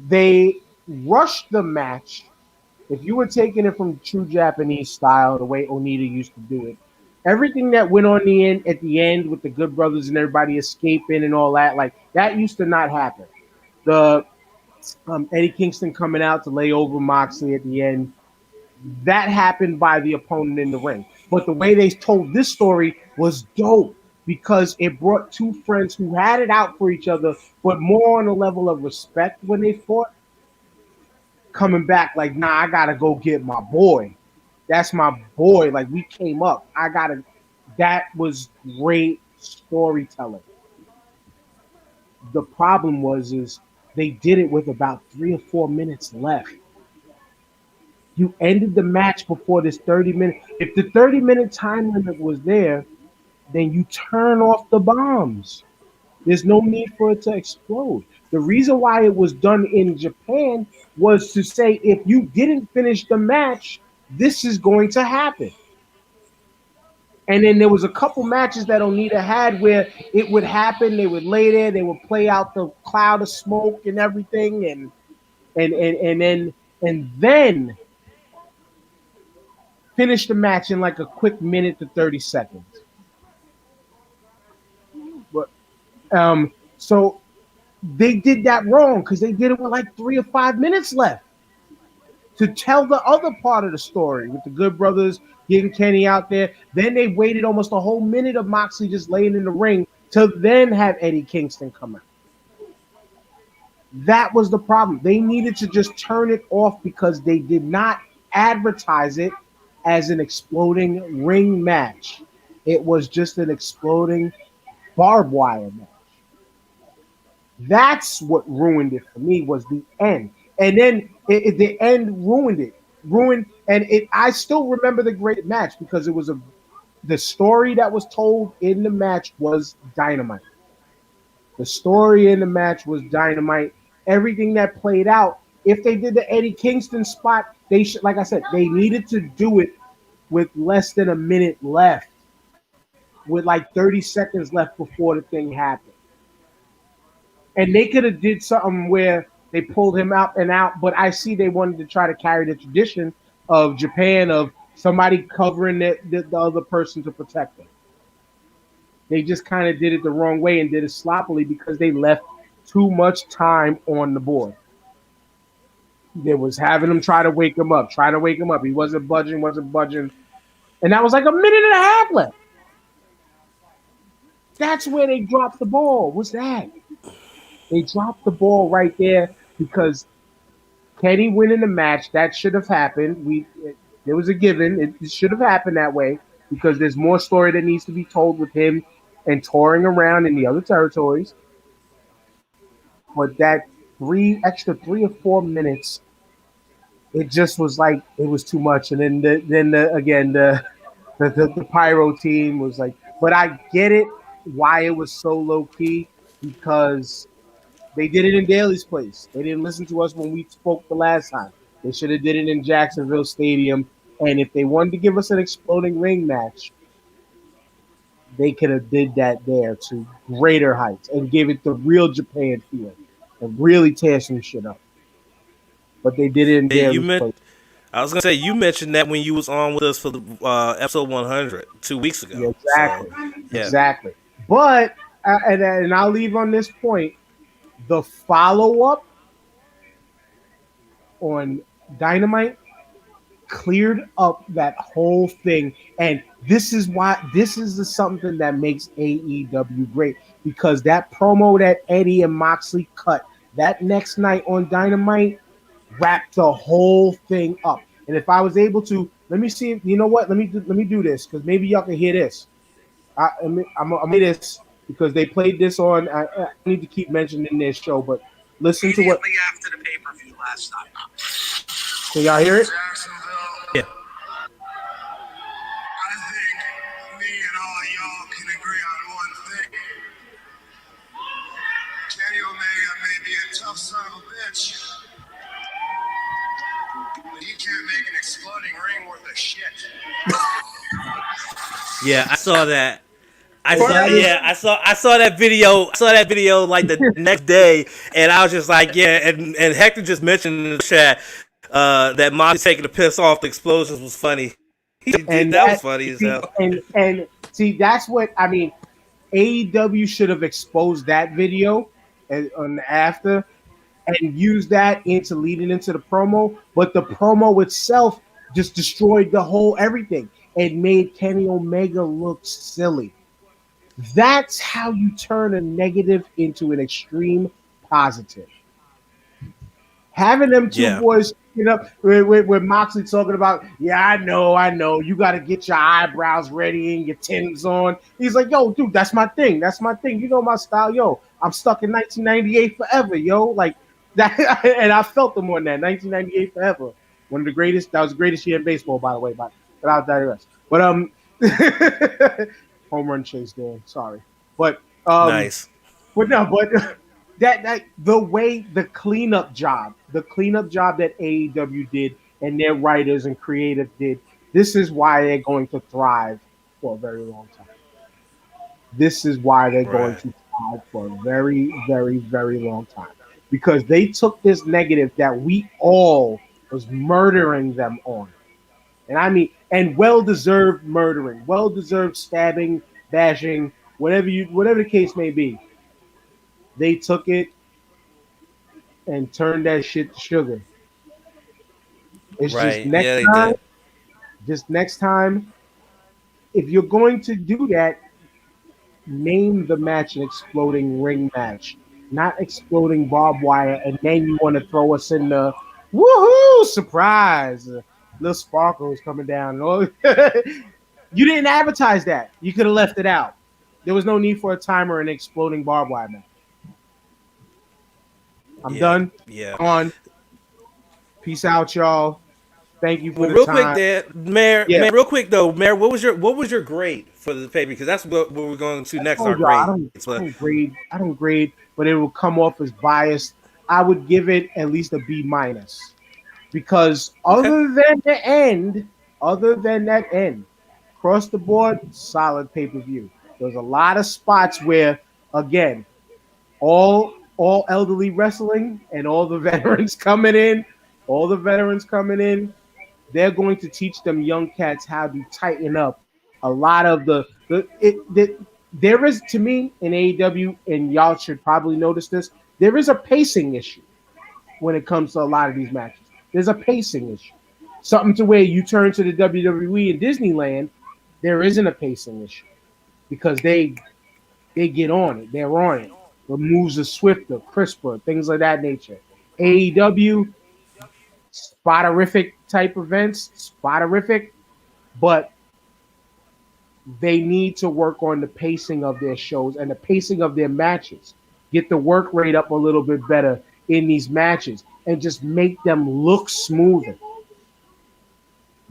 They rushed the match. If you were taking it from true Japanese style, the way Onita used to do it, everything that went on at the end with the Good Brothers and everybody escaping and all that, like that used to not happen. The Eddie Kingston coming out to lay over Moxley at the end, that happened by the opponent in the ring. But the way they told this story was dope because it brought two friends who had it out for each other, but more on a level of respect when they fought, coming back like, nah, I gotta go get my boy. That's my boy. Like we came up. That was great storytelling. The problem is they did it with about 3 or 4 minutes left. You ended the match before this 30-minute. If the 30-minute time limit was there, then you turn off the bombs. There's no need for it to explode. The reason why it was done in Japan was to say if you didn't finish the match, this is going to happen. And then there was a couple matches that Onita had where it would happen. They would lay there, they would play out the cloud of smoke and everything, and then finish the match in like a quick minute to 30 seconds. But so they did that wrong because they did it with like 3 or 5 minutes left to tell the other part of the story with the Good Brothers getting Kenny out there. Then they waited almost a whole minute of Moxley just laying in the ring to then have Eddie Kingston come out. That was the problem. They needed to just turn it off because they did not advertise it as an exploding ring match. It was just an exploding barbed wire match. That's what ruined it for me was the end. And then the end ruined it. I still remember the great match because it was the story that was told in the match was dynamite. The story in the match was dynamite. Everything that played out. If they did the Eddie Kingston spot, they should, like I said, they needed to do it with less than a minute left, with like 30 seconds left before the thing happened. And they could have did something where they pulled him out and out, but I see they wanted to try to carry the tradition of Japan of somebody covering the other person to protect them. They just kind of did it the wrong way and did it sloppily because they left too much time on the board. They was having him try to wake him up. He wasn't budging. And that was like a minute and a half left. That's where they dropped the ball. What's that? They dropped the ball right there because Kenny winning the match, that should have happened. There was a given. It should have happened that way because there's more story that needs to be told with him and touring around in the other territories. But that extra 3 or 4 minutes, it just was like it was too much. And then the pyro team was like, but I get it why it was so low key because they did it in Daly's place. They didn't listen to us when we spoke the last time. They should have did it in Jacksonville Stadium. And if they wanted to give us an exploding ring match, they could have did that there to greater heights and give it the real Japan feel and really tear some shit up. But they did it in Hey, Daly's place. I was gonna say you mentioned that when you was on with us for the episode 100 2 weeks ago. Yeah, exactly. So, yeah. Exactly. But and I'll leave on this point. The follow-up on Dynamite cleared up that whole thing. And this is something that makes AEW great because that promo that Eddie and Moxley cut that next night on Dynamite wrapped the whole thing up. And if I was able to, let me see, you know what? Let me do this because maybe y'all can hear this. I'm gonna do this because they played this on. I need to keep mentioning their show, but listen to what after the pay-per-view last night. Can y'all hear it? Yeah. I think me and all of y'all can agree on one thing. Kenny Omega may be a tough son of a bitch, but he can't make an exploding ring worth of shit. Yeah, I saw that. I saw that video. I saw that video like the next day, and I was just like, yeah. And Hector just mentioned in the chat that Moxley taking the piss off the explosions was funny. That was funny as hell. And see, that's what I mean. AEW should have exposed that video on the after and used that into leading into the promo. But the promo itself just destroyed the whole everything. It made Kenny Omega look silly. That's how you turn a negative into an extreme positive. Having them two boys, with Moxley talking about, yeah, I know, you got to get your eyebrows ready and your tins on. He's like, yo, dude, that's my thing. You know my style. Yo, I'm stuck in 1998 forever, yo. Like that, and I felt them on that 1998 forever. One of the greatest. That was the greatest year in baseball, by the way. But I'll digress. But home run chase there. Sorry, but Nice. But no, but that the cleanup job that AEW did and their writers and creative did. This is why they're going to thrive for a very long time. This is why they're going to thrive for a very, very, very long time because they took this negative that we all was murdering them on. And I mean, and well-deserved murdering, well-deserved stabbing, bashing, whatever the case may be. They took it and turned that shit to sugar. It's just next time, if you're going to do that, name the match an exploding ring match, not exploding barbed wire, and then you want to throw us in the woohoo surprise. Little sparkles coming down. You didn't advertise that. You could have left it out. There was no need for a timer and exploding barbed wire match. I'm done. Yeah. On. Peace out, y'all. Thank you for the real time. Quick, there, Mayor. Yeah. Real quick though, Mayor. What was your grade for the paper? Because that's what we're going to next. Our grade. I don't grade, but it will come off as biased. I would give it at least a B minus. Because other than that end, across the board, solid pay-per-view. There's a lot of spots where, again, all elderly wrestling and all the veterans coming in, they're going to teach them young cats how to tighten up a lot of there is, to me, in AEW, and y'all should probably notice this, there is a pacing issue when it comes to a lot of these matches. There's a pacing issue. Something to where you turn to the WWE and Disneyland, there isn't a pacing issue because they get on it. They're on it. The moves are swifter, crisper, things of that nature. AEW, spotorific type events, spotorific, but they need to work on the pacing of their shows and the pacing of their matches. Get the work rate up a little bit better in these matches and just make them look smoother.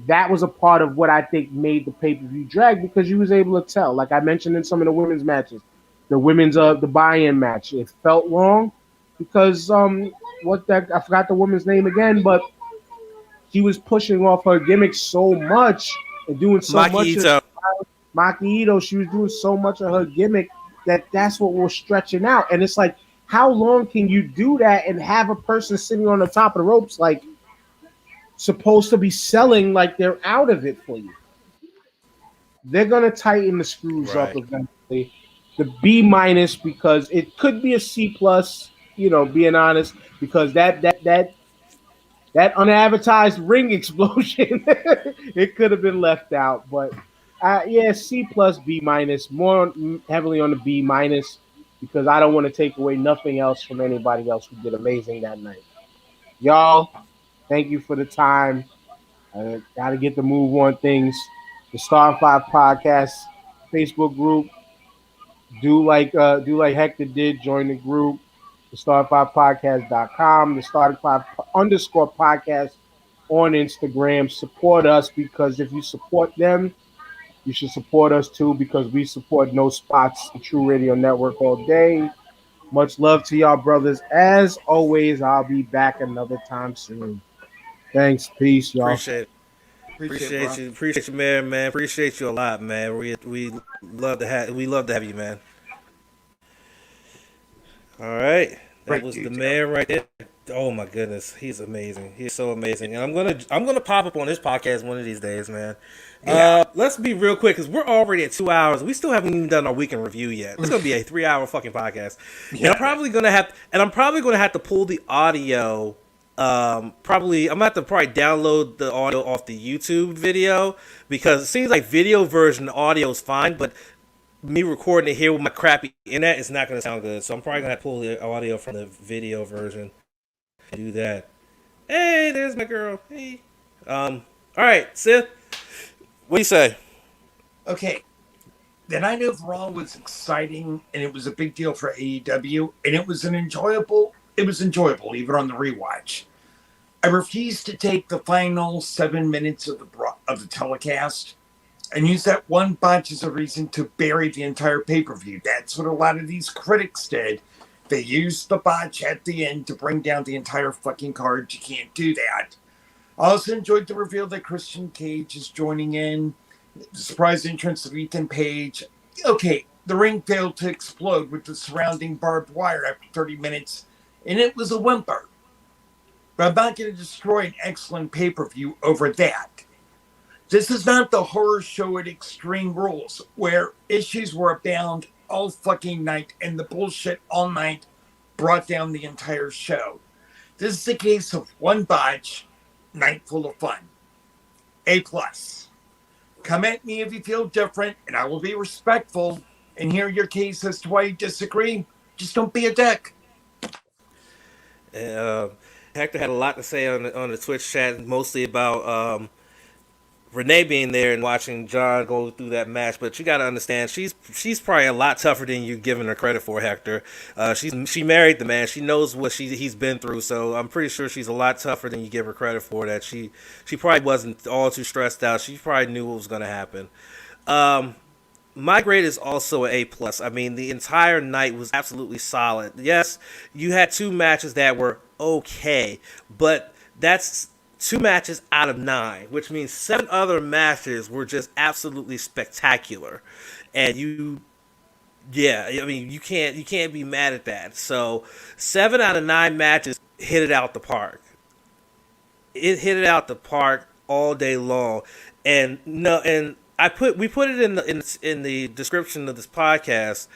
That was a part of what I think made the pay-per-view drag, because you was able to tell, like I mentioned in some of the women's matches, the women's the buy-in match, it felt wrong because I forgot the woman's name again, but she was pushing off her gimmick so much and doing so Maki much. Ito. Maki Ito, she was doing so much of her gimmick that's what we're stretching out. And it's like, how long can you do that and have a person sitting on the top of the ropes like supposed to be selling like they're out of it for you? They're gonna tighten the screws up eventually. The B minus, because it could be a C plus, being honest, because that unadvertised ring explosion, it could have been left out. But yeah, C plus, B minus, more heavily on the B minus, because I don't want to take away nothing else from anybody else who did amazing that night. Y'all, thank you for the time. I got to get the move on things. The Star 5 Podcast Facebook group. Do like Hector did. Join the group. The Star5podcast.com. The Star5 _ podcast on Instagram. Support us, because if you support them, you should support us too, because we support No Spots, the True Radio Network, all day. Much love to y'all, brothers. As always, I'll be back another time soon. Thanks. Peace, y'all. Appreciate you, man. Appreciate you a lot, man. We love to have you, man. All right, that was the man right there. Oh my goodness, he's amazing. He's so amazing, and I'm gonna pop up on this podcast one of these days, man. Yeah. Let's be real quick, because we're already at 2 hours. We still haven't even done our weekend review yet. It's gonna be a 3 hour fucking podcast, and I'm probably gonna have to pull the audio. I'm gonna have to probably download the audio off the YouTube video, because it seems like video version audio is fine, but me recording it here with my crappy internet is not gonna sound good. So I'm probably gonna have to pull the audio from the video version and do that. Hey, there's my girl. Hey. All right, Sith, what do you say? Okay. The night of Raw was exciting, and it was a big deal for AEW, and it was enjoyable even on the rewatch. I refused to take the final 7 minutes of the telecast and use that one botch as a reason to bury the entire pay-per-view. That's what a lot of these critics did. They used the botch at the end to bring down the entire fucking card. You can't do that. I also enjoyed the reveal that Christian Cage is joining in. The surprise entrance of Ethan Page. Okay, the ring failed to explode with the surrounding barbed wire after 30 minutes, and it was a whimper. But I'm not going to destroy an excellent pay-per-view over that. This is not the horror show at Extreme Rules, where issues were abound all fucking night and the bullshit all night brought down the entire show. This is a case of one botch, night full of fun. A+. Come at me if you feel different, and I will be respectful and hear your case as to why you disagree. Just don't be a dick. Hector had a lot to say on the Twitch chat, mostly about Renee being there and watching John go through that match. But you got to understand, she's probably a lot tougher than you're giving her credit for, Hector. She married the man. She knows what he's been through. So I'm pretty sure she's a lot tougher than you give her credit for. That she probably wasn't all too stressed out. She probably knew what was going to happen. My grade is also an A+. I mean, the entire night was absolutely solid. Yes, you had 2 matches that were okay, but that's 2 matches out of 9, which means 7 other matches were just absolutely spectacular. And you can't be mad at that. So 7 out of 9 matches hit it out the park. It hit it out the park all day long. And we put it in the description of this podcast.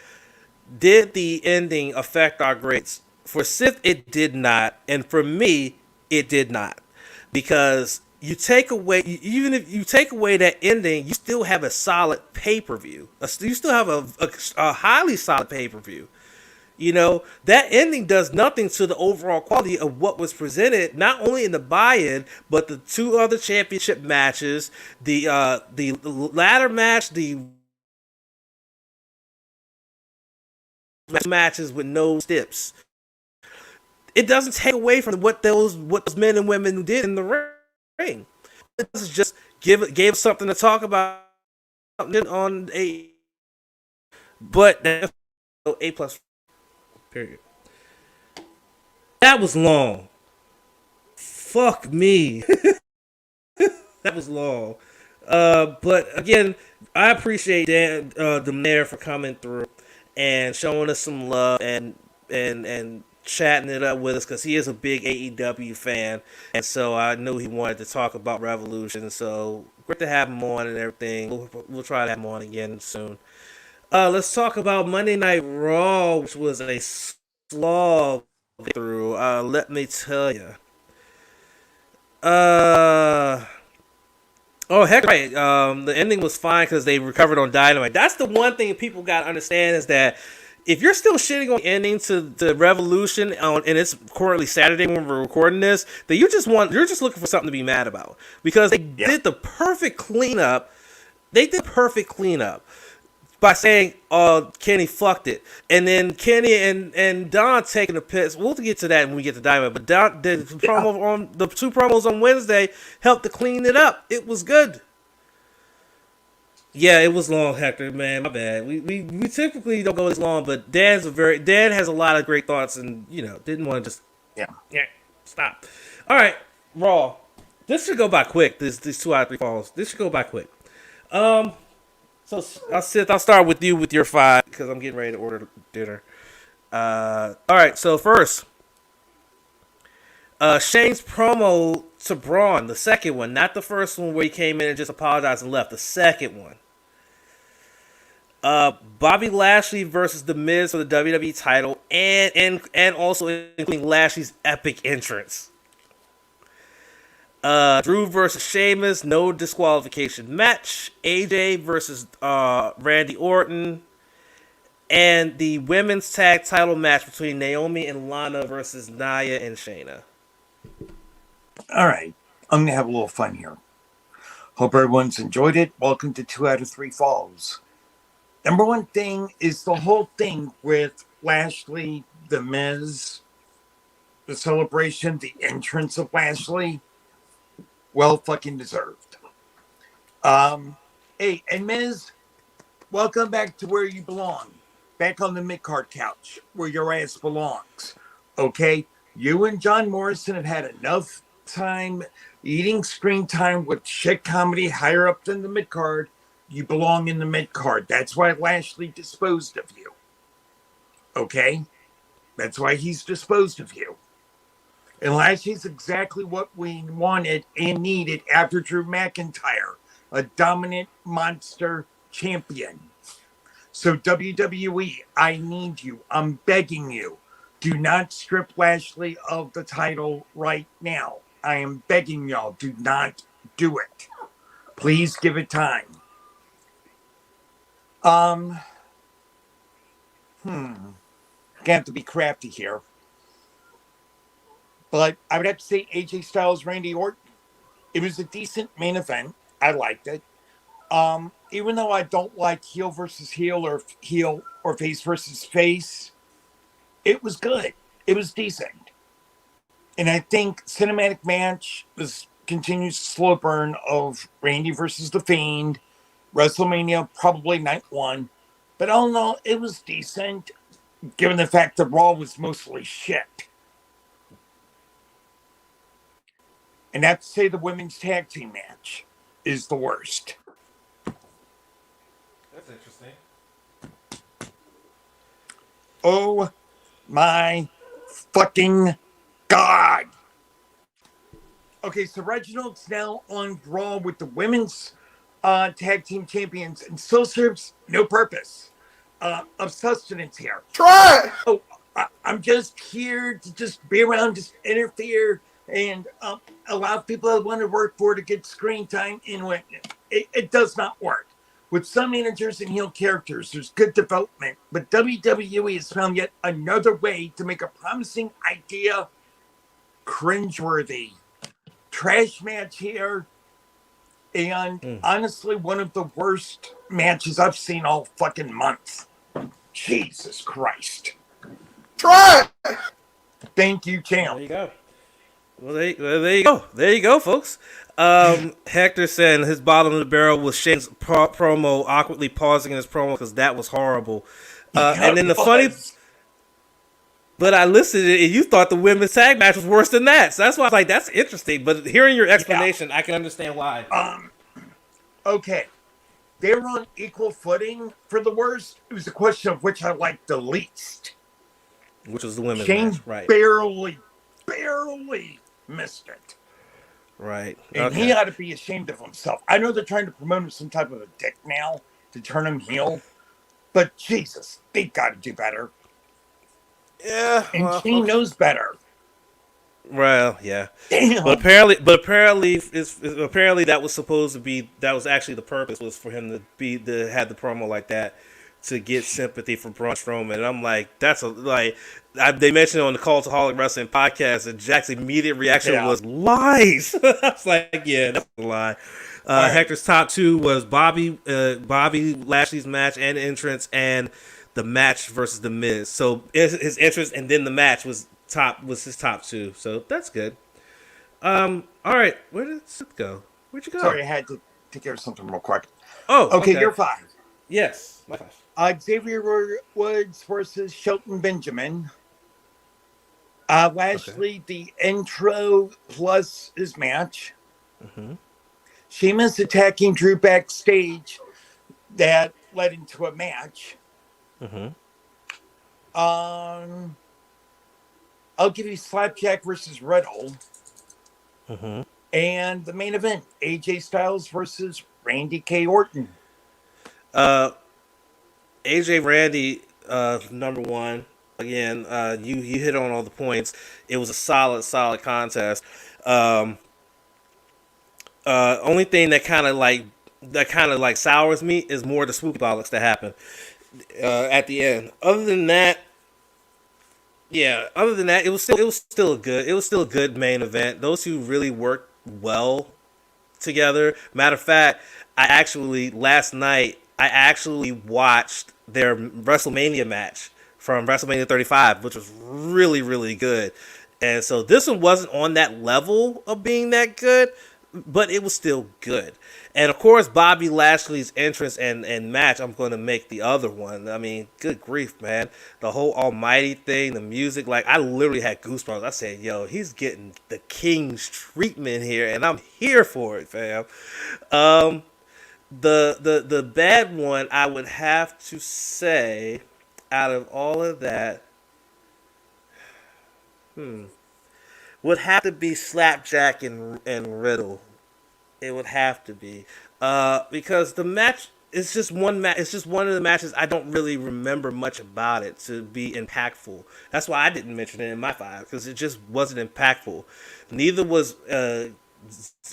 Did the ending affect our grades? For Sith, it did not, and for me, it did not, because even if you take away that ending, you still have a solid pay-per-view. You still have a highly solid pay-per-view. You know, that ending does nothing to the overall quality of what was presented, not only in the buy-in, but the two other championship matches, the ladder match, the matches with no steps. It doesn't take away from what those men and women did in the ring. It just gave us something to talk about on a, but that's A+. Period. That was long. Fuck me. That was long. But again, I appreciate Dan, the mayor, for coming through and showing us some love and chatting it up with us, because he is a big AEW fan, and so I knew he wanted to talk about Revolution. So great to have him on and everything. We'll try to have him on again soon. Let's talk about Monday Night Raw, which was a slog through. Let me tell you. Oh, heck, right. The ending was fine because they recovered on Dynamite. That's the one thing people got to understand, is that if you're still shitting on the ending to the Revolution and it's currently Saturday when we're recording this, then you're just looking for something to be mad about, because they did the perfect cleanup. They did perfect cleanup by saying, Kenny fucked it. And then Kenny and Don taking a piss. We'll get to that when we get to Diamond. But Don did the two promos on Wednesday helped to clean it up. It was good. Yeah, it was long, Hector, man. My bad. We typically don't go this long, but Dan has a lot of great thoughts, and didn't want to just stop. All right, Raw. This should go by quick. These 2 out of 3 falls. This should go by quick. So I'll start with you with your 5, because I'm getting ready to order dinner. All right, so first, Shane's promo to Braun, the second one, not the first one where he came in and just apologized and left. The second one. Bobby Lashley versus The Miz for the WWE title, and also including Lashley's epic entrance. Drew versus Sheamus, no disqualification match. AJ versus Randy Orton. And the women's tag title match between Naomi and Lana versus Nia and Shayna. All right. I'm going to have a little fun here. Hope everyone's enjoyed it. Welcome to 2 out of 3 falls. Number one thing is the whole thing with Lashley, The Miz, the celebration, the entrance of Lashley. Well fucking deserved. Hey, and Miz, welcome back to where you belong. Back on the mid-card couch, where your ass belongs. Okay? You and John Morrison have had enough time eating screen time with shit comedy higher up than the mid-card. You belong in the mid-card. That's why Lashley disposed of you. Okay? That's why he's disposed of you. And Lashley's exactly what we wanted and needed after Drew McIntyre. A dominant monster champion. So WWE, I need you. I'm begging you. Do not strip Lashley of the title right now. I am begging y'all. Do not do it. Please give it time. Gonna have to be crafty here. But I would have to say AJ Styles, Randy Orton. It was a decent main event. I liked it. Even though I don't like heel versus heel or face versus face, it was good. It was decent. And I think cinematic match was continues slow burn of Randy versus The Fiend. WrestleMania, probably night 1. But all in all, it was decent, given the fact that Raw was mostly shit. And I have to say the women's tag team match is the worst. That's interesting. Oh my fucking God. Okay, so Reginald's now on Raw with the women's tag team champions and still serves no purpose of sustenance here. Try. Oh, I'm just here to just be around, just interfere, and allow people that want to work for to get screen time in. It does not work. With some managers and heel characters, there's good development, but WWE has found yet another way to make a promising idea cringeworthy. Trash match here, and honestly, one of the worst matches I've seen all fucking month. Jesus Christ. Try. Thank you, There champ. you go. Well, there you go. There you go, folks. Hector said his bottom of the barrel was Shane's promo, awkwardly pausing in his promo because that was horrible. And then the funny, but I listened to it and you thought the women's tag match was worse than that. So that's why I was like, that's interesting. But hearing your explanation, I can understand why. Okay. They were on equal footing for the worst. It was a question of which I liked the least. Which was the women's Shane match, right? barely missed it. Right. And he ought to be ashamed of himself. I know they're trying to promote him some type of a dick now to turn him heel. But Jesus, they got to do better. Yeah. And Shane knows better. Well, yeah. Damn. But apparently that was supposed to be, that was actually the purpose, was for him to have the promo like that to get sympathy from Braun Strowman. And I'm like, they mentioned on the Cultaholic Wrestling podcast that Jack's immediate reaction was lies. I was like, yeah, that's a lie. Right. Hector's top two was Bobby Lashley's match and entrance, and the match versus The Miz. So his entrance and then the match was his top two. So that's good. All right, where did it go? Where'd you go? Sorry, I had to take care of something real quick. Oh, okay. You're five. Yes, my five. Xavier Woods versus Shelton Benjamin. Lashley, the intro plus his match. Mm-hmm. Sheamus attacking Drew backstage. That led into a match. Mm-hmm. I'll give you Slapjack versus Riddle. Mm-hmm. And the main event, AJ Styles versus Randy K. Orton. AJ Randy, number one. Again, you hit on all the points. It was a solid contest. Only thing that kind of like sours me is more the spooky bollocks that happen at the end. Other than that, it was still a good main event. Those two really worked well together. Matter of fact, last night I watched their WrestleMania match from WrestleMania 35, which was really, really good. And so this one wasn't on that level of being that good, but it was still good. And of course, Bobby Lashley's entrance and match, I'm going to make the other one. I mean, good grief, man. The whole Almighty thing, the music, like I literally had goosebumps. I said, yo, he's getting the king's treatment here, and I'm here for it, fam. The bad one, I would have to say, out of all of that, would have to be Slapjack and Riddle. It would have to be because the match is just one match. It's just one of the matches I don't really remember much about it to be impactful. That's why I didn't mention it in my five, because it just wasn't impactful. Neither was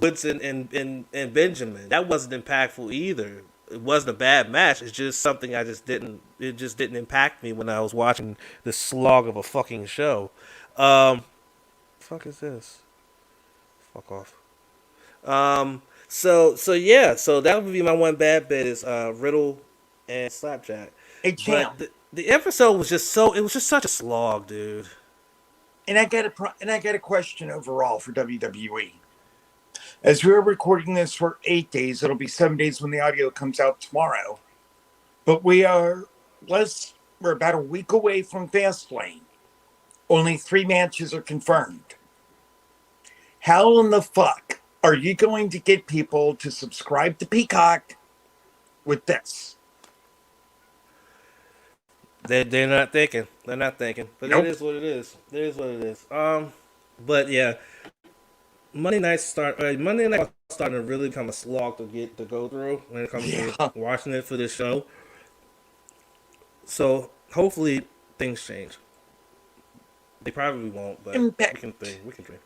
Woods and Benjamin. That wasn't impactful either. It wasn't a bad match. It's just something it just didn't impact me when I was watching this slog of a fucking show. Fuck is this? Fuck off. So that would be my one bad bit is Riddle and Slapjack. Hey, champ. But the episode was just such a slog, dude. And I got a question overall for WWE. As we're recording this for 8 days, it'll be 7 days when the audio comes out tomorrow. But we're about a week away from Fastlane. Only 3 matches are confirmed. How in the fuck are you going to get people to subscribe to Peacock with this? They're not thinking. But Nope. It is what it is. It is what it is. But yeah, Monday night starting to really become a slog to go through when it comes to watching it for this show. So hopefully things change. They probably won't, but Impact. We can think.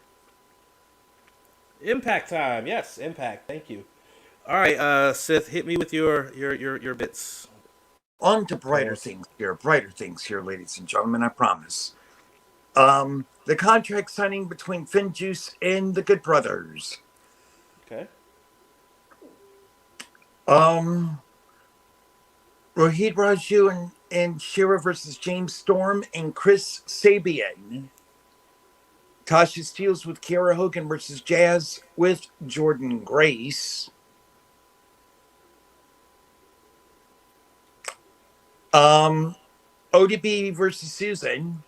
Impact time. Yes, Impact. Thank you. All right, Sith, hit me with your bits. On to brighter things here, ladies and gentlemen, I promise. The contract signing between Finn Juice and the Good Brothers. Okay. Rohit Raju and Shira versus James Storm and Chris Sabian. Tasha Steelz with Kiera Hogan versus Jazz with Jordan Grace. ODB versus Susan.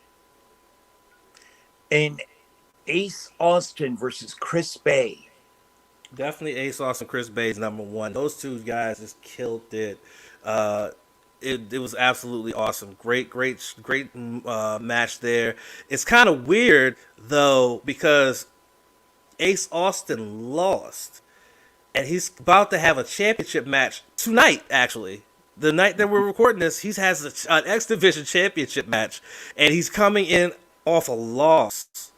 And Ace Austin versus Chris Bay. Definitely Ace Austin, Chris Bay's number one. Those two guys just killed it. It was absolutely awesome. Great match there. It's kind of weird though because Ace Austin lost, and he's about to have a championship match tonight. Actually, the night that we're recording this, he has an X Division championship match, and he's coming in off a loss.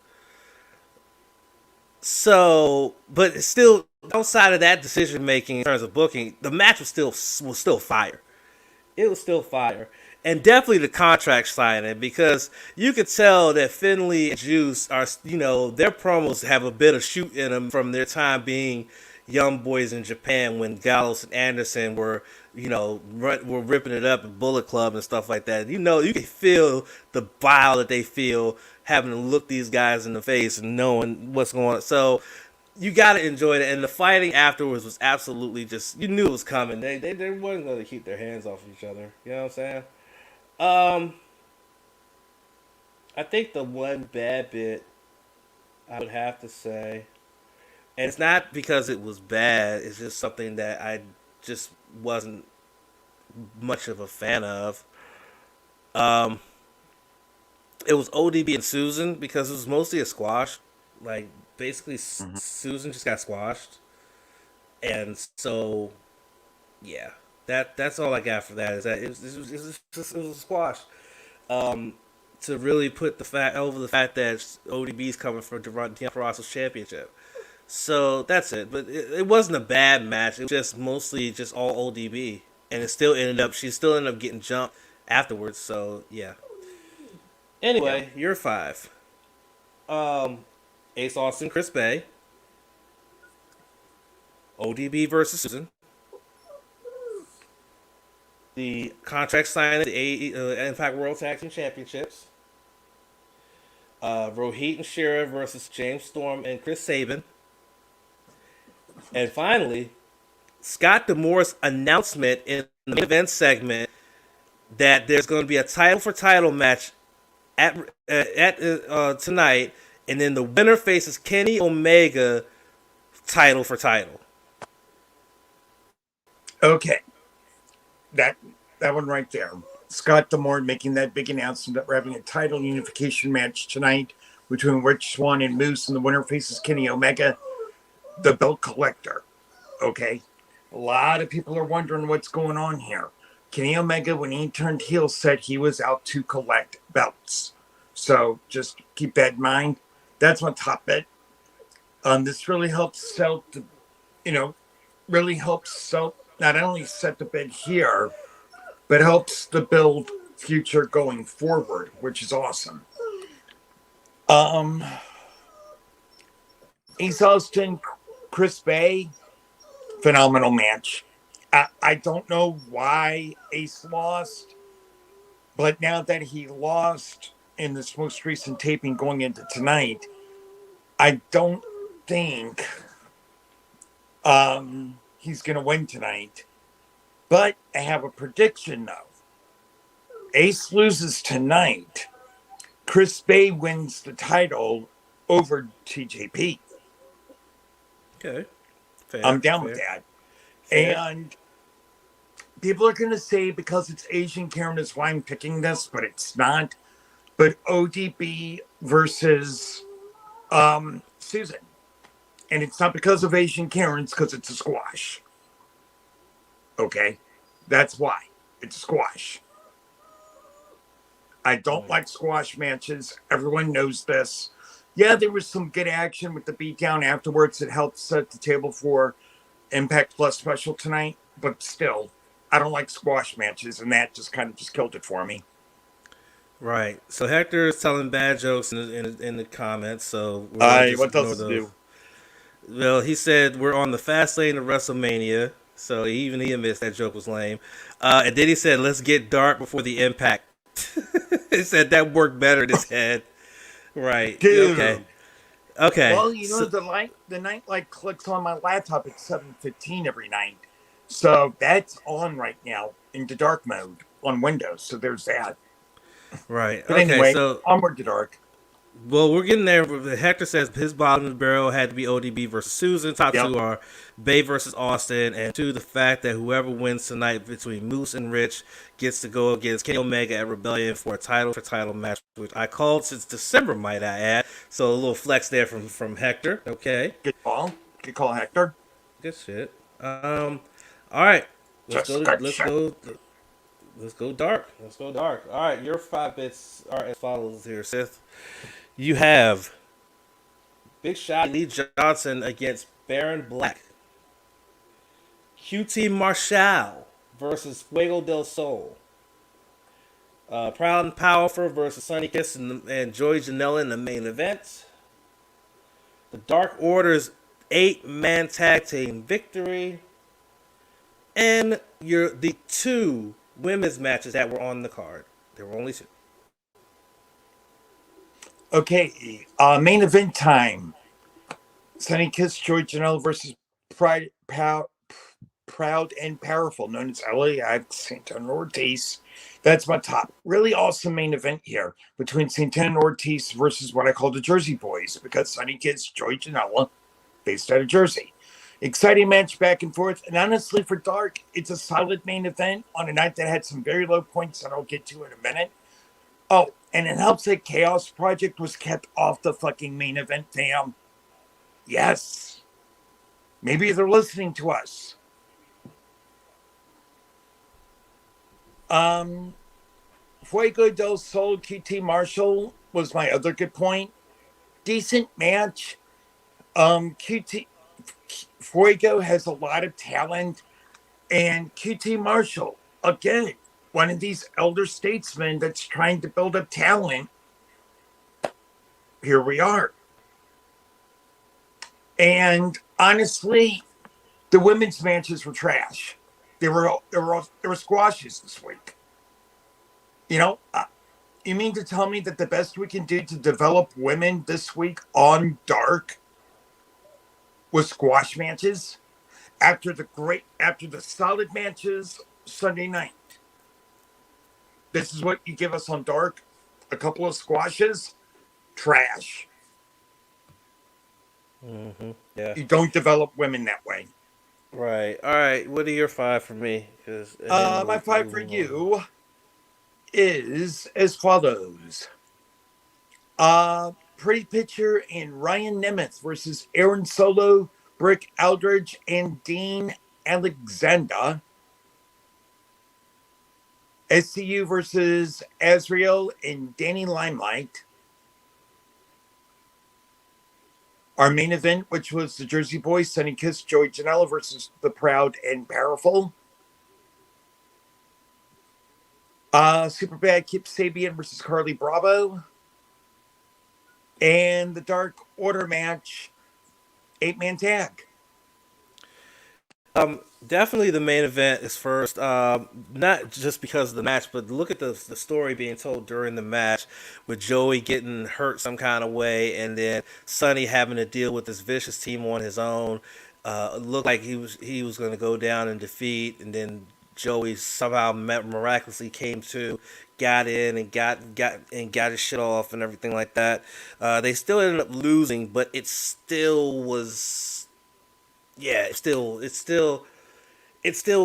So, but it's still outside of that decision making in terms of booking, the match was still fire. It was still fire, and definitely the contract signing because you could tell that Finley and Juice are, their promos have a bit of shoot in them from their time being young boys in Japan when Gallows and Anderson were, were ripping it up at Bullet Club and stuff like that. You can feel the bile that they feel having to look these guys in the face and knowing what's going on. So you got to enjoy it. And the fighting afterwards was absolutely just, you knew it was coming. They wasn't going to keep their hands off each other. You know what I'm saying? I think the one bad bit I would have to say, and it's not because it was bad, it's just something that I just wasn't much of a fan of. It was ODB and Susan because it was mostly a squash. Like, basically, Susan just got squashed. And so, yeah. That's all I got for that. Is that it was a squash. To really put the fact that ODB's coming for Deontay Ross's championship. So that's it. But it wasn't a bad match. It was just mostly just all ODB. And she still ended up getting jumped afterwards. So, yeah. Anyway, your 5. Ace Austin, Chris Bay. ODB versus Susan. The contract signing the Impact World Tag Team Championships. Rohit and Shira versus James Storm and Chris Sabin. And finally, Scott D'Amore's announcement in the main event segment that there's going to be a title for title match at tonight, and then the winner faces Kenny Omega title for title. Okay. That one right there. Scott D'Amore making that big announcement that we're having a title unification match tonight between Rich Swann and Moose, and the winner faces Kenny Omega, the belt collector. Okay. A lot of people are wondering what's going on here. Kenny Omega, when he turned heel, said he was out to collect belts. So just keep that in mind. That's my top bit. This really helps sell not only set the bid here, but helps to build future going forward, which is awesome. Ace Austin, Chris Bay, phenomenal match. I don't know why Ace lost, but now that he lost in this most recent taping going into tonight, I don't think he's going to win tonight. But I have a prediction, though. Ace loses tonight. Chris Bay wins the title over TJP. Okay. Fair, I'm down with that. Fair. And people are going to say because it's Asian Karen is why I'm picking this, but it's not. But ODB versus Susan. And it's not because of Asian Karen, it's because it's a squash. Okay? That's why. It's a squash. I don't like squash matches. Everyone knows this. Yeah, there was some good action with the beatdown afterwards that helped set the table for Impact Plus special tonight, but still, I don't like squash matches, and that just kind of just killed it for me. Right. So Hector is telling bad jokes in the comments, so we'll just What else ignore to those. do? Well, he said we're on the fast lane of WrestleMania, so even he admits that joke was lame. And then he said, "Let's get dark before the impact." He said that worked better in his head. Right. Okay. Dude. Okay. Well, So, the night light clicks on my laptop at 7:15 every night, so that's on right now into dark mode on Windows. So there's that. right. But Okay. anyway, So, onward to dark. well, we're getting there. Hector says his bottom of the barrel had to be ODB versus Susan. Top Yep. two are Bay versus Austin, and two, the fact that whoever wins tonight between Moose and Rich gets to go against Kenny Omega at Rebellion for a title match, which I called since December, might I add. So a little flex there from Hector. Okay, Good call. Good call, Hector. good shit. All right, let's Just go. good Let's shit. go. Let's go dark. Let's go dark. All right, your 5 bits are as follows here, Sith. You have Big Shot Lee Johnson against Baron Black. QT Marshall versus Fuego del Sol. Proud and Powerful versus Sonny Kiss and Joey Janela in the main event. The Dark Order's 8-man tag team victory. And the 2 women's matches that were on the card. There were only 2. Okay, main event time. Sonny Kiss, Joey Janela versus Proud and Powerful, known as LAX, Santana Ortiz. That's my top. Really awesome main event here between Santana Ortiz versus what I call the Jersey Boys, because Sonny Kiss, Joey Janela, based out of Jersey. Exciting match back and forth. And honestly, for Dark, it's a solid main event on a night that had some very low points that I'll get to in a minute. Oh, and it helps that Chaos Project was kept off the fucking main event, damn. Yes. Maybe they're listening to us. Fuego del Sol QT Marshall was my other good point. Decent match. QT Fuego has a lot of talent, and QT Marshall, again, one of these elder statesmen that's trying to build up talent. Here we are. And honestly, the women's matches were trash. There were squashes this week. You mean to tell me that the best we can do to develop women this week on Dark was squash matches after the solid matches Sunday night? This is what you give us on Dark? A couple of squashes? Trash. Yeah. You don't develop women that way. Right. All right. What are your 5 for me? My 5 for you is as follows. Pretty Picture and Ryan Nemeth versus Aaron Solo, Brick Aldridge, and Dean Alexander. SCU versus Azrael and Danny Limelight. Our main event, which was the Jersey Boys, Sonny Kiss, Joey Janela versus the Proud and Powerful. Superbad Kip Sabian versus Carly Bravo. And the Dark Order match, 8-man tag. Definitely the main event is first. Not just because of the match, but look at the story being told during the match with Joey getting hurt some kind of way, and then Sonny having to deal with this vicious team on his own. It looked like he was going to go down in defeat, and then Joey somehow miraculously came to, got in and got his shit off and everything like that. They still ended up losing, but it still was. Yeah, it still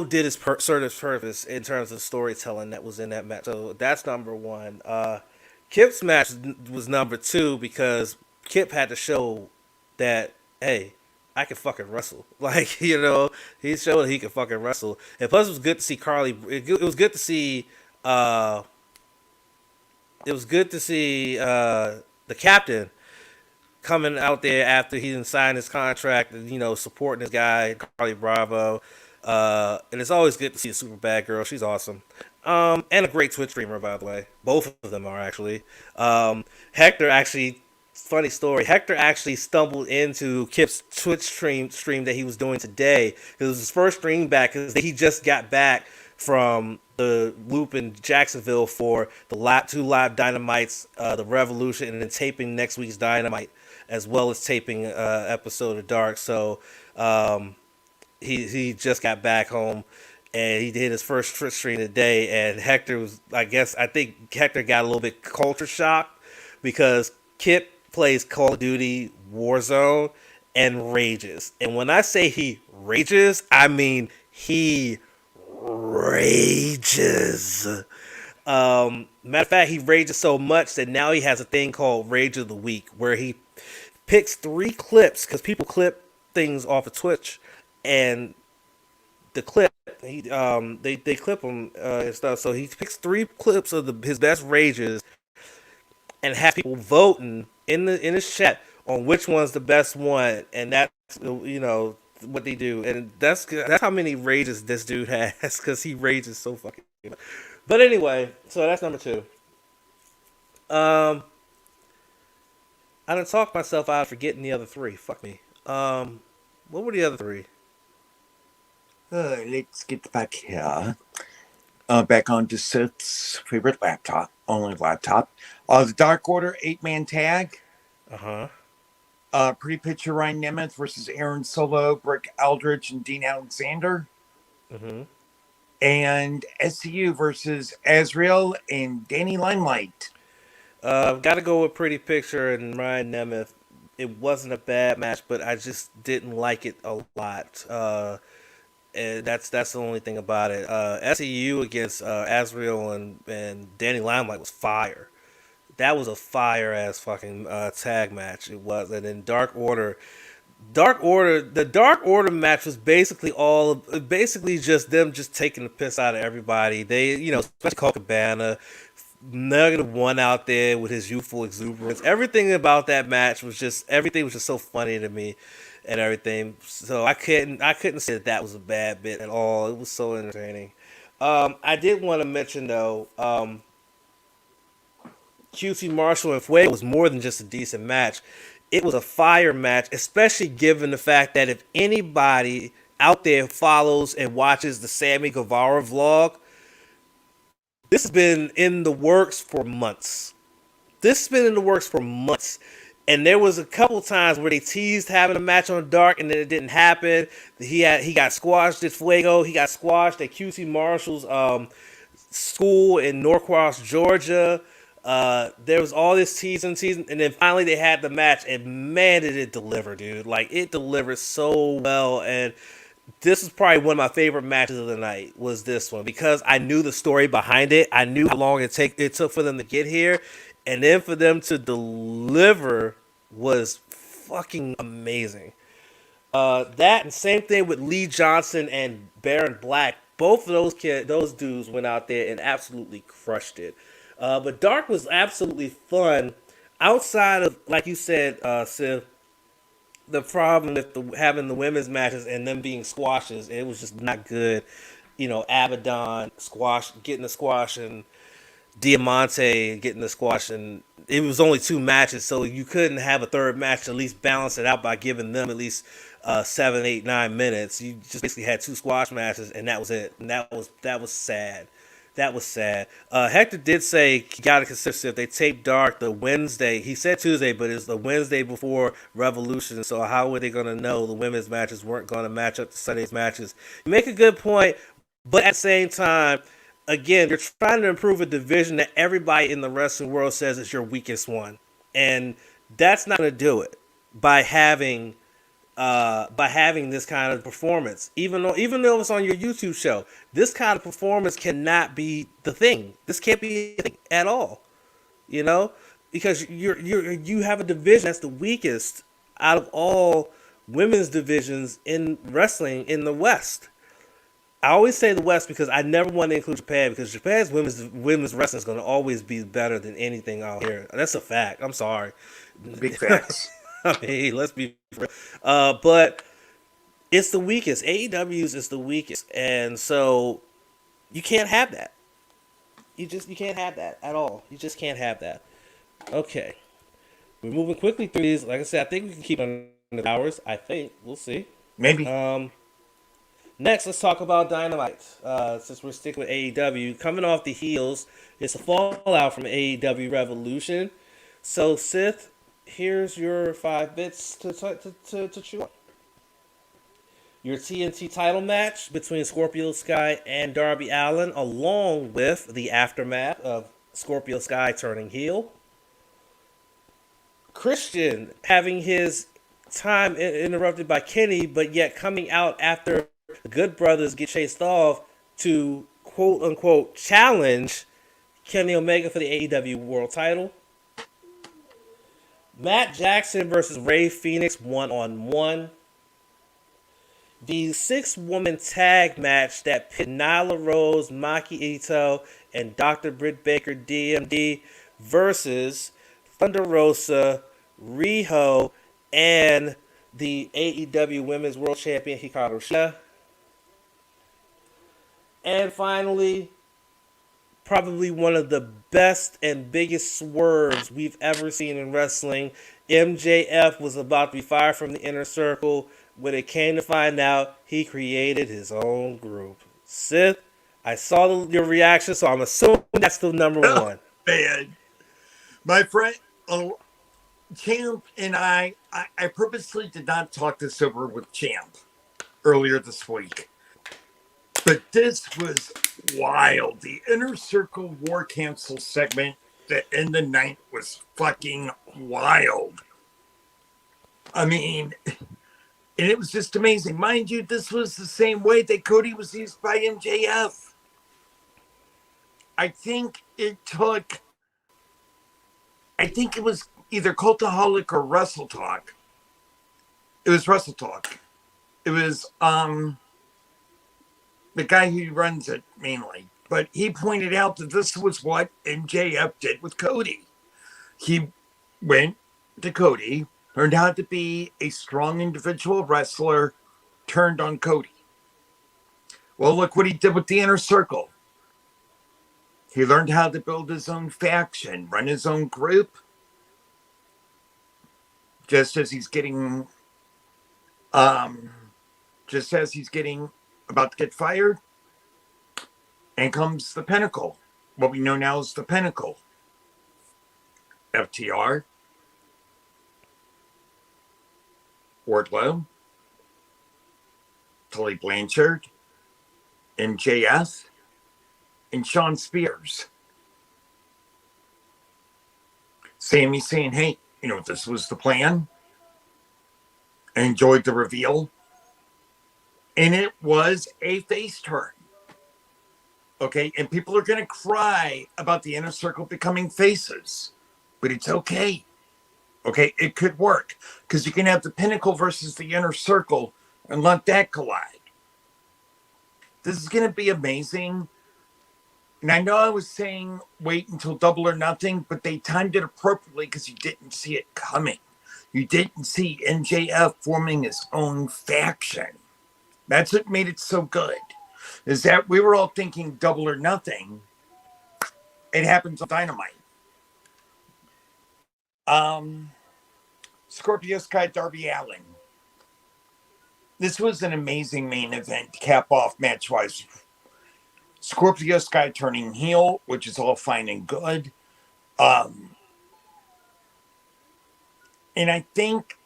did its sort of purpose in terms of storytelling that was in that match. So that's number 1. Kip's match was number 2 because Kip had to show that, hey, I can fucking wrestle. Like, he showed that he could fucking wrestle. And plus, it was good to see Carly. It was good to see. It was good to see the captain coming out there after he didn't sign his contract and, supporting this guy, Carly Bravo. And it's always good to see a super bad girl. She's awesome. And a great Twitch streamer, by the way. Both of them are actually. Hector actually, funny story. Hector actually stumbled into Kip's Twitch stream that he was doing today. It was his first stream back because he just got back from the loop in Jacksonville for the two live Dynamites, the Revolution, and then taping next week's Dynamite, as well as taping episode of Dark. So he just got back home, and he did his first Twitch stream today. And Hector was, I think Hector got a little bit culture shocked because Kip plays Call of Duty Warzone and rages. And when I say he rages, I mean he rages. Matter of fact, he rages so much that now he has a thing called Rage of the Week, where he picks 3 clips, because people clip things off of Twitch, and the clip, they clip them and stuff. So he picks 3 clips of his best rages and has people voting in his chat on which one's the best one, and that's what they do, and that's how many rages this dude has, because he rages so fucking much. But anyway, so that's number 2. I done talked myself out of forgetting the other 3. Fuck me. What were the other 3? Let's get back here. Back onto Seth's favorite only laptop. The Dark Order 8-man tag. Pre-picture Ryan Nemeth versus Aaron Solo, Brick Aldridge, and Dean Alexander. And SCU versus Azrael and Danny Limelight. Got to go with Pretty Picture and Ryan Nemeth. It wasn't a bad match, but I just didn't like it a lot. And that's the only thing about it. SCU against Azrael and Danny Limelight was fire. That was a fire ass fucking tag match. It was. And then the Dark Order match was basically just them just taking the piss out of everybody. They, especially Colt Cabana, Nugget won out there with his youthful exuberance. Everything about that match was just so funny to me and everything. So I couldn't say that was a bad bit at all. It was so entertaining. I did want to mention though, QT Marshall and Fuego was more than just a decent match. It was a fire match, especially given the fact that if anybody out there follows and watches the Sammy Guevara vlog, this has been in the works for months. And there was a couple times where they teased having a match on Dark, and then it didn't happen. He got squashed at Fuego. He got squashed at QT Marshall's school in Norcross, Georgia. There was all this teasing, and then finally they had the match, and man, did it deliver, dude. Like, it delivered so well, and this is probably one of my favorite matches of the night, was this one, because I knew the story behind it. I knew how long it took for them to get here, and then for them to deliver was fucking amazing. That, and same thing with Lee Johnson and Baron Black. Both of those dudes went out there and absolutely crushed it. But Dark was absolutely fun. Outside of, like you said, Siv, the problem with having the women's matches and them being squashes, it was just not good. Abaddon getting the squash, and Diamante getting the squash, and it was only 2 matches, so you couldn't have a third match to at least balance it out by giving them at least 7, 8, 9 minutes. You just basically had 2 squash matches, and that was it. And that was sad. That was sad. Hector did say you got to consider if they tape Dark the Wednesday. He said Tuesday, but it's the Wednesday before Revolution. So how were they going to know the women's matches weren't going to match up to Sunday's matches? You make a good point, but at the same time, again, you're trying to improve a division that everybody in the wrestling world says is your weakest one, and that's not going to do it by having this kind of performance. Even though it's on your YouTube show, this kind of performance cannot be the thing. This can't be a thing at all, because you have a division that's the weakest out of all women's divisions in wrestling in the West. I always say the West because I never want to include Japan, because Japan's women's wrestling is going to always be better than anything out here. That's a fact. I'm sorry. Big facts. I mean, let's be real. But it's the weakest. AEW's is the weakest, and so you can't have that. You can't have that at all. You just can't have that. Okay, we're moving quickly through these. Like I said, I think we can keep on the hours. I think we'll see. Maybe. Um, Next, let's talk about Dynamite. Since we're sticking with AEW, coming off the heels, it's a fallout from AEW Revolution. So, Sith, here's your 5 bits to chew on. Your TNT title match between Scorpio Sky and Darby Allin, along with the aftermath of Scorpio Sky turning heel. Christian having his time interrupted by Kenny, but yet coming out after the Good Brothers get chased off to quote unquote challenge Kenny Omega for the AEW World Title. Matt Jackson versus Ray Phoenix 1-on-1. The 6-woman tag match that pit Nyla Rose, Maki Ito, and Dr. Britt Baker DMD versus Thunder Rosa, Riho, and the AEW Women's World Champion Hikaru Shida. And finally, probably one of the best and biggest swerves we've ever seen in wrestling. MJF was about to be fired from the Inner Circle. When it came to find out, he created his own group. Sith, I saw your reaction, so I'm assuming that's the number one. Man, my friend, Champ and I purposely did not talk this over with Champ earlier this week. But this was wild. The Inner Circle War Cancel segment that in the night was fucking wild. I mean, and it was just amazing. Mind you, this was the same way that Cody was used by MJF. I think it was either Cultaholic or Wrestle Talk. It was Wrestle Talk. It was the guy who runs it mainly. But he pointed out that this was what MJF did with Cody. He went to Cody, learned how to be a strong individual wrestler, turned on Cody. Well, look what he did with the Inner Circle. He learned how to build his own faction, run his own group. Just as he's getting about to get fired, and comes the Pinnacle. What we know now is the Pinnacle. FTR, Wardlow, Tully Blanchard, MJF, and Sean Spears. Sammy saying, hey, this was the plan. I enjoyed the reveal. And it was a face turn. Okay, and people are going to cry about the Inner Circle becoming faces. But it's okay. Okay, it could work. Because you can have the Pinnacle versus the Inner Circle and let that collide. This is going to be amazing. And I know I was saying wait until Double or Nothing, but they timed it appropriately because you didn't see it coming. You didn't see MJF forming his own faction. That's what made it so good. Is that we were all thinking Double or Nothing. It happens on Dynamite. Scorpio Sky, Darby Allin. This was an amazing main event, cap off match-wise. Scorpio Sky turning heel, which is all fine and good. And I think,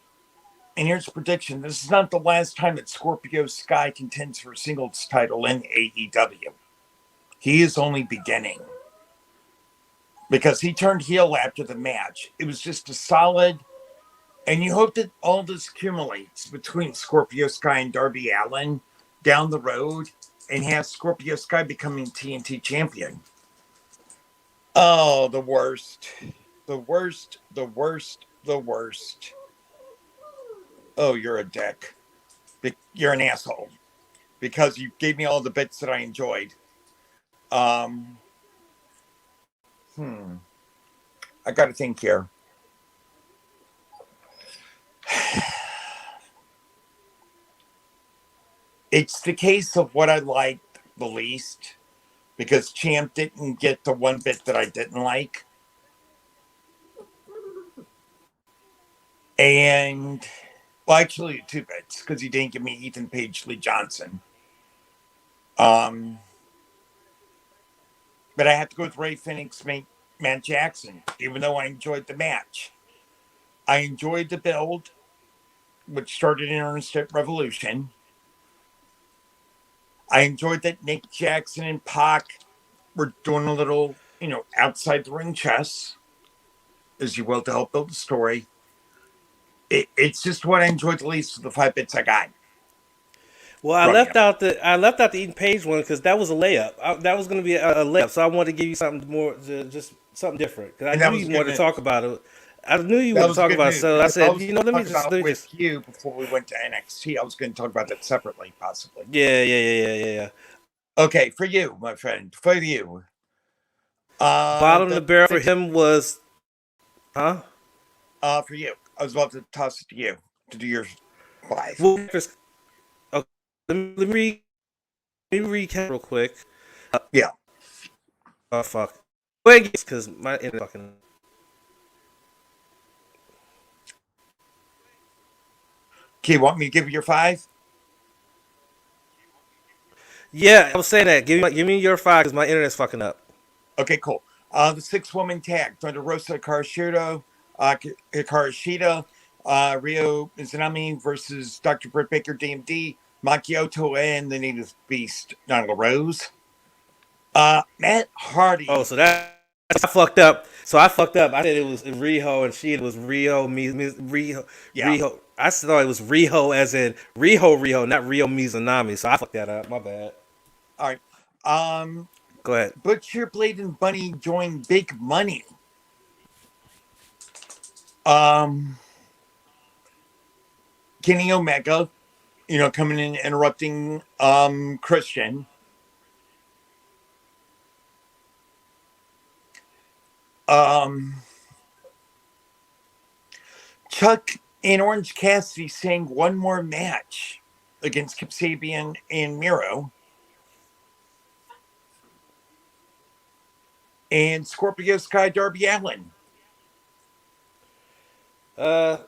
and here's a prediction, this is not the last time that Scorpio Sky contends for a singles title in AEW. He is only beginning. Because he turned heel after the match. It was just a solid, and you hope that all this accumulates between Scorpio Sky and Darby Allin down the road and have Scorpio Sky becoming TNT champion. Oh, the worst. The worst, the worst, the worst. Oh, you're a dick. You're an asshole. Because you gave me all the bits that I enjoyed. I got to think here. It's the case of what I liked the least because Champ didn't get the one bit that I didn't like. And, well, actually, two bits because he didn't give me Ethan Page Lee Johnson. But I have to go with Ray Phoenix, Matt Jackson, even though I enjoyed the match. I enjoyed the build, which started in earnest at Revolution. I enjoyed that Nick Jackson and Pac were doing a little, outside the ring chess, as you will, to help build the story. It's just what I enjoyed the least of the 5 bits I got. Well, I left out the Eden Page one because that was a layup. That was going to be a layup, so I wanted to give you something more, just something different because I And that knew was you good wanted to talk news. about it. I knew you That wanted to was talk good about it, news so I because I said, was let me talking about with just you before we went to NXT. I was going to talk about that separately, possibly. yeah. Okay, for you, my friend, for you. Bottom of the The barrel for six. him was, huh? For you, I was about to toss it to you to do your 5. Well, okay, let me recap real quick. Yeah. Oh fuck. Wait, because my internet fucking. Okay, want me to give you your 5? Yeah, I was saying that. Give me your five because my internet's fucking up. Okay, cool. The 6-woman tag: Thunder Rosa Hikaru Shida, Ryo Mizunami versus Dr. Britt Baker, DMD, Makioto, and the Native Beast, Nyla Rose. Matt Oh, Hardy. so I fucked up. So I fucked up. I said it was Riho and she was Yeah. Riho. I thought it was Riho as in Riho, not Rio Mizunami. So I fucked that up. My bad. All right. Um, Go ahead. Butcher Blade and Bunny join Big Money. Um, Kenny Omega, coming in interrupting Christian. Um, Chuck and Orange Cassidy saying one more match against Kip Sabian and Miro. And Scorpio Sky Darby Allin.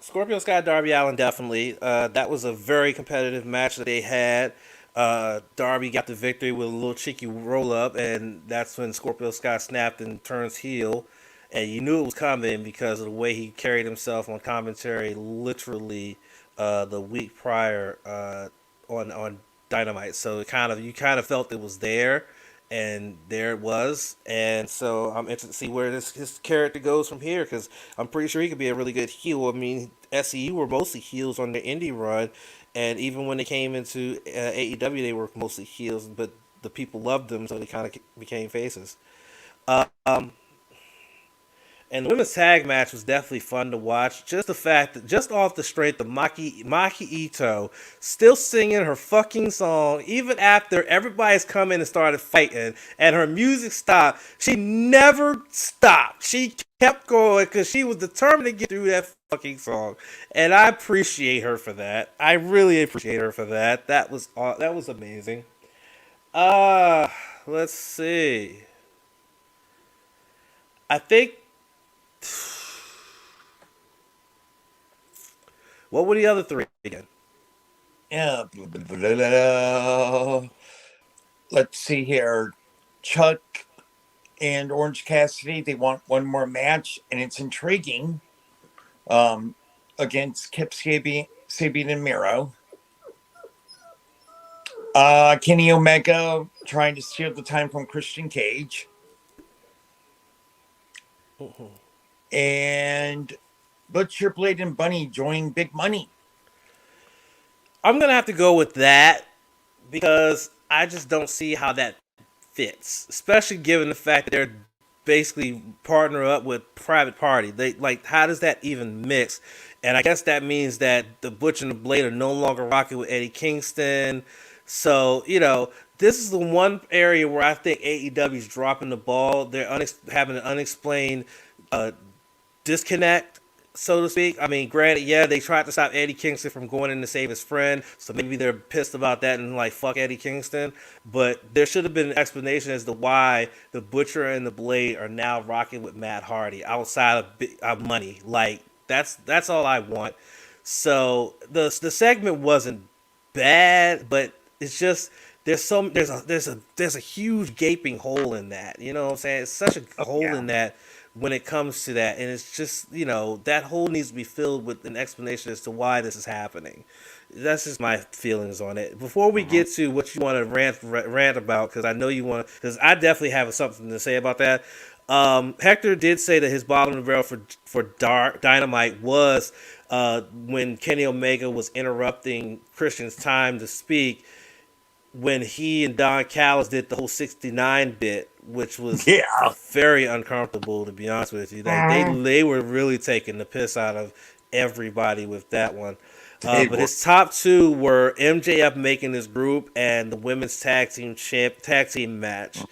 Scorpio Sky Darby Allin definitely. That was a very competitive match that they had. Darby got the victory with a little cheeky roll up, and that's when Scorpio Sky snapped and turns heel. And you knew it was coming because of the way he carried himself on commentary, literally the week prior on Dynamite. So you kind of felt it was there, and there it was. And so I'm interested to see where his character goes from here because I'm pretty sure he could be a really good heel. I mean, SCU were mostly heels on their indie run, and even when they came into AEW, they were mostly heels, but the people loved them, so they kind of became faces. Um, and the women's tag match was definitely fun to watch. Just the fact that, just off the strength of Maki Ito still singing her fucking song, even after everybody's come in and started fighting, and her music stopped, she never stopped. She kept going because she was determined to get through that fucking song, and I appreciate her for that. I really appreciate her for that. That was amazing. Uh, let's see. I think what were the other three again? Yeah. Blah, blah, blah, blah. Let's see here. Chuck and Orange Cassidy, they want one more match, and it's intriguing. Against Kip Sabian and Miro. Kenny Omega trying to steal the time from Christian Cage. And Butcher Blade and Bunny joining Big Money. I'm gonna have to go with that because I just don't see how that fits, especially given the fact that they're basically partner up with Private Party. They like how does that even mix? And I guess that means that the Butcher and the Blade are no longer rocking with Eddie Kingston. So this is the one area where I think AEW is dropping the ball. They're having an unexplained uh, disconnect so to speak. I mean, granted, yeah, they tried to stop Eddie Kingston from going in to save his friend, so maybe they're pissed about that and like fuck Eddie Kingston. But there should have been an explanation as to why the Butcher and the Blade are now rocking with Matt Hardy outside of money. Like that's all I want. So the segment wasn't bad, but it's just there's a huge gaping hole in that. You know what I'm saying? It's such a hole in that when it comes to that, and it's just that hole needs to be filled with an explanation as to why this is happening. That's just my feelings on it. Before we get to what you want to rant about, because I know you want, because I definitely have something to say about that. Hector did say that his bottom of the barrel for Dynamite was when Kenny Omega was interrupting Christian's time to speak when he and Don Callis did the whole 69 bit, which was very uncomfortable, to be honest with you. Like, they were really taking the piss out of everybody with that one. But his top two were MJF making his group and the women's tag team match.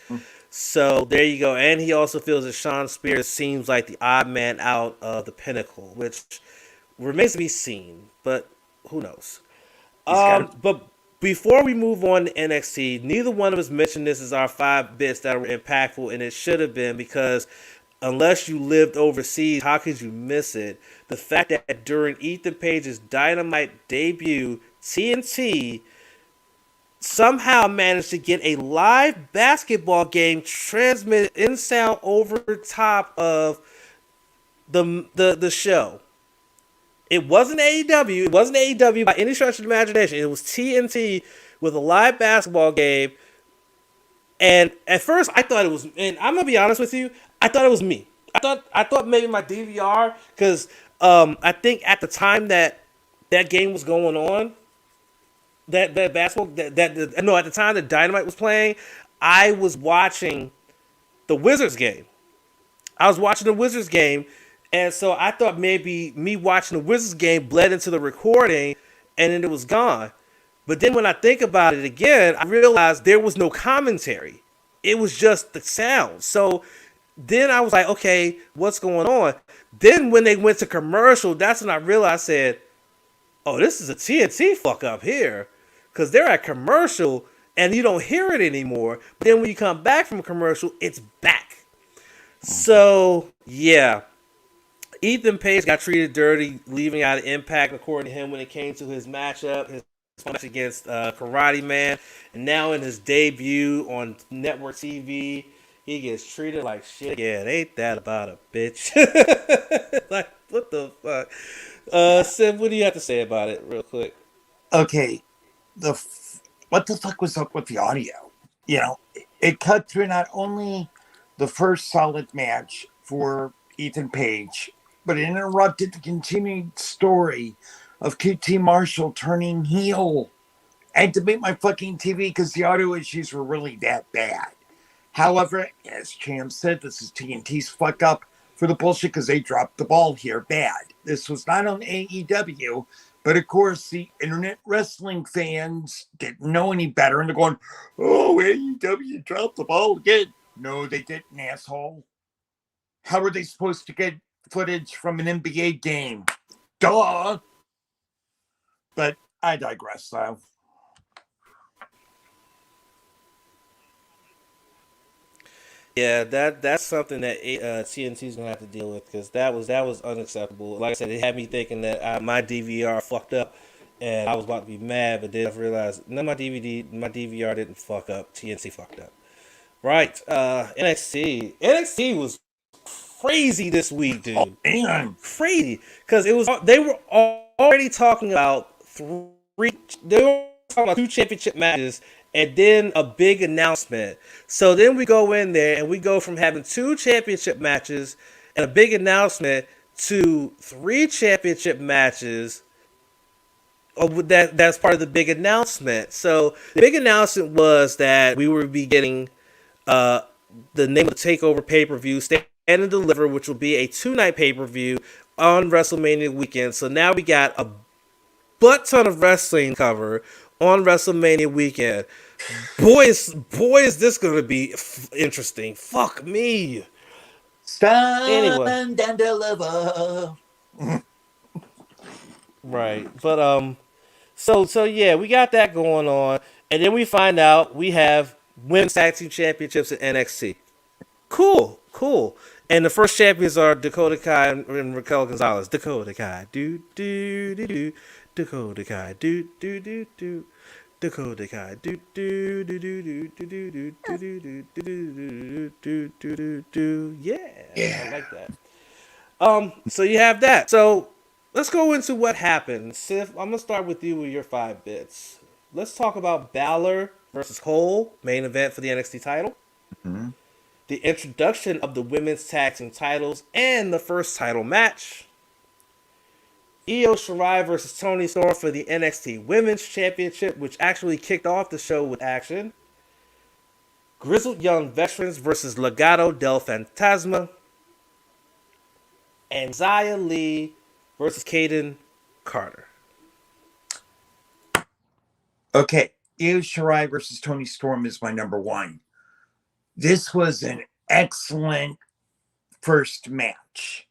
So there you go. And he also feels that Shawn Spears seems like the odd man out of the Pinnacle, which remains to be seen, but who knows? But before we move on to NXT, neither one of us mentioned this as our 5 bits that were impactful, and it should have been, because unless you lived overseas, how could you miss it? The fact that during Ethan Page's Dynamite debut, TNT somehow managed to get a live basketball game transmitted in sound over top of the show. It wasn't AEW. It wasn't AEW by any stretch of the imagination. It was TNT with a live basketball game. And at first, I thought it was. And I'm gonna be honest with you. I thought it was me. I thought maybe my DVR, because I think at the time that game was going on, that basketball at the time that Dynamite was playing, I was watching the Wizards game. And so I thought maybe me watching the Wizards game bled into the recording, and then it was gone. But then when I think about it again, I realized there was no commentary. It was just the sound. So then I was like, okay, what's going on? Then when they went to commercial, that's when I realized, I said, oh, this is a TNT fuck up here. Because they're at commercial, and you don't hear it anymore. But then when you come back from commercial, it's back. So, yeah. Ethan Page got treated dirty, leaving out of Impact, according to him, when it came to his match against Karate Man. And now in his debut on network TV, he gets treated like shit again. Ain't that about a bitch? Like, what the fuck? Sim, what do you have to say about it, real quick? Okay, what the fuck was up with the audio? It cut through not only the first solid match for Ethan Page, but it interrupted the continued story of QT Marshall turning heel. I had to make my fucking TV because the audio issues were really that bad. However, as Cham said, this is TNT's fuck up for the bullshit because they dropped the ball here bad. This was not on AEW, but of course the internet wrestling fans didn't know any better, and they're going, oh, AEW dropped the ball again. No, they didn't, asshole. How were they supposed to get footage from an NBA game? Duh. But I digress, though. Yeah, that's something that TNT's gonna have to deal with, because that was unacceptable. Like I said, it had me thinking that my DVR fucked up, and I was about to be mad, but then I realized no, my DVR didn't fuck up. TNT fucked up. Right, NXT was crazy this week, dude. Oh, man. Crazy, because they were already talking about they were talking about 2 championship matches and then a big announcement. So then we go in there and we go from having 2 championship matches and a big announcement to 3 championship matches. That's part of the big announcement. So the big announcement was that we would be getting the name of the TakeOver pay-per-view, Stand and Deliver, which will be a 2-night pay-per-view on WrestleMania weekend. So now we got a butt ton of wrestling cover on WrestleMania weekend. Boy, is this going to be interesting. Fuck me. Stand and deliver. Right. But so yeah, we got that going on, and then we find out we have women's tag team championships in NXT. Cool. And the first champions are Dakota Kai and Raquel Gonzalez. Dakota Kai, do. Dakota Kai, do. Dakota Kai, do. Yeah, I Yeah. like that. So you have that. So let's go into what happened. Sif, I'm gonna start with you with your 5 bits. Let's talk about Balor versus Cole, main event for the NXT title. Mhm. The introduction of the women's tag team titles and the first title match. Io Shirai versus Toni Storm for the NXT Women's Championship, which actually kicked off the show with action. Grizzled Young Veterans versus Legado del Fantasma. And Xia Li versus Caden Carter. Okay. Io Shirai versus Toni Storm is my number one. This was an excellent first match.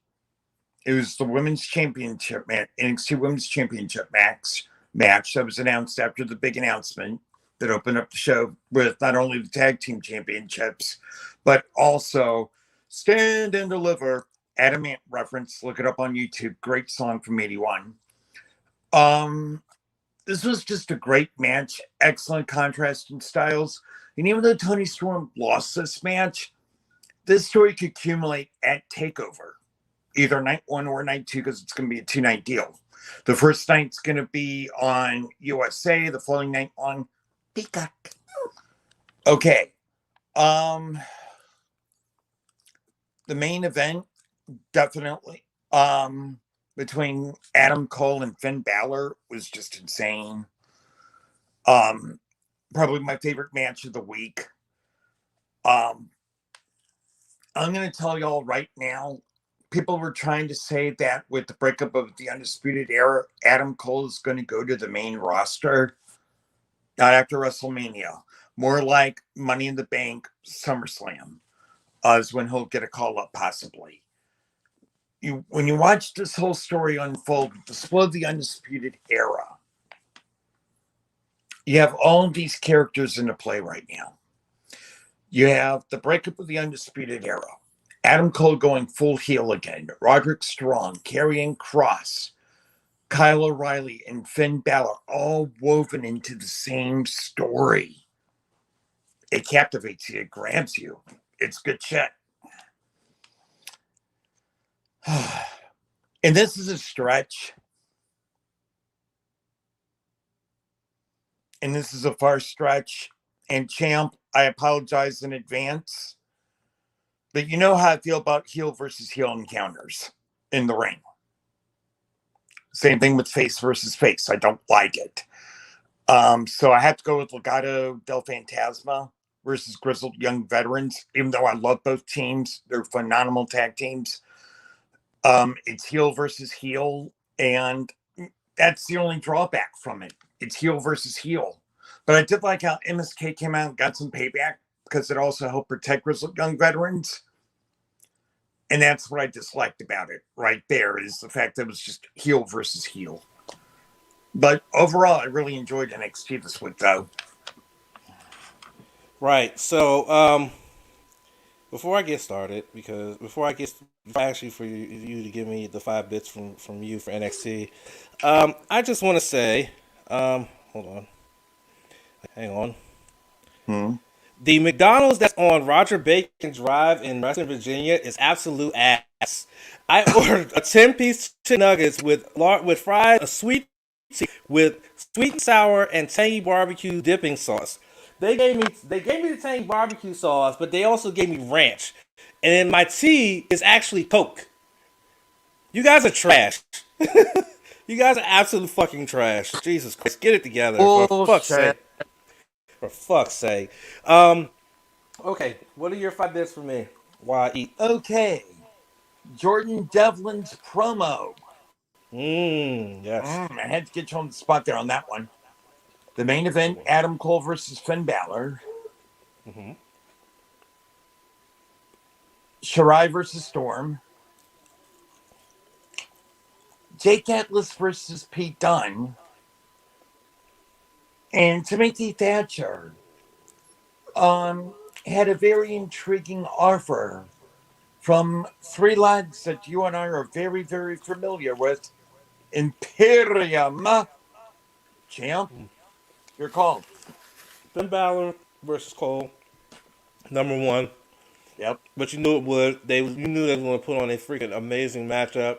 It was the women's championship match, NXT Women's Championship match that was announced after the big announcement that opened up the show with not only the tag team championships, but also Stand and Deliver. Adamant reference. Look it up on YouTube. Great song from '81. This was just a great match. Excellent contrast in styles. And even though Toni Storm lost this match, this story could accumulate at TakeOver, either night one or night two, because it's going to be a 2-night deal. The first night's going to be on USA, the following night on Peacock. Okay. The main event, definitely, between Adam Cole and Finn Balor was just insane. Probably my favorite match of the week. I'm going to tell y'all right now, people were trying to say that with the breakup of the Undisputed Era, Adam Cole is going to go to the main roster, not after WrestleMania. More like Money in the Bank, SummerSlam, is when he'll get a call up, possibly. When you watch this whole story unfold, the split of the Undisputed Era, you have all of these characters into play right now. You have the breakup of the Undisputed Era, Adam Cole going full heel again, Roderick Strong, Karrion Kross, Kyle O'Reilly, and Finn Balor all woven into the same story. It captivates you. It grabs you. It's good shit. And this is a stretch. And this is a far stretch. And champ, I apologize in advance. But you know how I feel about heel versus heel encounters in the ring. Same thing with face versus face. I don't like it. So I have to go with Legado del Fantasma versus Grizzled Young Veterans. Even though I love both teams, they're phenomenal tag teams. It's heel versus heel, and that's the only drawback from it. It's heel versus heel. But I did like how MSK came out and got some payback because it also helped protect Grizzled Young Veterans. And that's what I disliked about it right there, is the fact that it was just heel versus heel. But overall, I really enjoyed NXT this week, though. Right. So before I get started, because before actually for you to give me the 5 bits from you for NXT, I just want to say, hold on, hang on. The McDonald's that's on Roger Bacon Drive in Reston, Virginia is absolute ass. I ordered a 10-piece chicken nuggets with fries, a sweet tea with sweet and sour and tangy barbecue dipping sauce. They gave me the tangy barbecue sauce, but they also gave me ranch. And then my tea is actually Coke. You guys are trash. You guys are absolute fucking trash. Jesus Christ, get it together for fuck's sake. For fuck's sake. Okay, what are your 5 bits for me while I eat? Okay. Jordan Devlin's promo. Yes. I had to get you on the spot there on that one. The main event, Adam Cole versus Finn Balor. Shirai versus Storm. Jake Atlas versus Pete Dunne and Timothy Thatcher had a very intriguing offer from three lads that you and I are very, very familiar with. Imperium. Champ, your call. Finn Balor versus Cole, number one. Yep. But you knew it would. You knew they were going to put on a freaking amazing matchup.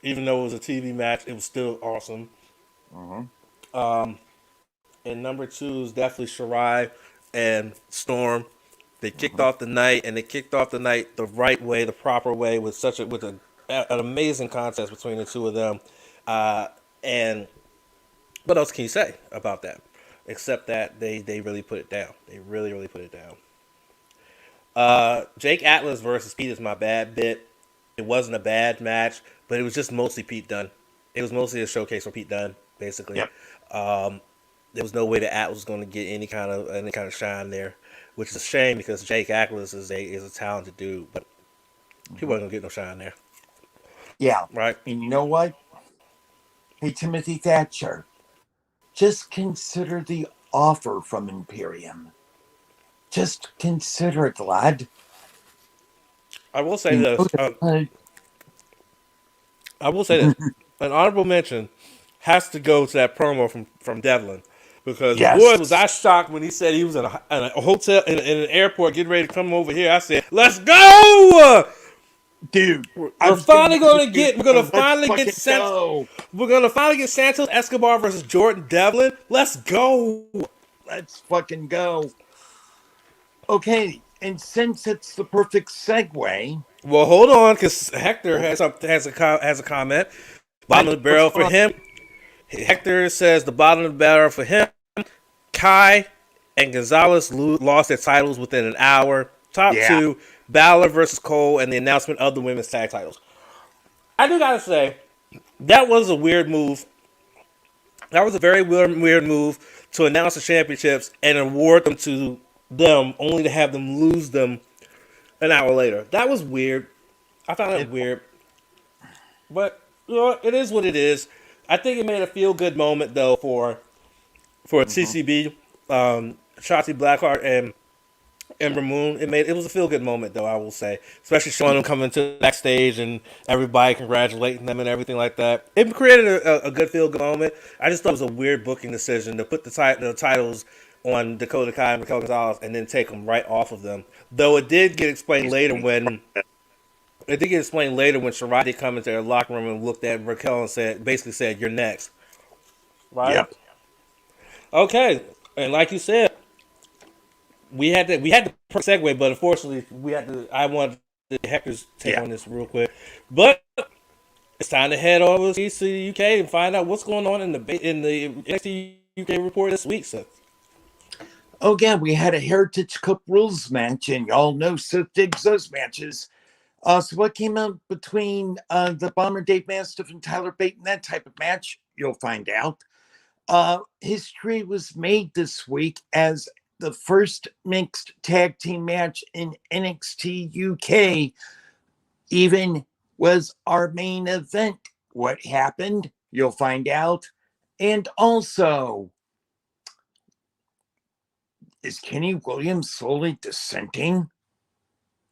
Even though it was a TV match, it was still awesome. And number two is definitely Shirai and Storm. They kicked off the night, and they kicked off the night the right way, the proper way, with an amazing contest between the two of them. And what else can you say about that? Except that they really put it down. They really, really put it down. Jake Atlas versus Pete is my bad bit. It wasn't a bad match, but it was just mostly Pete Dunne. It was mostly a showcase for Pete Dunne, basically. Yep. There was no way that Atlas was going to get any kind of shine there, which is a shame because Jake Atlas is a talented dude, but he wasn't going to get no shine there. Yeah. Right. And you know what? Hey, Timothy Thatcher, just consider the offer from Imperium. Just consider it, lad. I will say this. An honorable mention has to go to that promo from Devlin. Because boy, was I shocked when he said he was in a hotel, in an airport, getting ready to come over here. I said, let's go! Dude, we're finally going to get Santos Escobar versus Jordan Devlin. Let's go! Let's fucking go. Okay, and since it's the perfect segue. Well, hold on, because Hector has a comment. Bottom of the barrel for him. Hector says the bottom of the barrel for him. Kai and Gonzalez lost their titles within an hour. Top two, Balor versus Cole, and the announcement of the women's tag titles. I do gotta say, that was a weird move. That was a very weird move to announce the championships and award them to them, only to have them lose them an hour later. That was weird. I found that weird. But it is what it is. I think it made a feel-good moment, though, for TCB, Shotzi Blackheart, and Ember Moon. It was a feel-good moment, though, I will say. Especially showing them coming to the backstage and everybody congratulating them and everything like that. It created a good feel-good moment. I just thought it was a weird booking decision to put the titles on Dakota Kai and Raquel Gonzalez and then take them right off of them. Though it did get explained later when Shirai did come into their locker room and looked at Raquel and basically said, "You're next." Right? Yep. Okay, and like you said, we had the segue, but unfortunately, I wanted Hector's take on this real quick, but it's time to head over to the UK and find out what's going on in the NXT UK report this week. So. Oh yeah, we had a Heritage Cup rules match, and y'all know Seth digs those matches. So what came out between the Bomber Dave Mastiff and Tyler Bate in that type of match? You'll find out. History was made this week as the first mixed tag team match in NXT UK even was our main event. What happened? You'll find out. And also, is Kenny Williams slowly dissenting?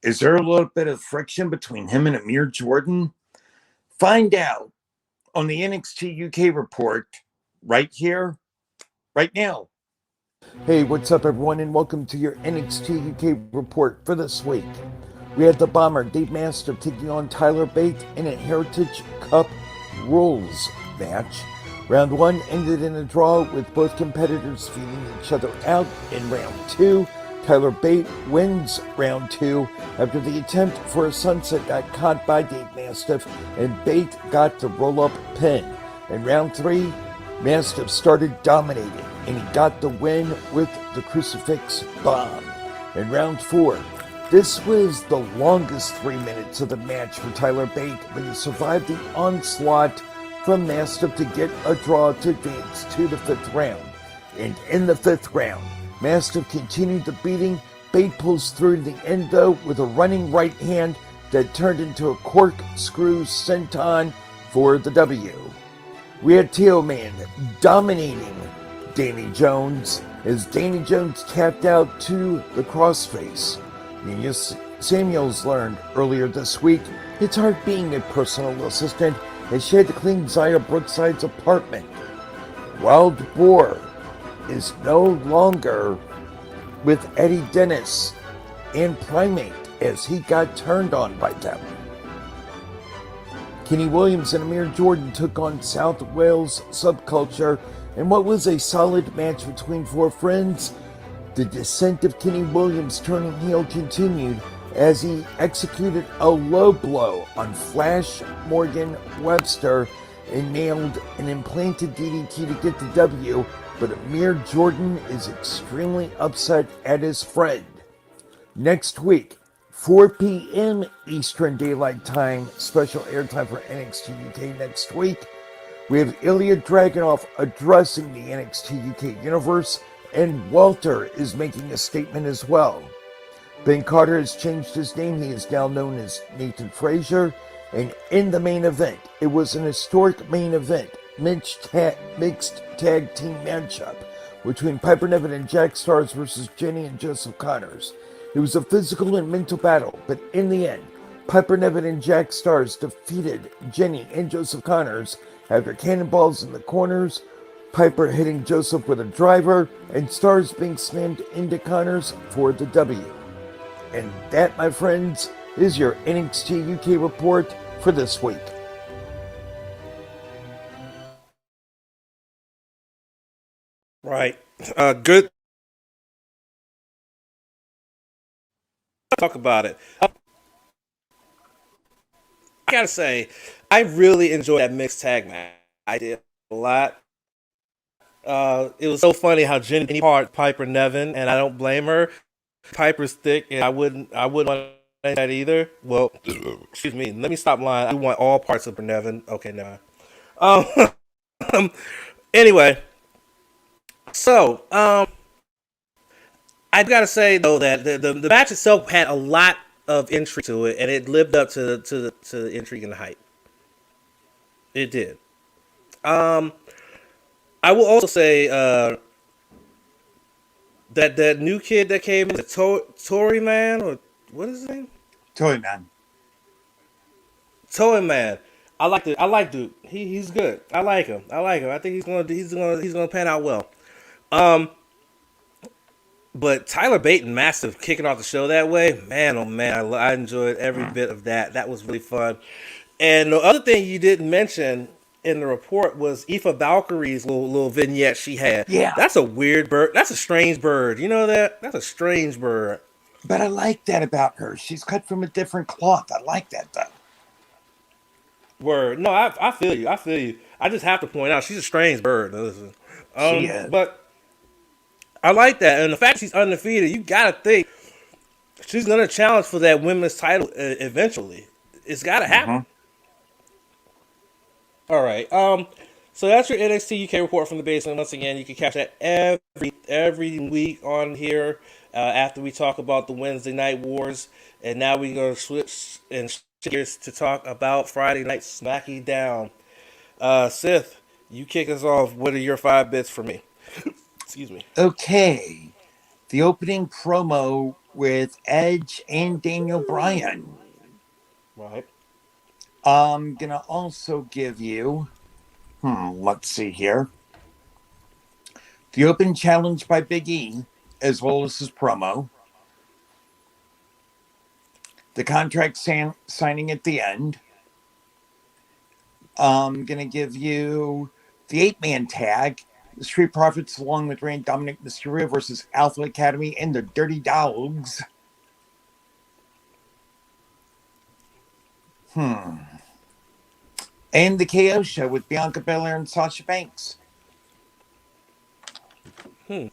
Is there a little bit of friction between him and Amir Jordan? Find out on the NXT UK report right here, right now. Hey, what's up, everyone, and welcome to your NXT UK report for this week. We had the Bomber Dave Mastiff taking on Tyler Bate in a Heritage Cup rules match. Round one ended in a draw with both competitors feeling each other out in round two. Tyler Bate wins round two after the attempt for a sunset got caught by Dave Mastiff, and Bate got the roll-up pin. In round three, Mastiff started dominating, and he got the win with the Crucifix Bomb. In round four, this was the longest 3 minutes of the match for Tyler Bate, but he survived the onslaught from Mastiff to get a draw to advance to the fifth round. And in the fifth round, Mastiff continued the beating. Bate pulls through to the end, though, with a running right hand that turned into a corkscrew senton for the W. We had Teo Man dominating Danny Jones as Danny Jones tapped out to the crossface. Nina Samuels learned earlier this week it's hard being a personal assistant as she had to clean Zaya Brookside's apartment. Wild Boar is no longer with Eddie Dennis and Primate as he got turned on by them. Kenny Williams and Amir Jordan took on South Wales Subculture in what was a solid match between four friends. The descent of Kenny Williams turning heel continued as he executed a low blow on Flash Morgan Webster and nailed an implanted DDT to get the W, but Amir Jordan is extremely upset at his friend. Next week, 4 p.m. Eastern Daylight Time, special airtime for NXT UK next week. We have Ilya Dragunov addressing the NXT UK universe, and Walter is making a statement as well. Ben Carter has changed his name. He is now known as Nathan Frazier. And in the main event, it was an historic main event, mixed tag team matchup between Piper Niven and Jack Stars versus Jenny and Joseph Connors. It was a physical and mental battle, but in the end, Piper Niven and Jack Stars defeated Jenny and Joseph Connors after cannonballs in the corners, Piper hitting Joseph with a driver, and Stars being slammed into Connors for the W. And that, my friends, is your NXT UK report for this week. Right. Good. Talk about it. I gotta say, I really enjoyed that mixed tag match. I did a lot. It was so funny how Jenny part Piper Niven, and I don't blame her. Piper's thick, and I wouldn't want that either. Well, excuse me. Let me stop lying. I want all parts of Niven. Okay, no. Anyway, so I gotta say though that the match itself had a lot of intrigue to it, and it lived up to the intrigue and the hype. It did. I will also say that new kid that came in, the Tory Man, or what is his name? Toy Man. Toy Man. I like dude. He's good. I like him. I think he's gonna pan out well. But Tyler Bate and Massive kicking off the show that way, man, oh man, I enjoyed every bit of that. That was really fun. And the other thing you didn't mention in the report was Aoife Valkyrie's little vignette she had. Yeah. That's a weird bird. That's a strange bird. You know that? That's a strange bird. But I like that about her. She's cut from a different cloth. I like that, though. Word. No, I feel you. I feel you. I just have to point out she's a strange bird. She is. But I like that. And the fact she's undefeated, you got to think she's going to challenge for that women's title eventually. It's got to happen. Mm-hmm. All right. So that's your NXT UK report from the basement. Once again, you can catch that every week on here after we talk about the Wednesday Night Wars. And now we're going to switch and shift gears to talk about Friday Night SmackDown. Sith, you kick us off. What are your 5 bits for me? Excuse me. Okay. The opening promo with Edge and Daniel Bryan. Right. I'm going to also give you, let's see here. The open challenge by Big E, as well as his promo. The contract signing at the end. I'm going to give you the 8-man tag. The Street Profits, along with Rey and Dominic Mysterio versus Alpha Academy and the Dirty Dogs. And the KO show with Bianca Belair and Sasha Banks. I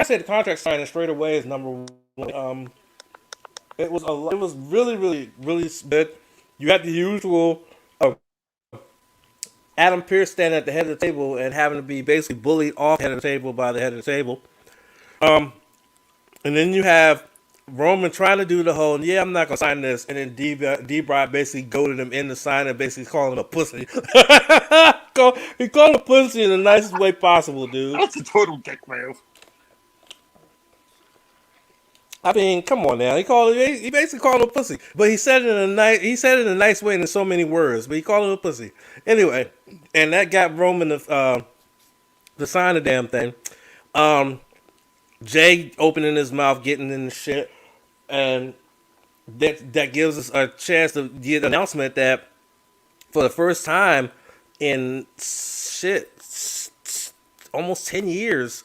said the contract signing straight away is number one. It was really good. You had the usual Adam Pearce standing at the head of the table and having to be basically bullied off the head of the table by the head of the table. And then you have Roman trying to do the whole, yeah, I'm not gonna sign this, and then D-Bry basically goaded him into signing, basically calling him a pussy. He called him a pussy in the nicest way possible, dude. That's a total dick move. I mean, come on now. He basically called him a pussy, but he said it in a nice way in so many words. But he called him a pussy anyway, and that got Roman to sign the damn thing. Jay opening his mouth, getting in the shit, and that gives us a chance to get an announcement that for the first time in almost 10 years,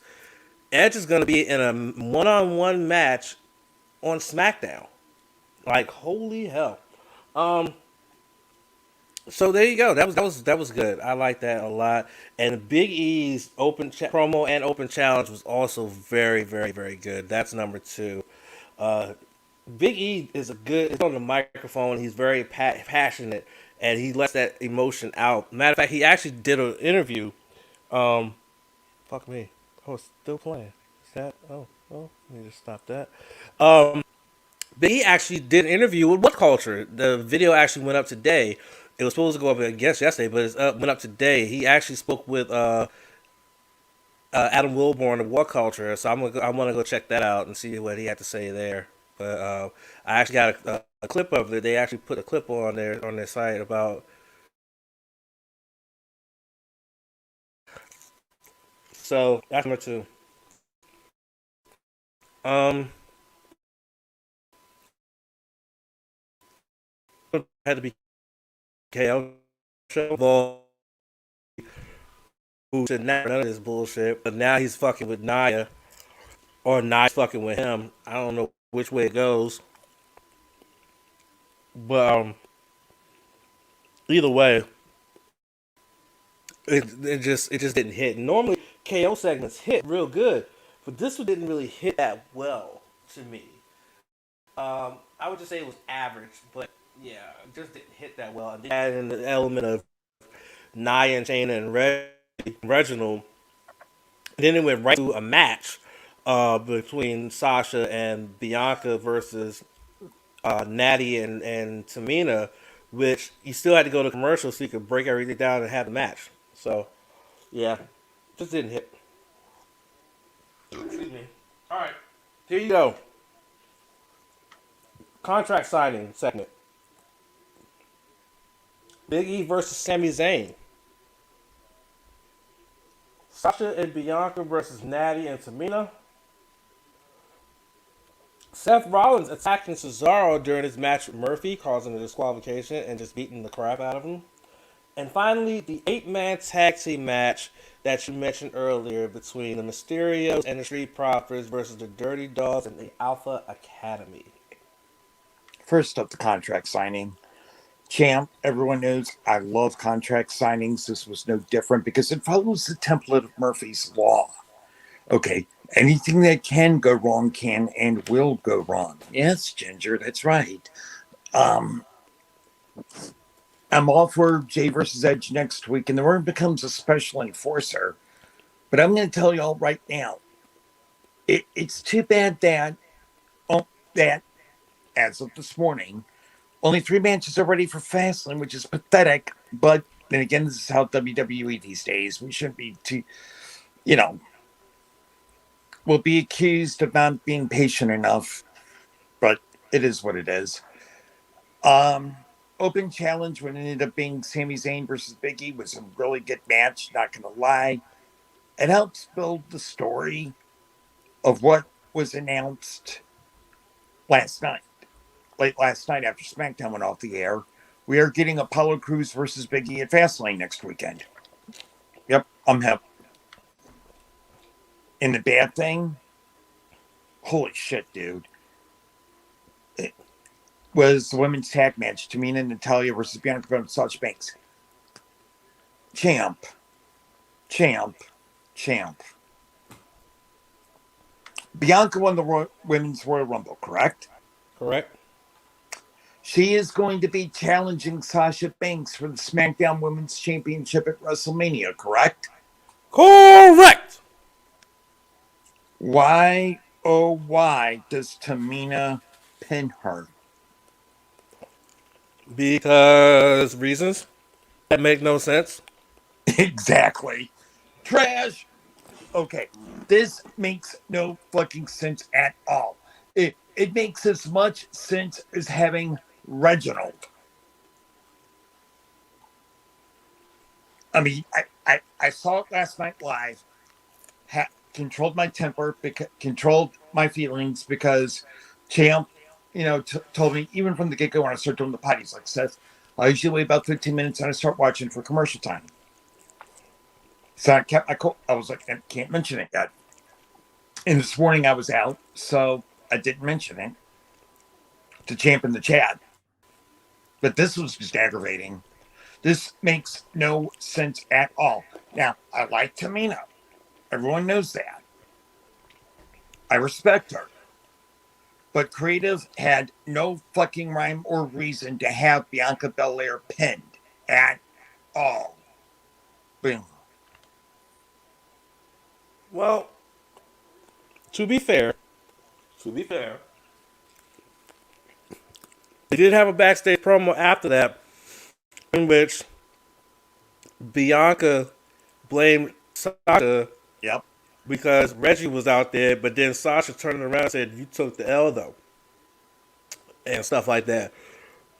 Edge is going to be in a one-on-one match on SmackDown. Like, holy hell. So there you go. That was good. I like that a lot. And Big E's promo and open challenge was also very, very, very good. That's number 2. Big E is he's on the microphone. He's very passionate, and he lets that emotion out. Matter of fact, he actually did an interview. Fuck me. Oh, it's still playing. Is that? Oh, let me just stop that. But he actually did an interview with What Culture. The video actually went up today. It was supposed to go up, I guess, yesterday, but went up today. He actually spoke with Adam Wilborn of What Culture, so I'm gonna go check that out and see what he had to say there. But I actually got a clip of it. They actually put a clip on their site about. So that's number 2. Had to be KO show. Who should not none of this bullshit, but now he's fucking with Nia, or Nia's fucking with him. I don't know which way it goes, but either way, it just didn't hit. Normally, KO segments hit real good, but this one didn't really hit that well to me. I would just say it was average, but yeah, it just didn't hit that well. And then add in the element of Nia and Shayna and Reginald. And then it went right to a match between Sasha and Bianca versus Natty and Tamina, which you still had to go to commercial so you could break everything down and have the match. So, yeah, just didn't hit. Excuse me. All right, here you go. Contract signing segment. Big E versus Sami Zayn. Sasha and Bianca versus Natty and Tamina. Seth Rollins attacking Cesaro during his match with Murphy, causing a disqualification and just beating the crap out of him. And finally, the 8-man tag team match that you mentioned earlier between the Mysterios and the Street Profits versus the Dirty Dogs and the Alpha Academy. First up, the contract signing. Champ, everyone knows I love contract signings. This was no different because it follows the template of Murphy's Law. Okay, anything that can go wrong can and will go wrong. Yes, Ginger, that's right. I'm all for Jay versus Edge next week, and the word becomes a special enforcer. But I'm going to tell y'all right now, it's too bad that as of this morning, only 3 matches are ready for Fastlane, which is pathetic. But then again, this is how WWE these days. We shouldn't be too, we'll be accused of not being patient enough. But it is what it is. Open challenge, when it ended up being Sami Zayn versus Big E, was a really good match, not going to lie. It helps build the story of what was announced late last night after SmackDown went off the air. We are getting Apollo Crews versus Big E at Fastlane next weekend. Yep, I'm hip. And the bad thing, holy shit, dude. It was the women's tag match, Tamina and Natalya versus Bianca Belair and Sasha Banks. Champ. Bianca won the Women's Royal Rumble, correct? Correct. She is going to be challenging Sasha Banks for the SmackDown Women's Championship at WrestleMania, correct? Correct. Why or why does Tamina pin her? Because reasons that make no sense. Exactly. Trash. Okay, this makes no fucking sense at all. It makes as much sense as having Reginald. I mean, I saw it last night live. Controlled my temper, controlled my feelings because Champ, told me even from the get go when I started doing the potties, like Seth, I usually wait about 15 minutes and I start watching for commercial time. So I kept my cool. I was like, I can't mention it yet. And this morning I was out, so I didn't mention it to Champ in the chat. But this was just aggravating. This makes no sense at all. Now, I like Tamina. Everyone knows that. I respect her. But creative had no fucking rhyme or reason to have Bianca Belair pinned at all. Boom. Well, to be fair, they did have a backstage promo after that in which Bianca blamed Sasha Yep. because Reggie was out there, but then Sasha turned around and said, "You took the L though," and stuff like that.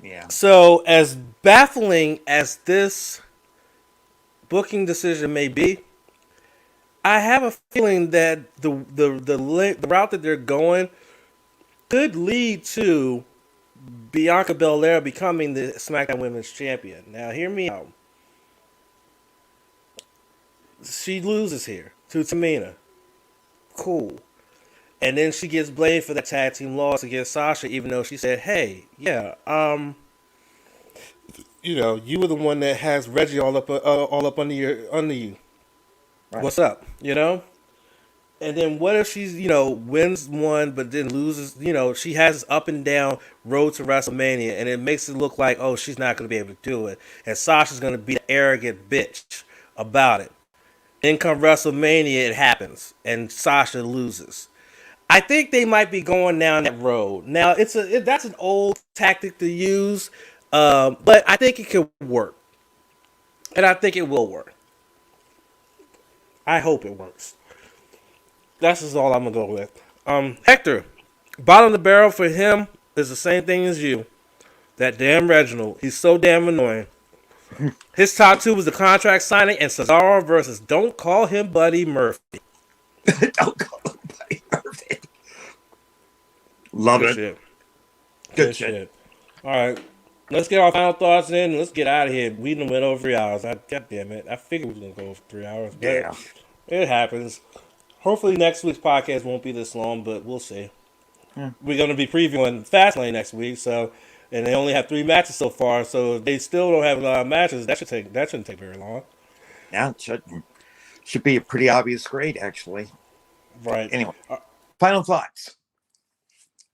Yeah. So, as baffling as this booking decision may be, I have a feeling that the route that they're going could lead to Bianca Belair becoming the SmackDown Women's Champion. Now, hear me out. She loses here to Tamina. Cool. And then she gets blamed for the tag team loss against Sasha, even though she said, "Hey, yeah, you were the one that has Reggie all up under you. Right. What's up?" And then what if she's, wins one but then loses, she has this up and down road to WrestleMania and it makes it look like, oh, she's not going to be able to do it. And Sasha's going to be an arrogant bitch about it. Then come WrestleMania, it happens and Sasha loses. I think they might be going down that road. Now, that's an old tactic to use, but I think it could work. And I think it will work. I hope it works. That's just all I'm going to go with. Hector, bottom of the barrel for him is the same thing as you. That damn Reginald. He's so damn annoying. His top two was the contract signing and Cesaro versus Don't Call Him Buddy Murphy. Don't call him Buddy Murphy. Love Good it. shit. Good shit. All right. Let's get our final thoughts in and let's get out of here. We done went over 3 hours. God damn it. I figured we were going to go over 3 hours. But Yeah. it happens. Hopefully next week's podcast won't be this long, but we'll see. Yeah. We're going to be previewing Fastlane next week, and they only have 3 matches so far, so if they still don't have a lot of matches, that shouldn't take very long. Yeah, it should be a pretty obvious grade, actually. Right. Anyway, final thoughts.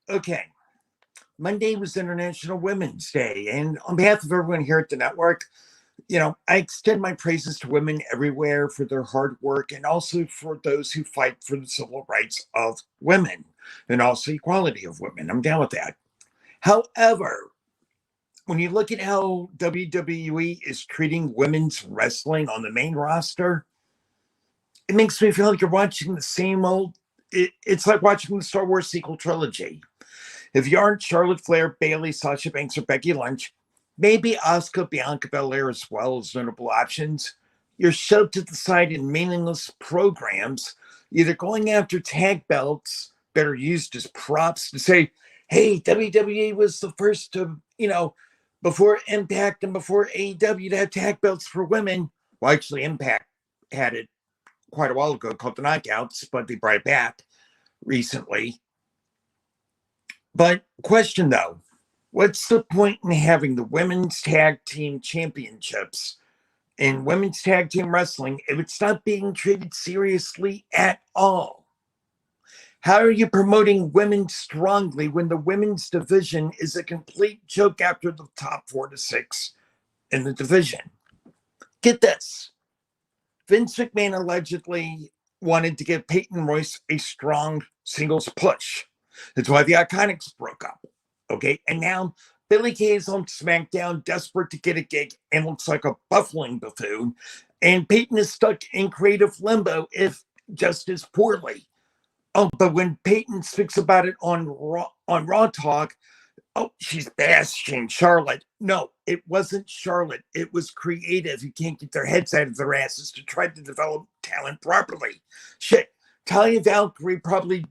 Okay. Monday was International Women's Day, and on behalf of everyone here at the network, I extend my praises to women everywhere for their hard work and also for those who fight for the civil rights of women and also equality of women. I'm down with that. However, when you look at how WWE is treating women's wrestling on the main roster, it makes me feel like you're watching the same old. It's like watching the Star Wars sequel trilogy. If you aren't Charlotte Flair, Bayley, Sasha Banks, or Becky Lynch, maybe Asuka, Bianca Belair as well as notable options, you're shoved to the side in meaningless programs, either going after tag belts that are used as props to say, hey, WWE was the first to, before Impact and before AEW to have tag belts for women. Well, actually, Impact had it quite a while ago called the Knockouts, but they brought it back recently. But question though, what's the point in having the women's tag team championships in women's tag team wrestling if it's not being treated seriously at all? How are you promoting women strongly when the women's division is a complete joke after the top 4 to 6 in the division? Get this. Vince McMahon allegedly wanted to give Peyton Royce a strong singles push. That's why the Iconics broke up. Okay, and now Billy Kay is on SmackDown, desperate to get a gig, and looks like a buffling buffoon. And Peyton is stuck in creative limbo, if just as poorly. Oh, but when Peyton speaks about it on Raw Talk, oh, she's bashing Charlotte. No, it wasn't Charlotte. It was creative who can't get their heads out of their asses to try to develop talent properly. Shit, Talia Valkyrie probably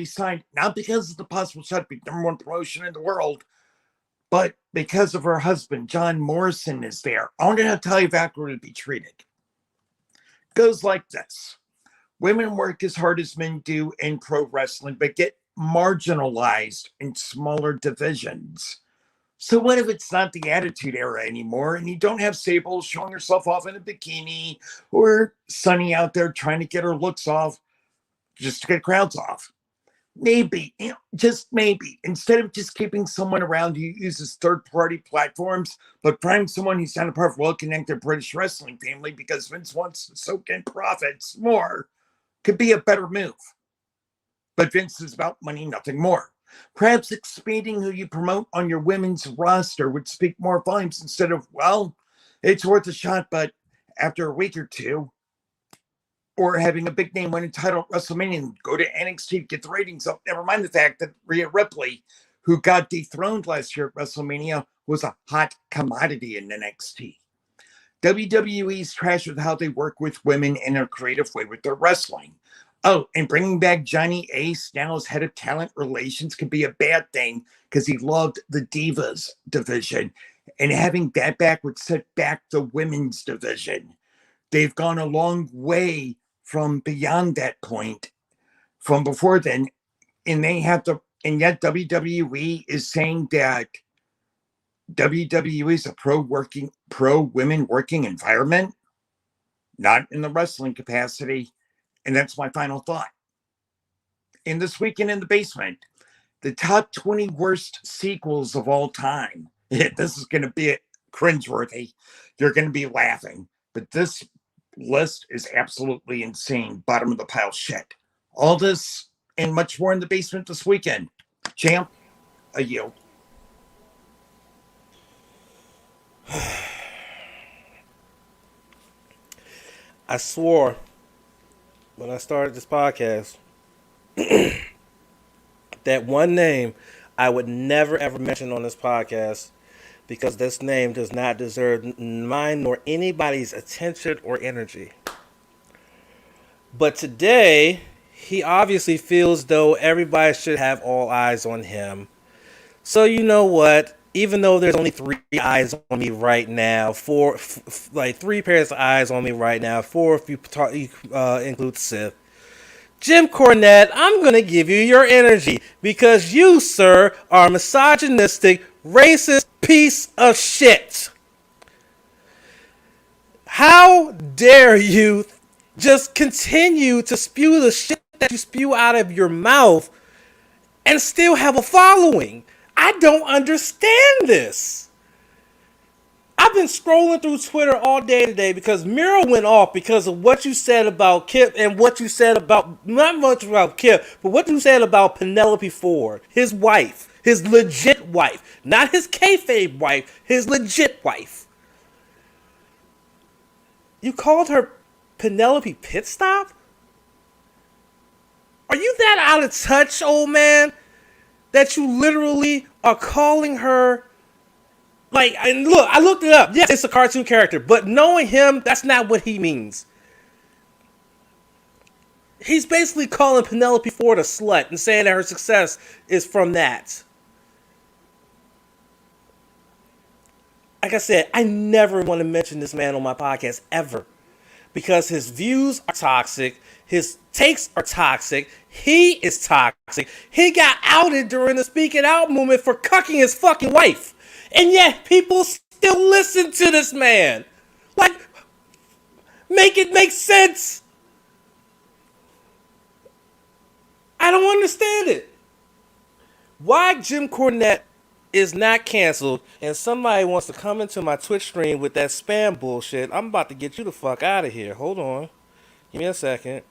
signed, not because of the possible shot to be number one promotion in the world, but because of her husband, John Morrison, is there. I wonder how Talia Valkyrie would be treated. Goes like this. Women work as hard as men do in pro wrestling, but get marginalized in smaller divisions. So what if it's not the Attitude Era anymore and you don't have Sable showing herself off in a bikini or Sunny out there trying to get her looks off just to get crowds off? Maybe, just maybe, instead of just keeping someone around who uses third-party platforms, but finding someone who's not a part of a well-connected British wrestling family because Vince wants to soak in profits more, could be a better move. But Vince is about money, nothing more. Perhaps expanding who you promote on your women's roster would speak more volumes instead of, well, it's worth a shot, but after a week or two, or having a big name win a title at WrestleMania and go to NXT to get the ratings up. Never mind the fact that Rhea Ripley, who got dethroned last year at WrestleMania, was a hot commodity in NXT. WWE's trash with how they work with women in a creative way with their wrestling. Oh, and bringing back Johnny Ace now as head of talent relations could be a bad thing because he loved the Divas division. And having that back would set back the women's division. They've gone a long way from beyond that point, from before then, and yet WWE is saying that WWE is a pro women working environment, not in the wrestling capacity. And that's my final thought. In This Weekend in the Basement, the top 20 worst sequels of all time. This is going to be cringeworthy. You're going to be laughing. But this list is absolutely insane. Bottom of the pile shit. All this and much more in the basement this weekend. Champ, a yield. I swore when I started this podcast that one name I would never ever mention on this podcast because this name does not deserve mine nor anybody's attention or energy. But today, he obviously feels though everybody should have all eyes on him. So you know what? Even though there's only 3 eyes on me right now, 4, like 3 pairs of eyes on me right now, 4 if you include Sith. Jim Cornette, I'm going to give you your energy because you, sir, are a misogynistic, racist piece of shit. How dare you just continue to spew the shit that you spew out of your mouth and still have a following? I don't understand this. I've been scrolling through Twitter all day today because Miro went off because of what you said about Kip and what you said about, not much about Kip, but what you said about Penelope Ford, his wife, his legit wife, not his kayfabe wife, his legit wife. You called her Penelope Pitstop? Are you that out of touch, old man, that you literally are calling her? Like, and look, I looked it up. Yes, it's a cartoon character, but knowing him, that's not what he means. He's basically calling Penelope Ford a slut and saying that her success is from that. Like I said, I never want to mention this man on my podcast ever because his views are toxic. His takes are toxic. He is toxic. He got outed during the speaking out movement for cucking his fucking wife. And yet people still listen to this man. Like, make it make sense. I don't understand it. Why Jim Cornette is not canceled and somebody wants to come into my Twitch stream with that spam bullshit, I'm about to get you the fuck out of here. Hold on. Give me a second.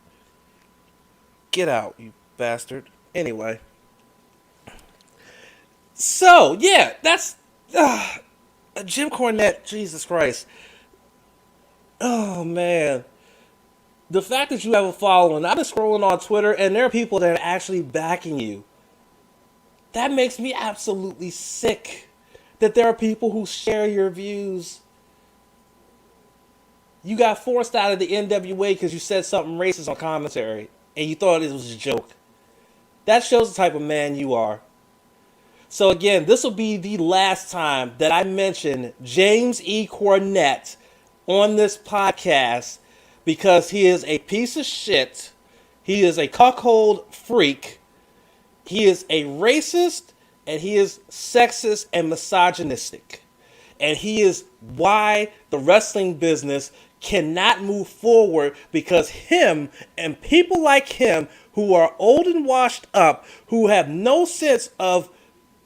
Get out, you bastard. Anyway. So, yeah, that's... Jim Cornette, Jesus Christ. Oh, man. The fact that you have a following, I've been scrolling on Twitter, and there are people that are actually backing you. That makes me absolutely sick. That there are people who share your views. You got forced out of the NWA because you said something racist on commentary, and you thought it was a joke. That shows the type of man you are. So again, this will be the last time that I mention James E. Cornette on this podcast because he is a piece of shit. He is a cuckold freak. He is a racist, and he is sexist and misogynistic. And he is why the wrestling business cannot move forward because him and people like him who are old and washed up, who have no sense of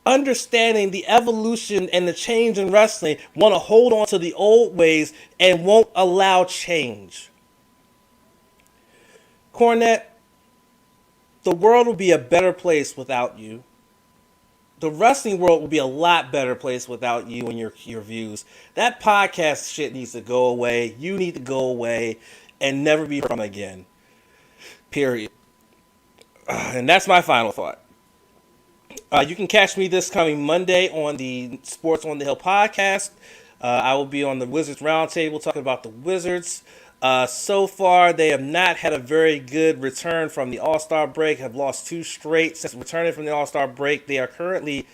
understanding the evolution and the change in wrestling, want to hold on to the old ways and won't allow change. Cornette, the world will be a better place without you. The wrestling world will be a lot better place without you and your views. That podcast shit needs to go away. You need to go away and never be from again. Period. And that's my final thought. You can catch me this coming Monday on the Sports on the Hill podcast. I will be on the Wizards Roundtable talking about the Wizards. So far, they have not had a very good return from the All-Star break, have lost 2 straight since returning from the All-Star break. They are currently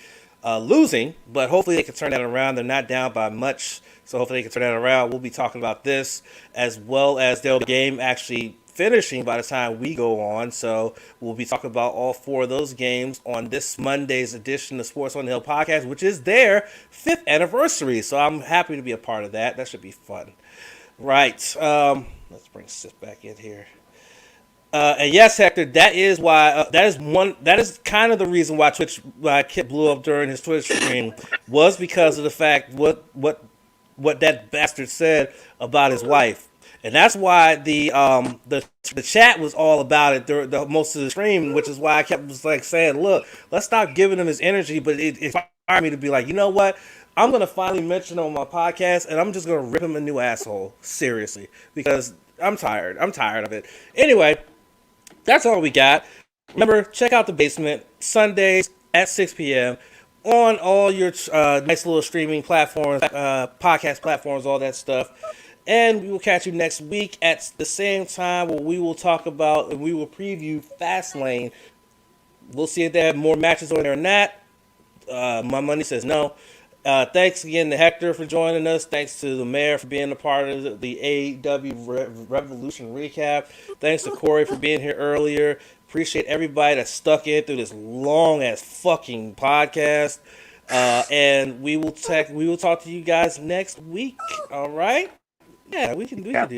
losing, but hopefully they can turn that around. They're not down by much, so hopefully they can turn that around. We'll be talking about this, as well as there'll be a game actually finishing by the time we go on, so we'll be talking about all 4 of those games on this Monday's edition of Sports on the Hill podcast, which is their 5th anniversary, so I'm happy to be a part of that. That should be fun. Right. Let's bring Sif back in here. And yes, Hector, that is why that is kind of the reason why Kip blew up during his Twitch stream was because of the fact what that bastard said about his wife. And that's why the chat was all about it during most of the stream, which is why I kept saying, look, let's stop giving him his energy, but it inspired me to be like, you know what? I'm going to finally mention him on my podcast, and I'm just going to rip him a new asshole. Seriously. Because I'm tired. I'm tired of it. Anyway, that's all we got. Remember, check out The Basement Sundays at 6 p.m. on all your nice little streaming platforms, podcast platforms, all that stuff. And we will catch you next week at the same time where we will talk about and we will preview Fastlane. We'll see if they have more matches on there or not. My money says no. Thanks again to Hector for joining us. Thanks to the mayor for being a part of the AEW Revolution recap. Thanks to Corey for being here earlier. Appreciate everybody that stuck in through this long ass fucking podcast. And we will talk to you guys next week. All right? Yeah, we can do that.